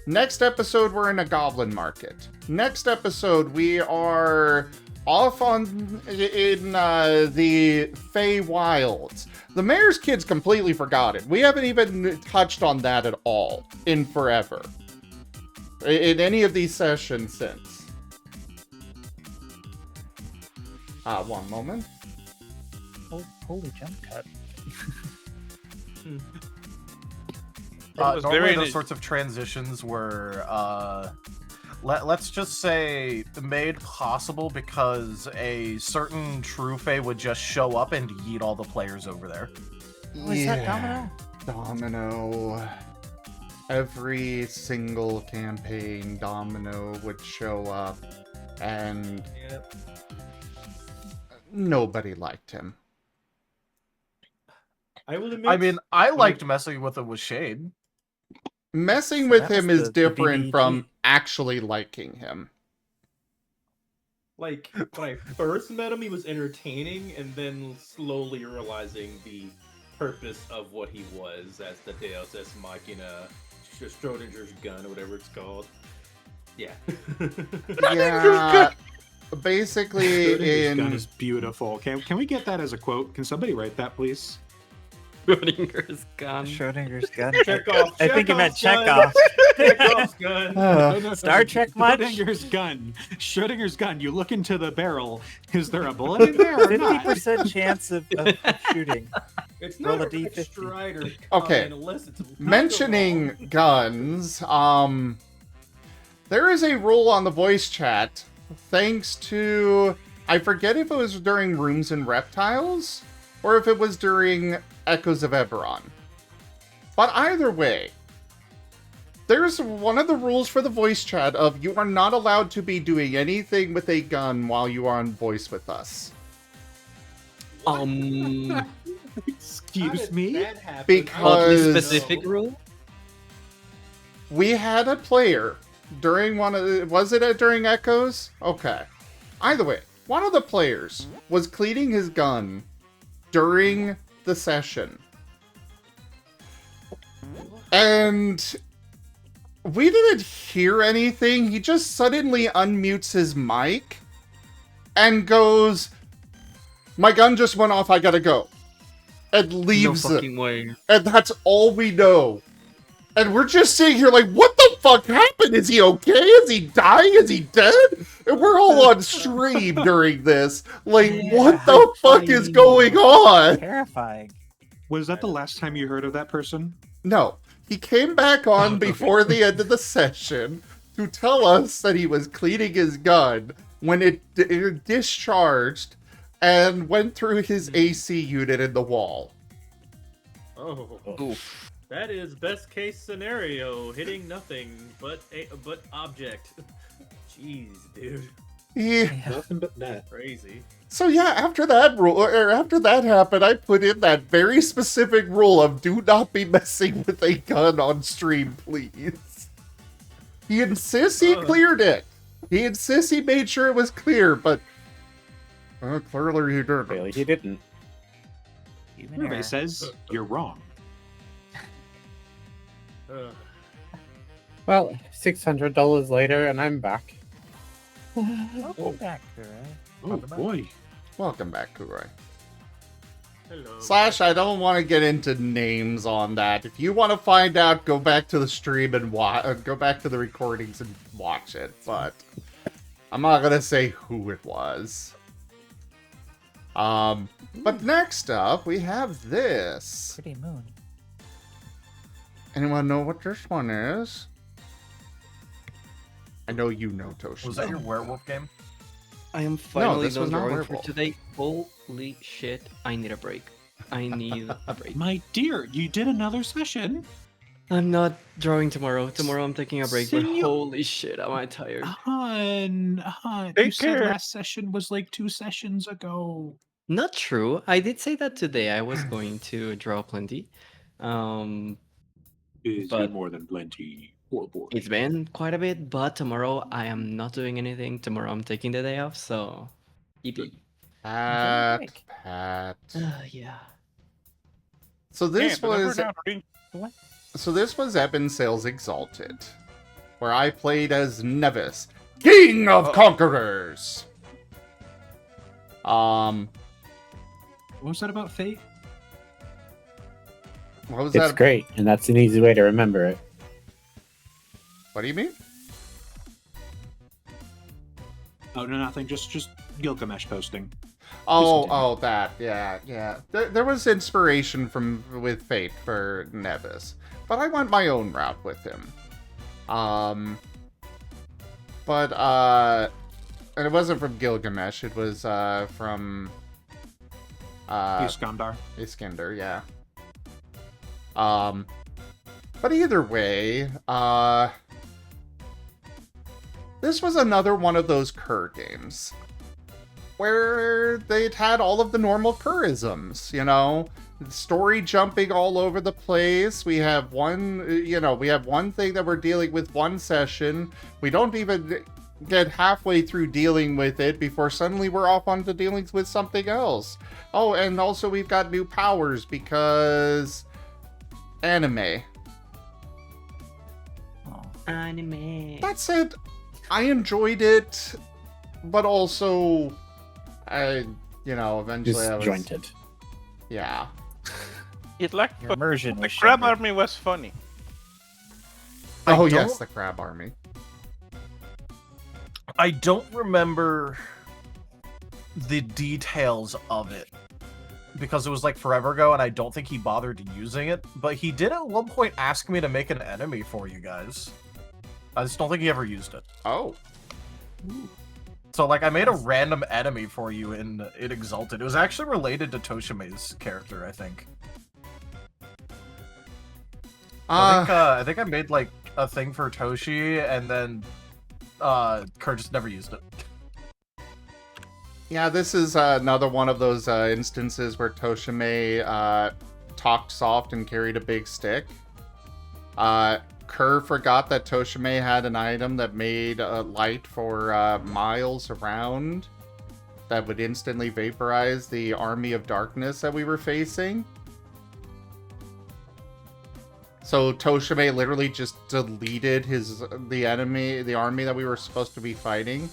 Next episode, we're in a goblin market. Next episode, we are off in the Fey Wilds. The mayor's kid's completely forgotten. We haven't even touched on that at all in forever. In any of these sessions since. One moment. Oh, holy jump cut. Normally those sorts of transitions were, let's just say, made possible because a certain true Fae would just show up and yeet all the players over there. Oh, is that Domino? Domino. Every single campaign, Domino would show up, and nobody liked him. I will admit. I mean, I liked messing with him with Shade. Messing with him is different from actually liking him. Like, when I first met him, he was entertaining, and then slowly realizing the purpose of what he was as the Deus Ex Machina, Schrodinger's gun, or whatever it's called. Yeah. Yeah. Basically, Schrodinger's gun is beautiful. Can we get that as a quote? Can somebody write that, please? Schrodinger's gun. Schrodinger's gun. Chekhov. I think you meant Chekhov's Chekhov. Chekhov's gun. No, Star Trek much? Schrodinger's gun. Schrodinger's gun. You look into the barrel. Is there a bullet in there or not? 50% chance of shooting. It's Roll not a D50. Strider. Okay. Unless it's Mentioning guns, there is a rule on the voice chat, thanks to, I forget if it was during Rooms and Reptiles, or if it was during Echoes of Eberron. But either way, there's one of the rules for the voice chat of you are not allowed to be doing anything with a gun while you are on voice with us. Excuse me? Because specific rule? We had a player during one of the, was it during Echoes? Okay. Either way, one of the players was cleaning his gun during the session. And we didn't hear anything. He just suddenly unmutes his mic and goes, "My gun just went off, I gotta go." And leaves No fucking way. And that's all we know. And we're just sitting here like, what the fuck happened? Is he okay? Is he dying? Is he dead? And we're all on stream during this. Like, what the fuck is going on? Terrifying. Was that the last time you heard of that person? No. He came back on before the end of the session to tell us that he was cleaning his gun when it discharged and went through his AC unit in the wall. Oh. Oof. That is best case scenario, hitting nothing but object. Jeez, dude. Yeah. Nothing but that. Crazy. So yeah, after that rule, or after that happened, I put in that very specific rule of do not be messing with a gun on stream, please. He insists he cleared it. He insists he made sure it was clear, but clearly he didn't. Clearly he didn't. Survey says you're wrong. Well, $600 later, and I'm back. Welcome back, Kurai. Oh boy. Welcome back, Kurai. Hello. Slash, I don't want to get into names on that. If you want to find out, go back to the stream and go back to the recordings and watch it. But I'm not gonna say who it was. But next up, we have this. Pretty moon. Anyone know what this one is? I know you know, Toshi. Was that your werewolf game? I am finally this was done not drawing for werewolf. today. Holy shit, I need a break. I need a break. My dear, you did another session. I'm not drawing tomorrow. Tomorrow I'm taking a break, but Senor- holy shit, am I tired. Hun, Take you said care. last session was like 2 sessions ago. Not true. I did say that today. I was going to draw plenty. Is But- more than plenty. Poor boy. It's been quite a bit, but tomorrow I am not doing anything. Tomorrow I'm taking the day off, so EP. Pat. Yeah. So this Yeah, but then we're was down to What? so this was Eben Sales Exalted, where I played as Nevis, King of Conquerors. What was that about Fate? What was It's that? great, and that's an easy way to remember it. What do you mean? Oh no, nothing. Just Gilgamesh posting. Oh, that, yeah. There was inspiration with Fate for Nevis, but I went my own route with him. And it wasn't from Gilgamesh. It was from Iskandar. Iskander, yeah. But either way, this was another one of those Kerr games where they'd had all of the normal Kerrisms, you know, story jumping all over the place. We have one thing that we're dealing with one session. We don't even get halfway through dealing with it before suddenly we're off onto dealing with something else. Oh, and also we've got new powers because anime. Anime. That said, I enjoyed it, but also, eventually I was... Disjointed. Yeah. It like Your immersion the was crab shattered. army was funny. Oh, I yes, don't- the Crab Army. I don't remember the details of it because it was like forever ago and I don't think he bothered using it, but he did at one point ask me to make an enemy for you guys. I just don't think he ever used it. Oh. So, like, I made a random enemy for you in it Exalted. It was actually related to Toshime's character, I think. I think I made, like, a thing for Toshi, and then Kerr just never used it. Yeah, this is another one of those instances where Toshime talked soft and carried a big stick. Kerr forgot that Toshime had an item that made light for miles around that would instantly vaporize the army of darkness that we were facing. So Toshime literally just deleted the army that we were supposed to be fighting.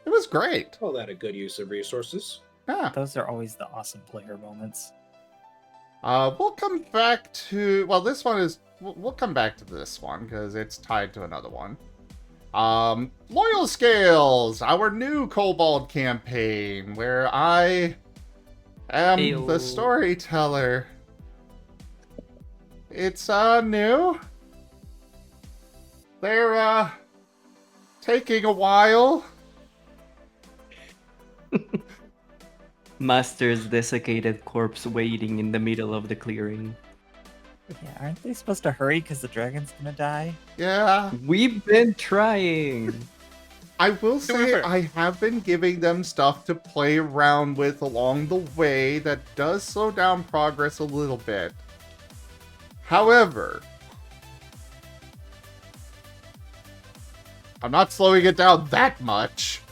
It was great. Call that a good use of resources. Yeah. Those are always the awesome player moments. We'll come back to... Well, this one is... We'll come back to this one, because it's tied to another one. Loyal Scales! Our new Kobold campaign, where I am the storyteller. It's, new. They're, taking a while. Master's desiccated corpse waiting in the middle of the clearing. Yeah, aren't they supposed to hurry because the dragon's gonna die? Yeah. We've been trying. I will say I have been giving them stuff to play around with along the way that does slow down progress a little bit. However, I'm not slowing it down that much.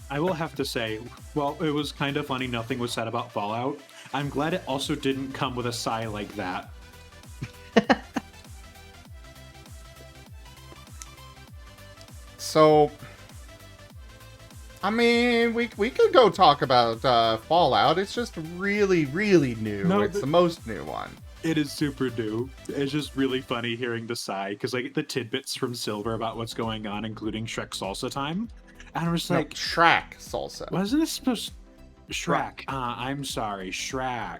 I will have to say, well, it was kind of funny nothing was said about Fallout. I'm glad it also didn't come with a sigh like that. So, I mean, we could go talk about Fallout. It's just really, really new. No, it's the most new one. It is super new. It's just really funny hearing the sigh, because like the tidbits from Silver about what's going on, including Shrek Salsa time. And I was No, like, Shrek Salsa. Wasn't it supposed Shrek? I'm sorry, Shrek.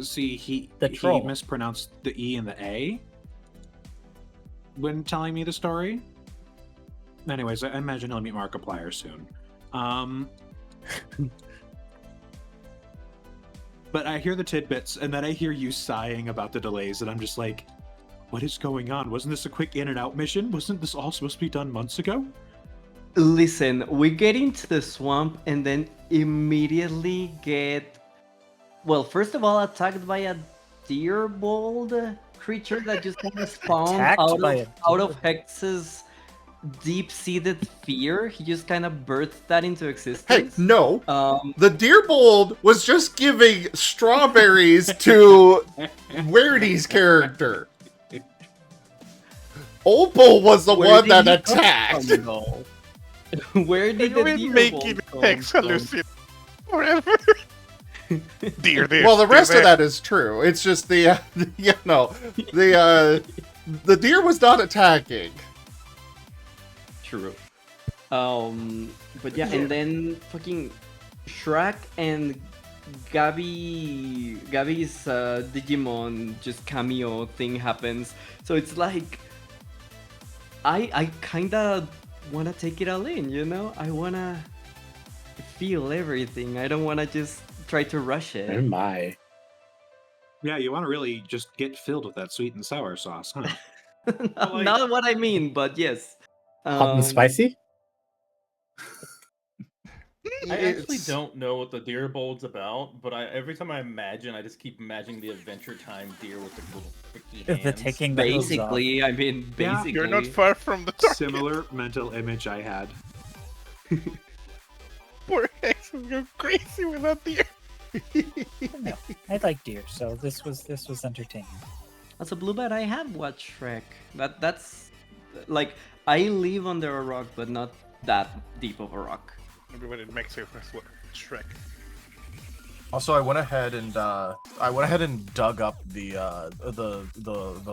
See, he troll. mispronounced the E and the A when telling me the story. Anyways, I imagine he'll meet Markiplier soon. But I hear the tidbits, and then I hear you sighing about the delays, and I'm just like, what is going on? Wasn't this a quick in and out mission? Wasn't this all supposed to be done months ago? Listen, we get into the swamp and then immediately get, well, first of all, attacked by a deer-bold creature that just kind of spawned out of Hex's deep-seated fear. He just kind of birthed that into existence. Hey, no. The Deerbold was just giving strawberries to Weirdy's character. Opal was the one that attacked. Where did the deer making Hex hallucinate forever? Deer. Well, the rest of that is true. It's just the the deer was not attacking. True. But yeah, and then fucking Shrek and Gabby's Digimon just cameo thing happens. So it's like I kinda wanna take it all in, you know? I wanna feel everything. I don't wanna just try to rush it. Oh my. Yeah, you wanna really just get filled with that sweet and sour sauce, huh? Not what I mean, but yes. Hot and spicy? I actually don't know what the deer bold's about, but every time I imagine, I just keep imagining the Adventure Time deer with the little sticky hands. The taking the hooves off. Basically, I mean, basically. You're not far from the target. Similar mental image I had. Poor Hex is going crazy with that deer. No, I like deer, so this was entertaining. As a Bluebird, I have watched Shrek. That's like I live under a rock, but not that deep of a rock. Everybody in Mexico has what Shrek. Also, I went ahead and dug up the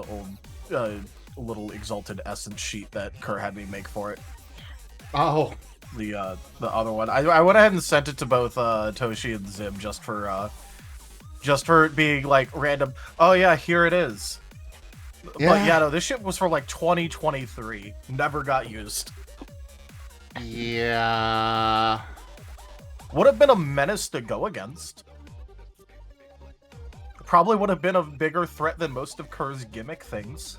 old little Exalted Essence sheet that Kerr had me make for it. Oh, the other one. I went ahead and sent it to both Toshi and Zib just for just for it being like random. Oh yeah, here it is. But yeah, no, this shit was for like 2023. Never got used. Yeah. Would have been a menace to go against. Probably would have been a bigger threat than most of Kerr's gimmick things.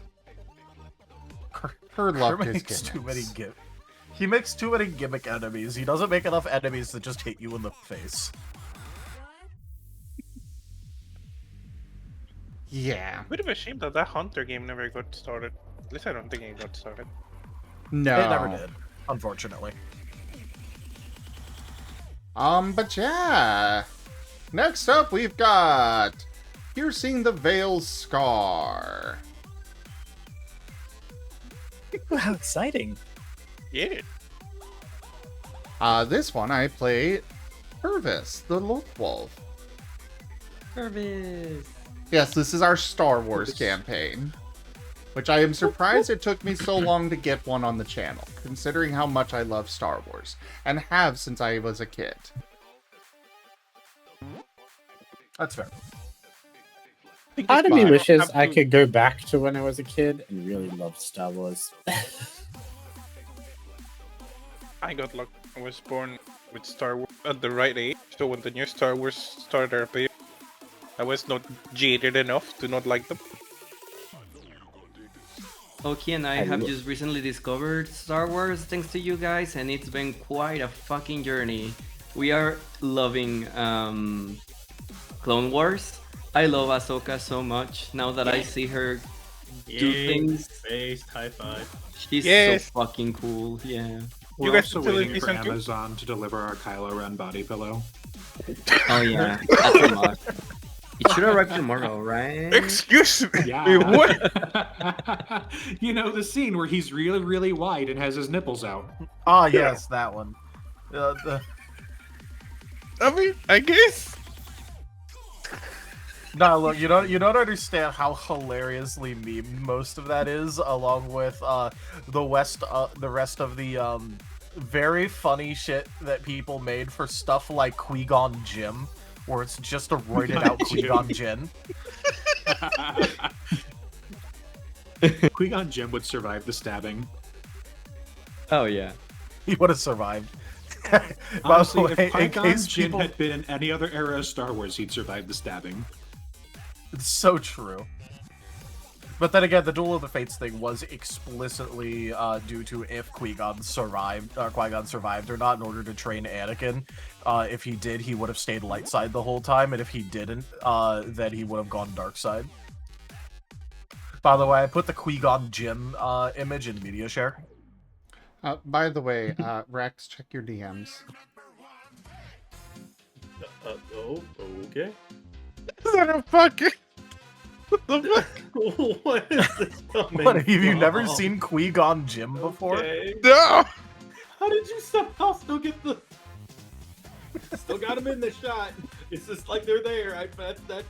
Kerr loved his makes too many gimmicks. He makes too many gimmick enemies. He doesn't make enough enemies that just hit you in the face. Yeah. Bit of a shame that Hunter game never got started. At least I don't think it got started. No. It never did, unfortunately. But yeah. Next up, we've got Piercing the Veil's Scar. Ooh, how exciting. Yeah. This one I play Purvis, the Lord Wolf. Purvis. Yes, this is our Star Wars campaign. Which I am surprised it took me so long to get one on the channel, considering how much I love Star Wars, and have since I was a kid. That's fair. Part of me wishes I could go back to when I was a kid and really love Star Wars. I got lucky. I was born with Star Wars at the right age, so when the new Star Wars started appearing, I was not jaded enough to not like them. Oki and I have just recently discovered Star Wars thanks to you guys, and it's been quite a fucking journey. We are loving Clone Wars. I love Ahsoka so much now that I see her do things. Based high five. She's so fucking cool. Yeah. We're also waiting for Amazon to deliver our Kylo Ren body pillow. Oh yeah, that's a must. It should arrive tomorrow, right? Excuse me. Yeah. What? You know the scene where he's really, really wide and has his nipples out. Ah, yes, that one. I mean, I guess. No, look, you don't understand how hilariously memed most of that is, along with the rest of the very funny shit that people made for stuff like Qui-Gon Jinn, where it's just a roided out Qui-Gon Jinn. Qui-Gon Jinn would survive the stabbing. Oh yeah, he would have survived. Honestly, way, if Qui-Gon Jinn people... had been in any other era of Star Wars, he'd survive the stabbing. It's so true. But then again, the Duel of the Fates thing was explicitly due to if Qui-Gon survived or not in order to train Anakin. If he did, he would have stayed light side the whole time, and if he didn't, then he would have gone dark side. By the way, I put the Qui-Gon Jinn image in media share. By the way, Rex, check your DMs. Oh, okay. Son of fucking. What the fuck? What is this coming What, have you never from? seen Qui-Gon Jinn before? Okay. No! How did you somehow still get the... Still got them in the shot. It's just like they're there. I bet that...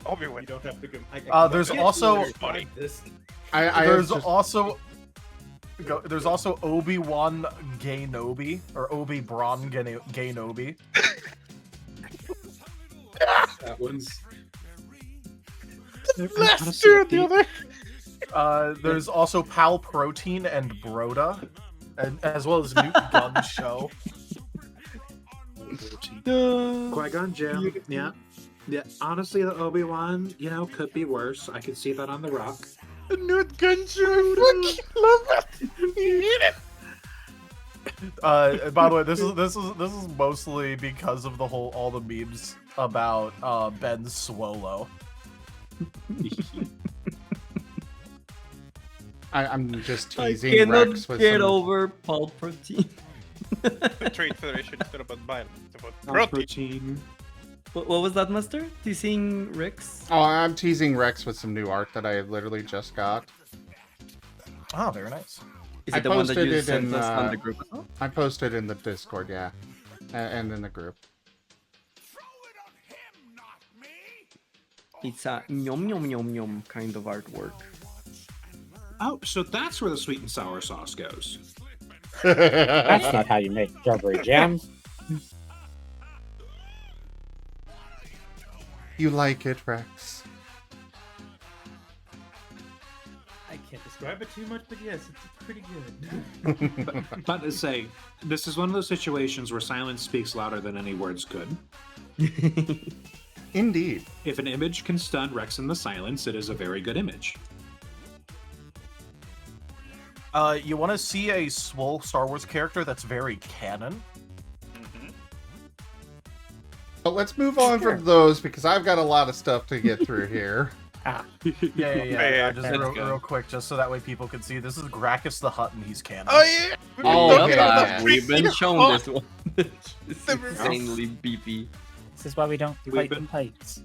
Obi-Wan. You don't have to go... There's also... There's also Obi-Wan Gay-Nobi, or Obi-Bron Gay-Nobi. That one's... Let's do the other. There's also Pal Protein and Broda, and as well as Newt Gunn Show. Qui-Gon Jinn, yeah. Yeah, honestly, the Obi-Wan, could be worse. I could see that on The Rock. Newt Gunn Show, I fucking love it. You hate it. By the way, this is mostly because of all the memes about Ben Swolo. I'm just teasing I cannot Rex with get some... over Pulp Protein. The Trade Federation is not about violence, it's about protein. What was that, Master? Teasing Rex? Oh, I'm teasing Rex with some new art that I literally just got. Oh, very nice. Is it the one that you sent us on the group? I posted in the Discord, yeah, and in the group. It's a yum yum yum yum kind of artwork. Oh, so that's where the sweet and sour sauce goes. That's not how you make strawberry jam. You like it, Rex? I can't describe it too much, but yes, it's pretty good. But to say, this is one of those situations where silence speaks louder than any words could. Indeed. If an image can stun Rex in the silence, it is a very good image. You want to see a swole Star Wars character that's very canon? But let's move on from those because I've got a lot of stuff to get through here. Yeah. Just real quick, just so that way people can see. This is Gracchus the Hutt, and he's canon. Oh yeah. Oh yeah. We've been shown this one. It's insanely beefy. This is why we don't fight in pikes.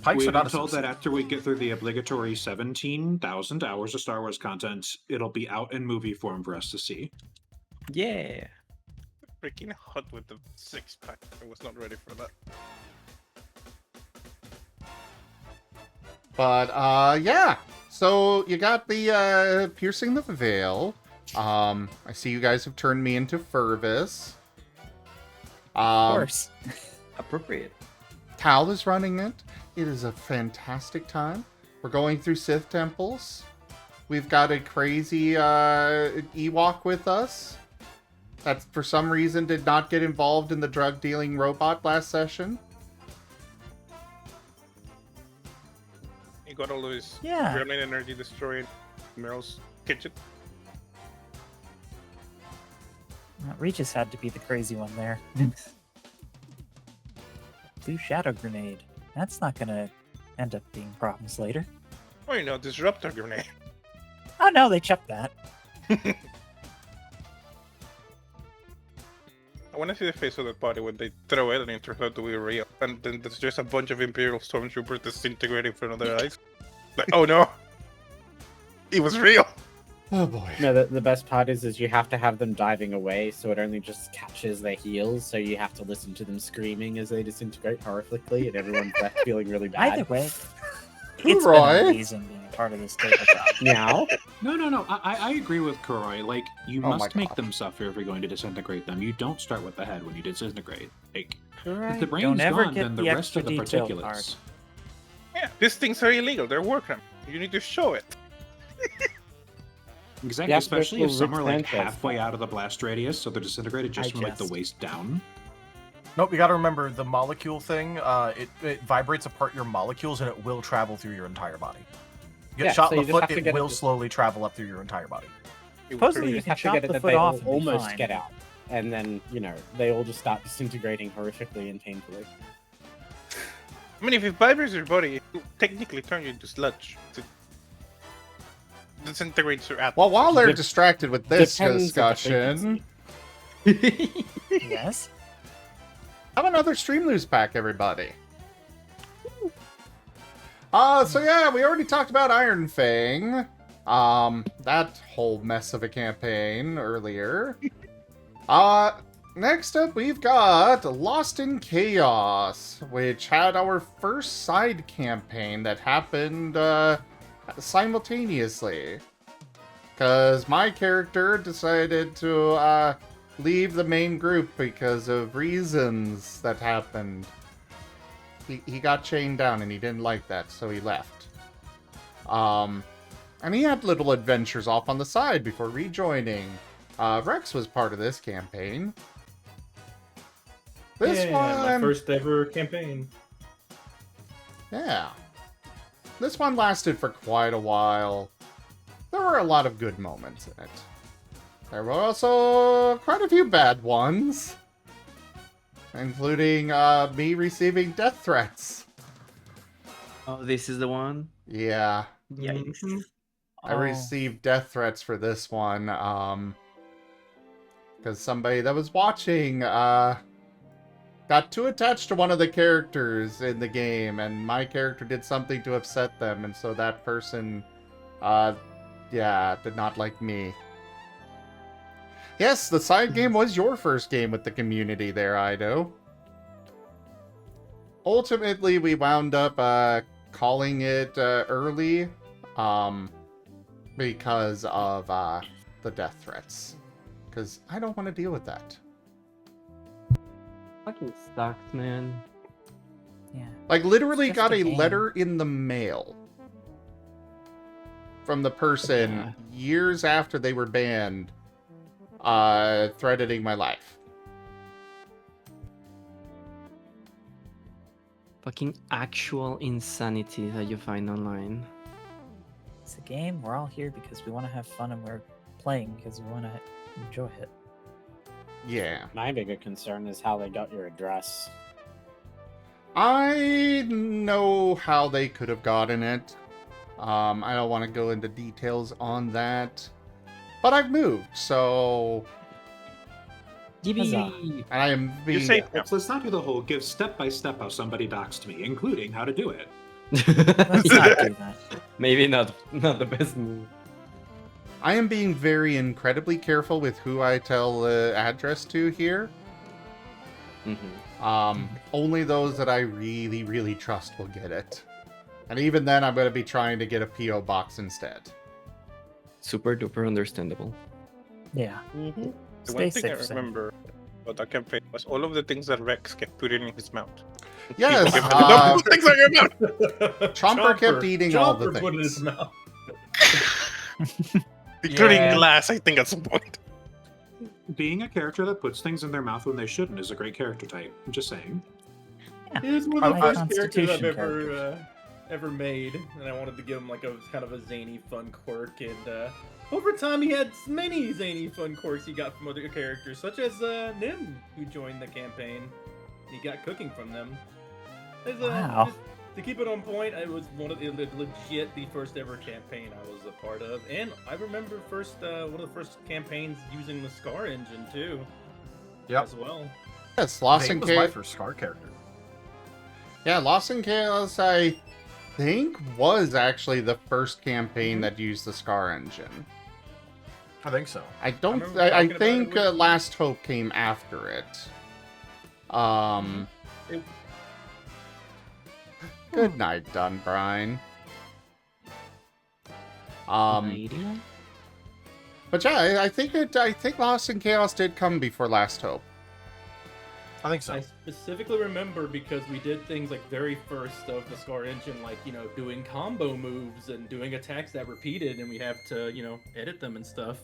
Pikes We've are been not told that after we get through the obligatory 17,000 hours of Star Wars content, it'll be out in movie form for us to see. Yeah. Freaking hot with the 6-pack. I was not ready for that. But yeah. So you got the piercing the veil. I see you guys have turned me into Furvis. Of course. Appropriate. Tal is running it. It is a fantastic time. We're going through Sith temples. We've got a crazy Ewok with us that for some reason did not get involved in the drug dealing robot last session. You got all those Yeah. gremlin energy destroying Meryl's kitchen. Regis had to be the crazy one there. Blue shadow grenade. That's not gonna end up being problems later. Oh, you know, disruptor grenade. Oh no, they chucked that. I want to see the face of that body when they throw it and it turns out to be real. And then there's just a bunch of Imperial Stormtroopers disintegrating in front of their eyes. Like, oh no! It was real! Oh boy. No, the best part is you have to have them diving away, so it only just catches their heels, so you have to listen to them screaming as they disintegrate horrifically, and everyone's left feeling really bad. Either way, it's been amazing being a part of this tabletop. Now? No. I agree with Kuroi. Like, you Oh my must make God. them suffer if you're going to disintegrate them. You don't start with the head when you disintegrate. Like, Kuroi, if the brain's don't ever gone, get then the the rest of the extra detailed particulates. part. Yeah, these things are illegal. They're war crimes. You need to show it. Exactly, Yeah, especially if there's some are like Sanchez. halfway out of the blast radius, so they're disintegrated just from like the waist down. Nope, you gotta remember the molecule thing, it vibrates apart your molecules and it will travel through your entire body. You get Yeah, shot so in you the just foot, have to it get will it- slowly travel up through your entire body. Supposedly You you just can have to chop get it the that foot they off will and be almost fine. get out. And then, they all just start disintegrating horrifically and painfully. I mean, if it vibrates your body, it will technically turn you into sludge. It disintegrates your atoms. Well, while they're distracted with this Depends on the discussion, Yes? have another Streamlose pack, everybody. So yeah, we already talked about Iron Fang. That whole mess of a campaign earlier. Next up we've got Lost in Chaos, which had our first side campaign that happened simultaneously. Because my character decided to leave the main group because of reasons that happened. He got chained down and he didn't like that, so he left. And he had little adventures off on the side before rejoining. Rex was part of this campaign. This my one... first ever campaign. Yeah. This one lasted for quite a while. There were a lot of good moments in it. There were also quite a few bad ones. Including me receiving death threats. Oh, this is the one? Yeah. Yikes. I received death threats for this one, because somebody that was watching, got too attached to one of the characters in the game, and my character did something to upset them, and so that person, did not like me. Yes, the side game was your first game with the community there, Ido. Ultimately, we wound up, calling it, early, because of the death threats. Because I don't want to deal with that. Fucking sucks, man. Yeah. Like, literally It's just got a a game. letter in the mail from the person years after they were banned, threatening my life. Fucking actual insanity that you find online. It's a game. We're all here because we want to have fun, and we're playing because we want to enjoy it. Yeah. My bigger concern is how they got your address. I know how they could have gotten it. I don't want to go into details on that. But I've moved, so... Yippee! I am being... Let's not do the whole give step by step how somebody doxed me, including how to do it. Let's not do that. Maybe not the best move. I am being very incredibly careful with who I tell the address to here. Only those that I really, really trust will get it. And even then, I'm going to be trying to get a P.O. box instead. Super duper understandable. Yeah. The Stay one thing I safe, Sam. remember about that campaign was all of the things that Rex kept putting in his mouth. Yes, People kept putting things on your mouth. Chomper kept eating all the Chomper put in his things. mouth. Including glass, I think, at some point. Being a character that puts things in their mouth when they shouldn't is a great character type. I'm just saying. He was one of the High first characters I've constitution ever made, and I wanted to give him like a kind of a zany, fun quirk. And over time, he had many zany, fun quirks he got from other characters, such as Nim, who joined the campaign. He got cooking from them. Wow. Just to keep it on point, it was one of the legit the first ever campaign I was a part of, and I remember one of the first campaigns using the Scar engine too. Yep. As well. Yes, Lost in Vane was my Chaos. first Scar character. Yeah, Lost in Chaos, I think, was actually the first campaign that used the Scar engine. I think so. I don't. remember I talking about think it with- Last Hope came after it. Good night, Dunbrine. But yeah, I think Lost in Chaos did come before Last Hope. I think so. I specifically remember because we did things like very first of the Scar engine, like, you know, doing combo moves and doing attacks that repeated, and we have to, you know, edit them and stuff.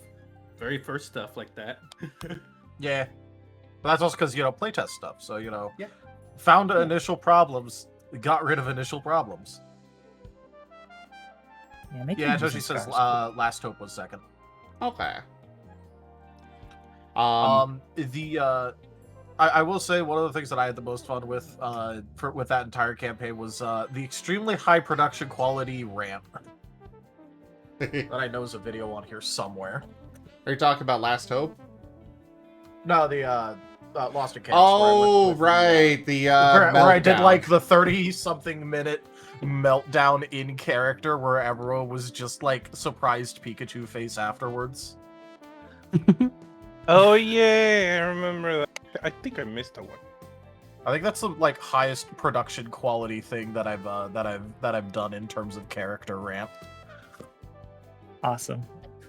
Very first stuff like that. Yeah. But that's also because, you know, playtest stuff. So, you know, Yeah. found initial problems, got rid of initial problems. Yeah, making Yeah, using Toshi says Scar's cool. Last Hope was second. Okay. I will say one of the things that I had the most fun with with that entire campaign was the extremely high production quality ramp. That I know is a video on here somewhere. Are you talking about Last Hope? No, the Lost in Chaos. Oh, right. Where I did meltdown. like the 30-something minute meltdown in character where everyone was just like surprised Pikachu face afterwards. Oh yeah, I remember that. I think I missed that one. I think that's the like highest production quality thing that I've done in terms of character ramp. Awesome.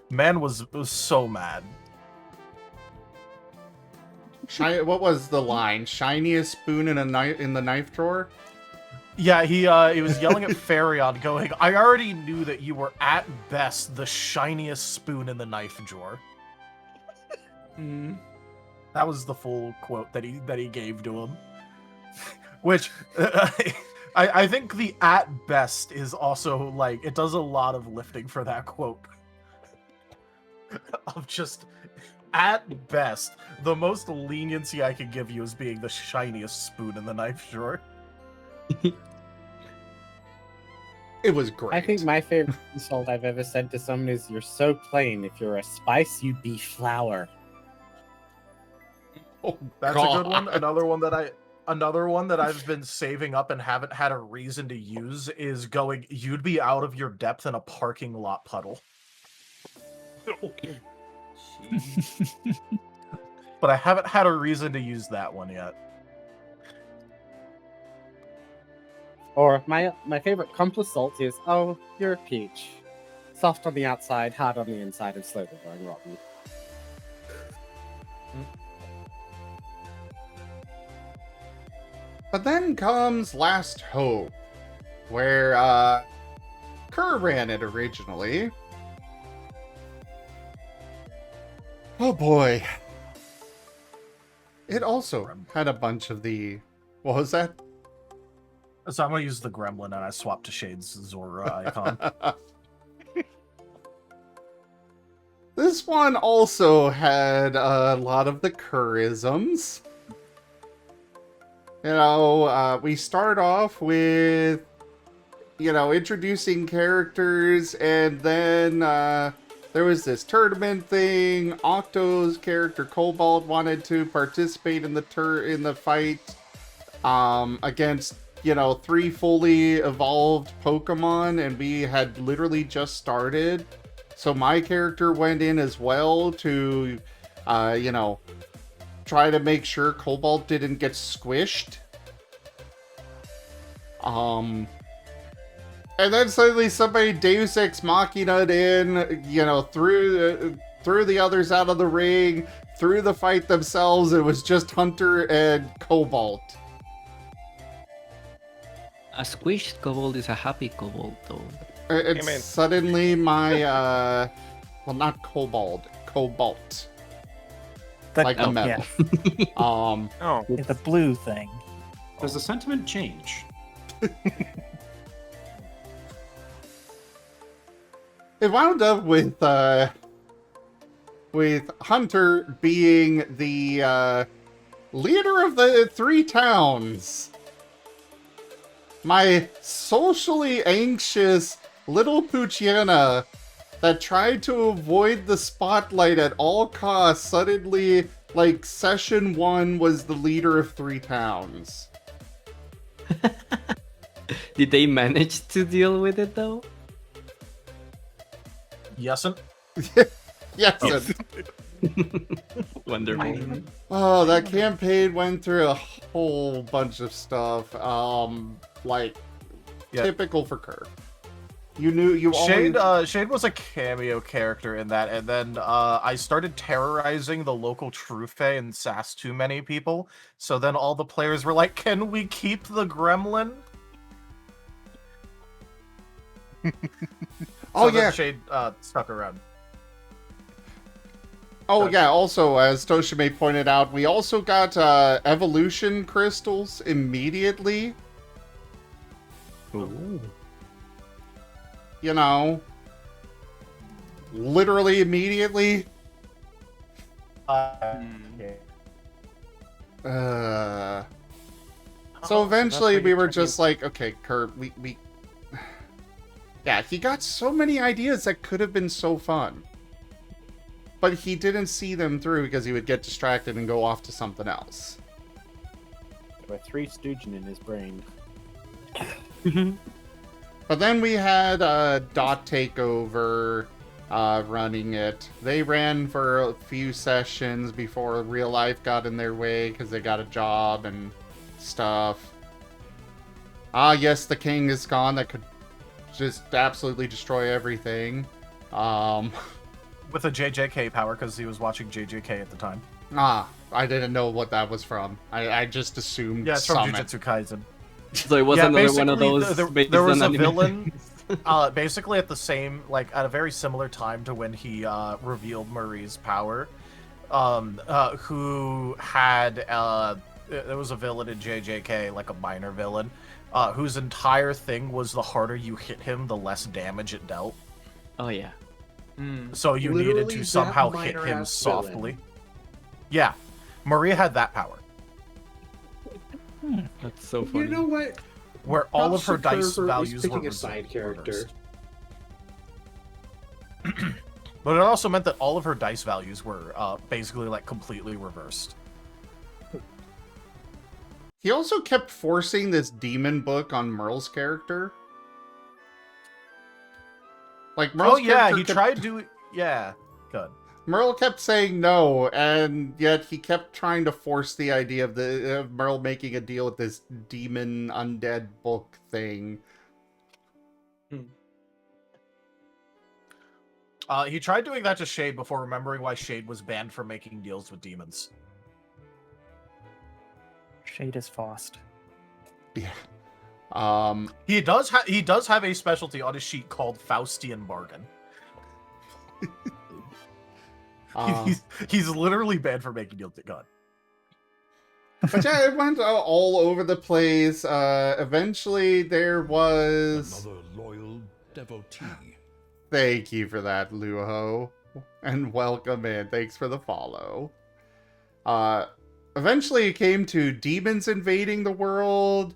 Man was so mad. What was the line? Shiniest spoon in the knife drawer? Yeah, he was yelling at Furry going, I already knew that you were at best the shiniest spoon in the knife drawer. That was the full quote that he gave to him. Which I think the at best is also like it does a lot of lifting for that quote. Of just at best, the most leniency I could give you is being the shiniest spoon in the knife drawer. It was great. I think my favorite insult I've ever said to someone is, "You're so plain. If you're a spice, you'd be flour." Oh, That's a good one. Another one that I've been saving up and haven't had a reason to use is going, you'd be out of your depth in a parking lot puddle. But I haven't had a reason to use that one yet. Or my favorite complisult is, "Oh, you're a peach. Soft on the outside, hard on the inside, and slowly going rotten." But then comes Last Hope, where Kerr ran it originally. Oh boy. It also had a bunch of the... What was that? So I'm gonna use the gremlin and I swapped to Shade's Zora icon. This one also had a lot of the Kerrisms. You know, we start off with, you know, introducing characters, and then there was this tournament thing. Octo's character Cobalt wanted to participate in the fight against, you know, 3 fully evolved Pokemon, and we had literally just started. So my character went in as well to, you know, try to make sure Cobalt didn't get squished. And then suddenly somebody Deus Ex Machina'd in, you know, threw the others out of the ring, threw the fight themselves. It was just Hunter and Cobalt. A squished Cobalt is a happy Cobalt, though. It's suddenly my, well, not Cobalt. Like the metal. Yeah. The blue thing. Does the sentiment change? It wound up with Hunter being the leader of the 3 towns. My socially anxious little Poochyena that tried to avoid the spotlight at all costs suddenly, like, session 1 was the leader of 3 towns. Did they manage to deal with it, though? Yesin? Yes. Wonderful. Oh, that campaign went through a whole bunch of stuff. Like, typical for Kerr. You knew you Shade, always... Shade was a cameo character in that, and then I started terrorizing the local Trufe and sass too many people. So then all the players were like, "Can we keep the gremlin?" Oh, then yeah. Shade stuck around. Oh, yeah, also, as Toshime pointed out, we also got evolution crystals immediately. Ooh. You know, literally immediately. So eventually we were just like, okay, Kurt, we... Yeah, he got so many ideas that could have been so fun. But he didn't see them through because he would get distracted and go off to something else. There were 3 stooging in his brain. But then we had Dot Takeover running it. They ran for a few sessions before real life got in their way because they got a job and stuff. Ah, yes, the king is gone. That could just absolutely destroy everything. With a JJK power because he was watching JJK at the time. Ah, I didn't know what that was from. I just assumed. Yeah, it's from Summit. Jujutsu Kaisen. So it was another one of those. There was a villain, basically at the same, like at a very similar time to when he revealed Marie's power. Who had there was a villain in JJK, like a minor villain, whose entire thing was the harder you hit him, the less damage it dealt. Oh yeah. So you needed to somehow hit him softly. Yeah, Maria had that power. That's so funny. You know what? Where all of her Props to dice Kerr for values were picking a side character. But it also meant that all of her dice values were basically like completely reversed. He also kept forcing this demon book on Merle's character. Like Merle's he tried to. Yeah, good. Merle kept saying no, and yet he kept trying to force the idea of Merle making a deal with this demon undead book thing. He tried doing that to Shade before remembering why Shade was banned from making deals with demons. Shade is Faust. He does have a specialty on his sheet called Faustian Bargain. He's literally banned for making guilty gun. But yeah, it went all over the place. Eventually, there was Another loyal devotee. Thank you for that, Luho, and welcome in. Thanks for the follow. Eventually, it came to demons invading the world.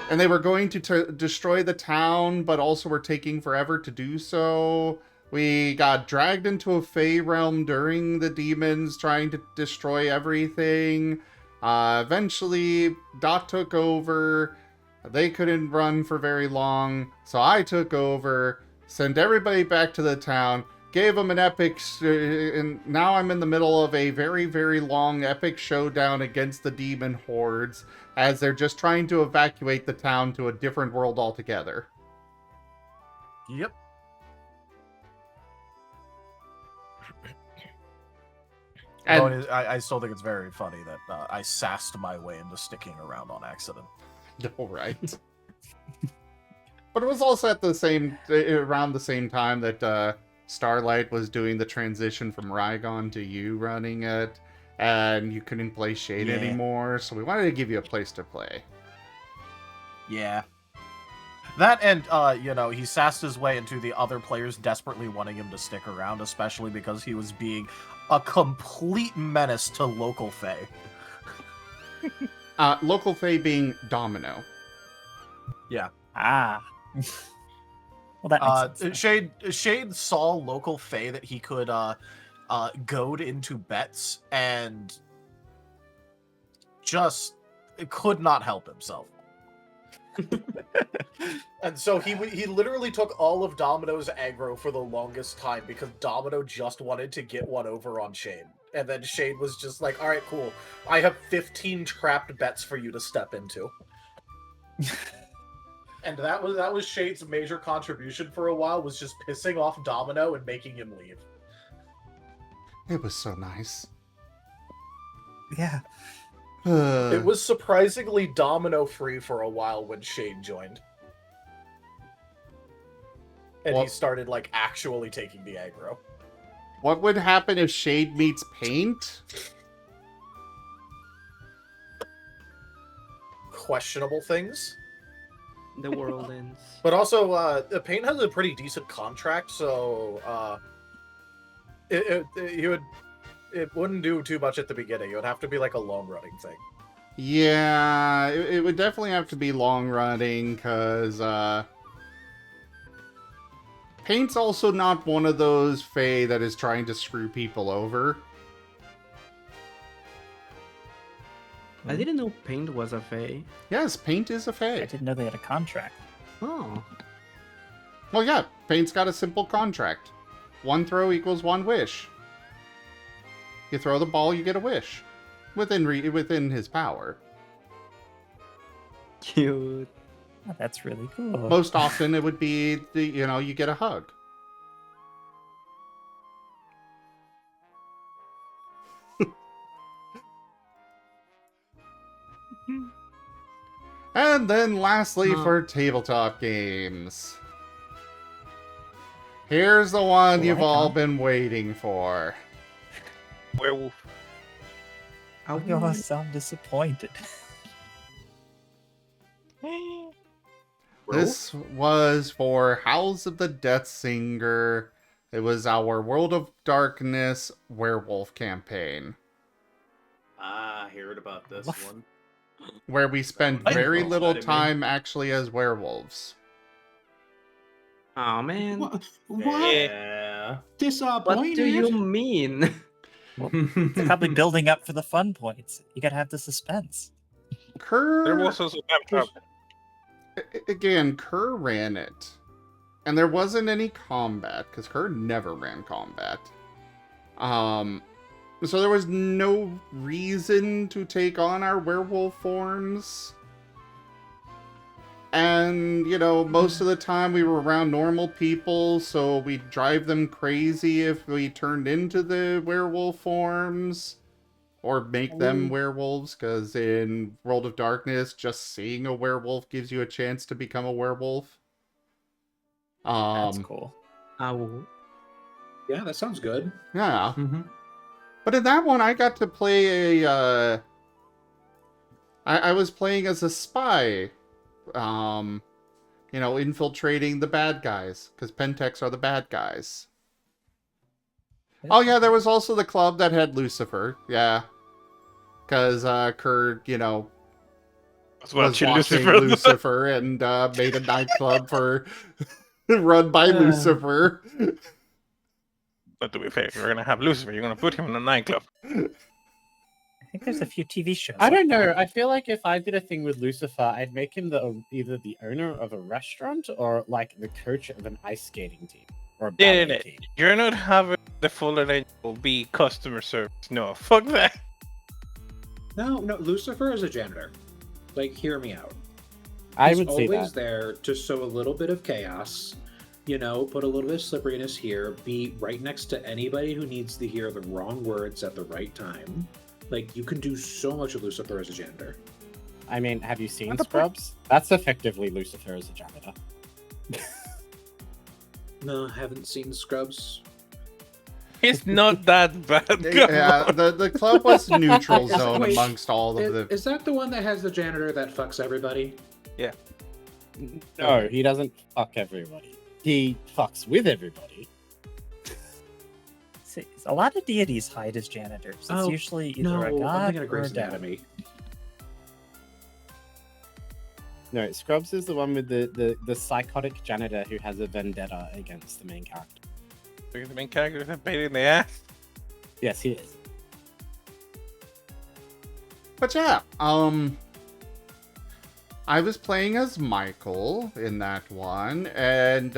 And they were going to destroy the town, but also were taking forever to do so. We got dragged into a Fey realm during the demons trying to destroy everything. Eventually, Dot took over. They couldn't run for very long, so I took over, sent everybody back to the town, gave them an epic... and now I'm in the middle of a very, very long epic showdown against the demon hordes, as they're just trying to evacuate the town to a different world altogether. Yep. And I still think it's very funny that I sassed my way into sticking around on accident. All right. But it was also at around the same time that Starlight was doing the transition from Rygon to you running it, and you couldn't play Shade anymore, so we wanted to give you a place to play. Yeah. That and, he sassed his way into the other players desperately wanting him to stick around, especially because he was being a complete menace to local Fae. Local Fae being Domino. Yeah. Ah. Well, that makes sense. Shade saw local Fae that he could goad into bets and just could not help himself. And so he literally took all of Domino's aggro for the longest time because Domino just wanted to get one over on Shade. And then Shade was just like, alright, cool. I have 15 trapped bets for you to step into. And that was Shade's major contribution for a while, was just pissing off Domino and making him leave. It was so nice. Yeah. It was surprisingly Domino-free for a while when Shade joined. And he started, actually taking the aggro. What would happen if Shade meets Paint? Questionable things. The world ends. But also, Paint has a pretty decent contract, so it wouldn't do too much at the beginning. It would have to be like a long-running thing. Yeah, it would definitely have to be long-running, because Paint's also not one of those Fae that is trying to screw people over. I didn't know Paint was a Fae. Yes, Paint is a Fae. I didn't know they had a contract. Oh. Well, yeah, Paint's got a simple contract. One throw equals one wish. You throw the ball, you get a wish. Within his power. Cute. Oh, that's really cool. Most often it would be, you get a hug. And then lastly, for tabletop games. Here's the one you've all been waiting for. Werewolf. You all sound disappointed. This was for Howls of the Death Singer. It was our World of Darkness werewolf campaign. I heard about this one. Where we spent very little time actually as werewolves. Oh man. What? Yeah. Disappointed? What do you mean? They're probably building up for the fun points. You gotta have the suspense. There was also Again, Kerr ran it. And there wasn't any combat, because Kerr never ran combat. So there was no reason to take on our werewolf forms. And, most of the time we were around normal people, so we'd drive them crazy if we turned into the werewolf forms. or make them werewolves, because in World of Darkness, just seeing a werewolf gives you a chance to become a werewolf. That's cool. Yeah, that sounds good. Yeah. But in that one, I got to play a... I was playing as a spy. Infiltrating the bad guys, because Pentex are the bad guys. Oh yeah, there was also the club that had Lucifer, yeah. Because Kurd, was watching Lucifer and made a nightclub run by Lucifer. But to be fair, if you're gonna have Lucifer, you're gonna put him in a nightclub. I think there's a few TV shows. I don't know. I feel like if I did a thing with Lucifer, I'd make him either the owner of a restaurant or like the coach of an ice skating team or a ballet team. You're not having the fallen angel be customer service. No, fuck that. No, Lucifer is a janitor. Like, hear me out. I would say He's always that. there to sow a little bit of chaos. Put a little bit of slipperiness here. Be right next to anybody who needs to hear the wrong words at the right time. Like, you can do so much with Lucifer as a janitor. I mean, have you seen Scrubs? That's effectively Lucifer as a janitor. No, I haven't seen Scrubs. It's not that bad. Yeah, the club was neutral zone amongst all of the... Is that the one that has the janitor that fucks everybody? Yeah. No, he doesn't fuck everybody. He fucks with everybody. See, a lot of deities hide as janitors. It's usually either a god I'm thinking of or a Grey's devil. Anatomy. No, Scrubs is the one with the psychotic janitor who has a vendetta against the main character. Because the main character is a pain in the ass. Yes, he is. But yeah, I was playing as Michael in that one, and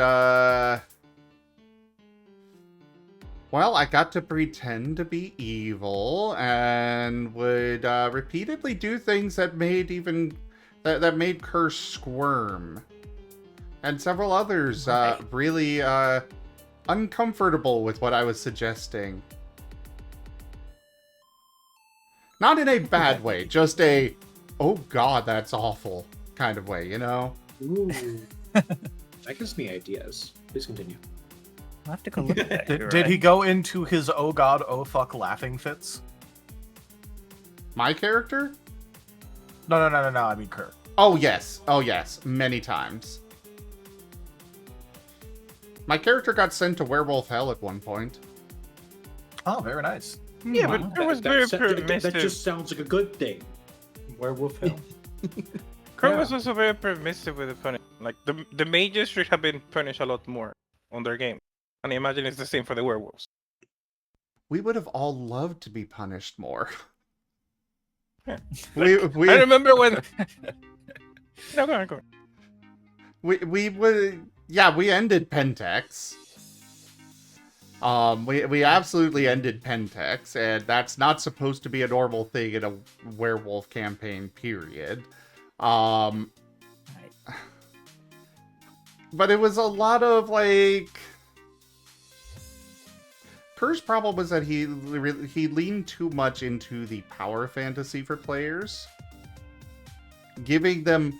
well, I got to pretend to be evil and would repeatedly do things that made that made Kerr squirm, and several others really uncomfortable with what I was suggesting. Not in a bad way, just a, oh god, that's awful kind of way, Ooh. That gives me ideas. Please continue. I'll have to go look at that. Did he go into his oh god, oh fuck laughing fits? My character? No, I mean Kerr. Oh yes, many times. My character got sent to werewolf hell at one point. Oh, very nice. Yeah, but Kerr was very permissive. That just sounds like a good thing. Werewolf hell. Kerr was also very permissive with the punishment. Like, the mages should have been punished a lot more on their game. And I imagine it's the same for the werewolves. We would have all loved to be punished more. Yeah. We I remember when... No, go on. We would... Yeah, we ended Pentex. We absolutely ended Pentex, and that's not supposed to be a normal thing in a werewolf campaign, period. But it was a lot of, like... Kerr's problem was that he leaned too much into the power fantasy for players, giving them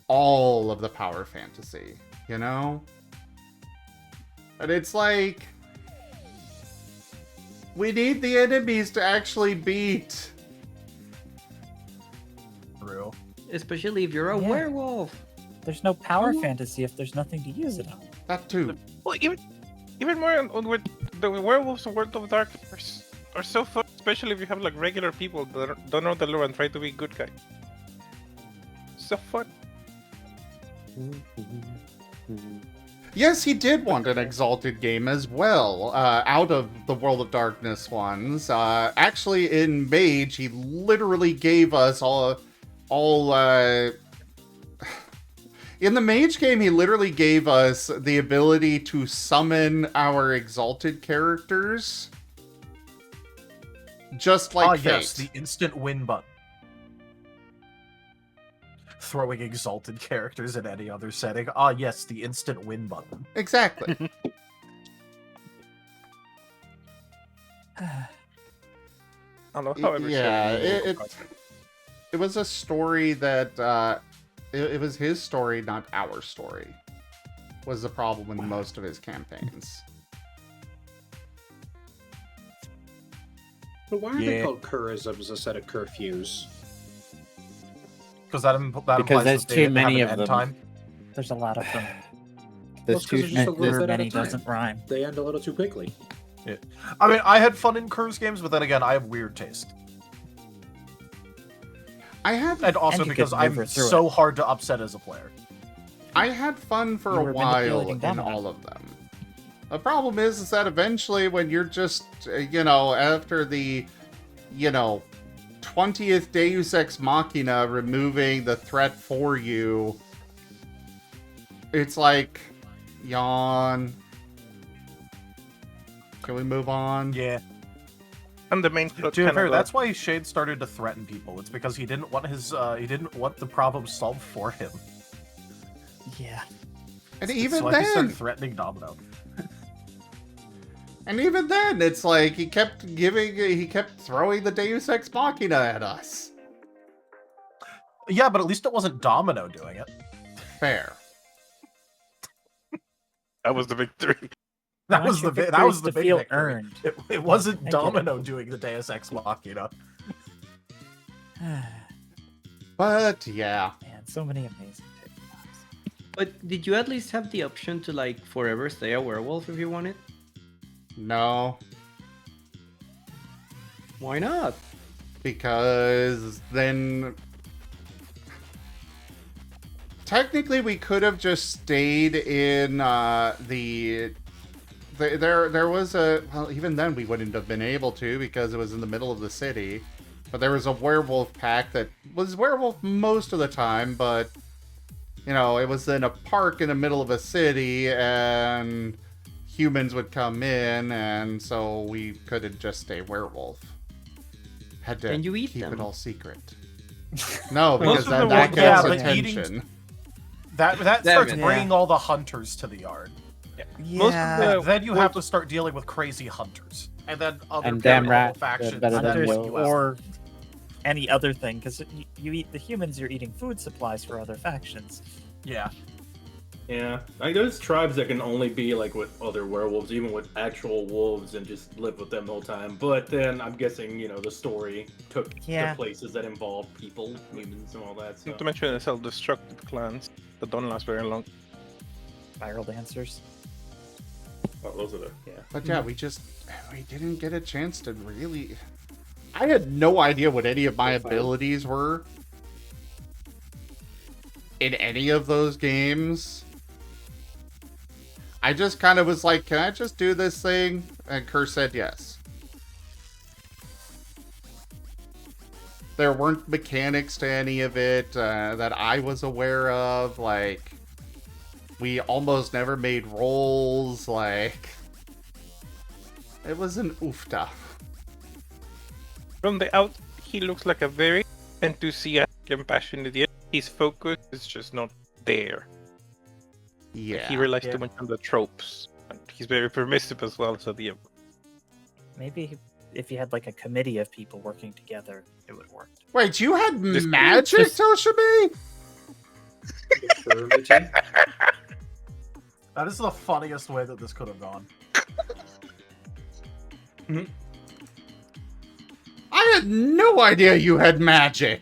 all of the power fantasy, And it's like... We need the enemies to actually beat. Real. Especially if you're a werewolf. There's no power fantasy if there's nothing to use it on. That too. Well, even more with the werewolves in World of Darkness are so fun, especially if you have like regular people that don't know the lore and try to be good guys. So fun. Yes, he did want an Exalted game as well, out of the World of Darkness ones. Actually, in Mage, he literally gave us in the Mage game, he literally gave us the ability to summon our Exalted characters. Just like Fate. Yes, the instant win button. Throwing Exalted characters in any other setting. Yes, the instant win button. I don't know how Yeah, it was a story that it was his story, not our story. Was the problem with most of his campaigns. But why are they called curisms instead of curfews? Because that Because implies there's that they too didn't have many an of end them. time. There's a lot of them. There's too just a little bit at many a time. doesn't rhyme. They end a little too quickly. Yeah. I mean, I had fun in Curse games, but then again, I have weird taste. I had, and also and you because could I'm maneuver through so hard to upset as a player. I had fun for You a were while manipulating in Domino. all of them. The problem is that eventually when you're just, you know, after the, you know, 20th Deus Ex Machina removing the threat for you, it's like, yawn. Can we move on? Yeah. And the main plot To be kind fair, of that's why Shade started to threaten people. It's because he didn't want he didn't want the problem solved for him. Yeah. And even so he then, started threatening Domino. and even then, it's like he kept throwing the Deus Ex Machina at us. Yeah, but at least it wasn't Domino doing it. Fair. that was the victory. That I was want the your that was victories the to big feel victory. earned. It wasn't I get Domino doing the Deus Ex Machina. But yeah. Man, so many amazing tables. But did you at least have the option to like forever stay a werewolf if you wanted? No. Why not? Because then technically we could have just stayed in there was a, well, even then we wouldn't have been able to because it was in the middle of the city. But there was a werewolf pack that was werewolf most of the time, but you know, it was in a park in the middle of a city and humans would come in, and so we couldn't just stay werewolf. Had to And you eat keep them. it all secret. No, Most because of that, them that were- gets but attention. That starts bringing all the hunters to the yard. Most of the Then you have to start dealing with crazy hunters, and then other And damn paranormal rat, factions. better and than then Hunters you. US. or any other thing, because you eat the humans, you're eating food supplies for other factions. Yeah. Yeah, like there's tribes that can only be like with other werewolves, even with actual wolves, and just live with them the whole time. But then I'm guessing, you know, the story took Yeah. to places that involve people, humans, and all that. So. Not to mention the self-destructive clans that don't last very long. Viral dancers. Oh, those are the But yeah, we didn't get a chance to really. I had no idea what any of my abilities were in any of those games. I just kind of was like, can I just do this thing? And Kerr said yes. There weren't mechanics to any of it that I was aware of. Like, we almost never made rolls. Like, it was an oofta. From the out, he looks like a very enthusiastic and passionate yet. His focus is just not there. Yeah. He relies too much on the tropes. And he's very permissive as well, so the Maybe if you had like a committee of people working together, it would work. Wait, you had magic, Toshimi? That is the funniest way that this could have gone. I had no idea you had magic.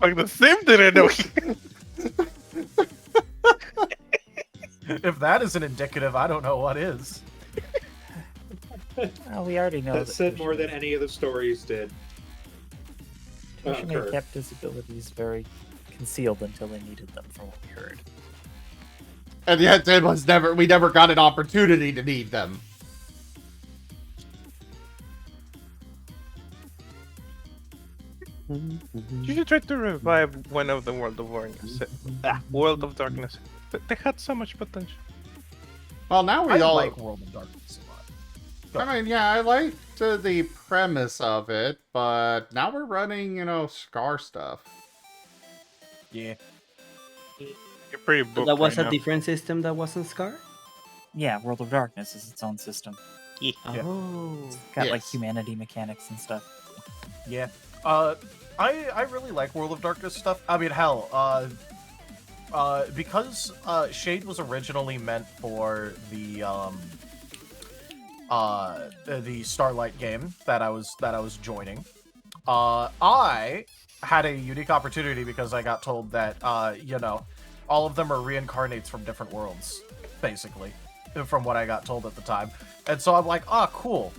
Like the Sim didn't know. If that isn't indicative, I don't know what is. Well, we already know That said more than any of the stories did. Toshimi Kurt. kept his abilities very concealed until they needed them, from what we heard. And yet we never got an opportunity to need them. You should try to revive one of the World of Darkness. World of Darkness. They had so much potential. Well, now I we all like World of Darkness a lot. I mean, yeah, I liked the premise of it, but now we're running, you know, Scar stuff. Yeah. You're pretty booked That was right a now. different system that wasn't Scar? Yeah, World of Darkness is its own system. Yeah. Oh. Got like Yes. humanity mechanics and stuff. Yeah. I really like World of Darkness stuff. I mean, hell, because Shade was originally meant for the Starlight game that I was joining. I had a unique opportunity because I got told that you know, all of them are reincarnates from different worlds, basically, from what I got told at the time. And so I'm like, ah, cool.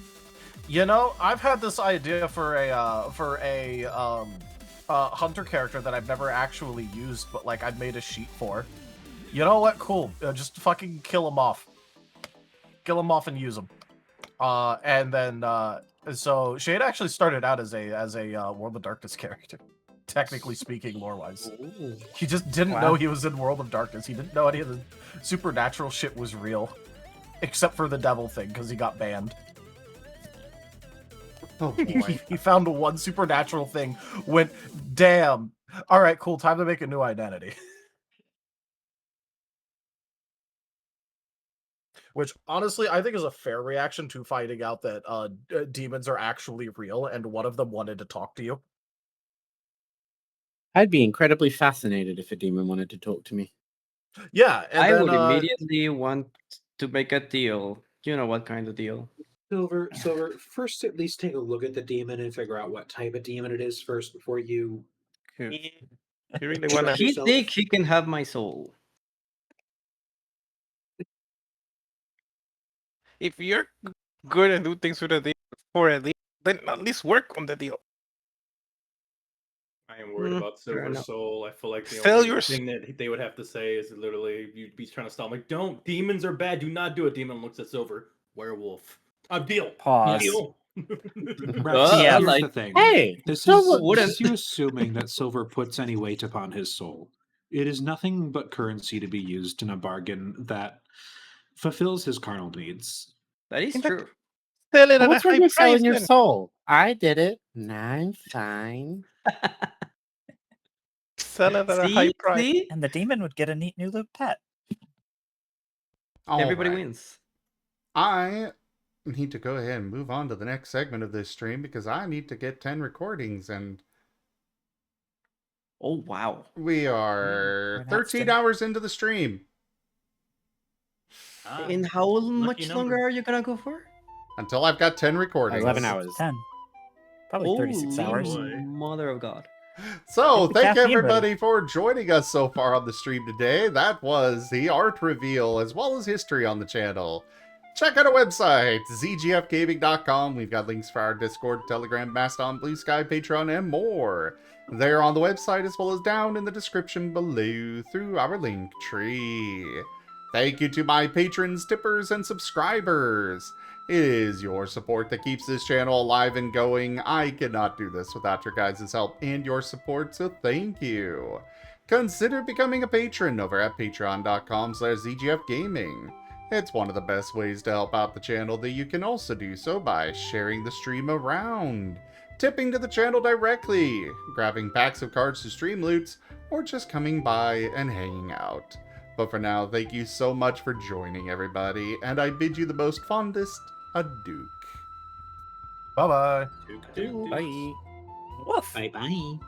You know, I've had this idea for a hunter character that I've never actually used, but like I've made a sheet for. You know what? Cool. Just fucking kill them off. Kill them off and use them. And then so Shade actually started out as a World of Darkness character, technically speaking, lore-wise. He just didn't know he was in World of Darkness. He didn't know any of the supernatural shit was real, except for the devil thing because he got banned. Oh boy. He found one supernatural thing, went, damn. All right, cool, time to make a new identity. Which, honestly, I think is a fair reaction to finding out that demons are actually real, and one of them wanted to talk to you. I'd be incredibly fascinated if a demon wanted to talk to me. Yeah, and I then, would immediately want to make a deal. You know what kind of deal? Silver, first at least take a look at the demon and figure out what type of demon it is first before you... You really Trust wanna... If he yourself. think he can have my soul. If you're good and do things with a deal for a deal, then at least work on the deal. I am worried about fair Silver enough. Soul. I feel like the Sell only your thing that they would have to say is literally you'd be trying to stop. I'm like, don't. Demons are bad. Do not do it. Demon looks at Silver. Werewolf. Deal. Pause. Deal. Rex, Yeah, here's the thing. Hey, this Silver- is you assuming that Silver puts any weight upon his soul. It is nothing but currency to be used in a bargain that fulfills his carnal needs. That is true. Sell it at a What's wrong high with selling price your then. soul? I did it. I'm fine. Sell it at a high price. See? And the demon would get a neat new little pet. Everybody Alright. wins. I need to go ahead and move on to the next segment of this stream because I need to get 10 recordings, and Oh wow. we are 13 hours into the stream. And how much longer are you gonna go for? Until I've got 10 recordings. 11 hours. 10. Probably 36 Holy hours. Mother of God. So, Get the thank caffeine everybody for joining us so far on the stream today. That was the art reveal as well as history on the channel. Check out our website, zgfgaming.com. We've got links for our Discord, Telegram, Mastodon, Blue Sky, Patreon, and more. They're on the website as well as down in the description below through our link tree. Thank you to my patrons, tippers, and subscribers. It is your support that keeps this channel alive and going. I cannot do this without your guys' help and your support, so thank you. Consider becoming a patron over at patreon.com/zgfgaming. It's one of the best ways to help out the channel, that you can also do so by sharing the stream around, tipping to the channel directly, grabbing packs of cards to stream loots, or just coming by and hanging out. But for now, thank you so much for joining, everybody, and I bid you the most fondest adieu. Bye-bye. Bye. Woof. Bye-bye.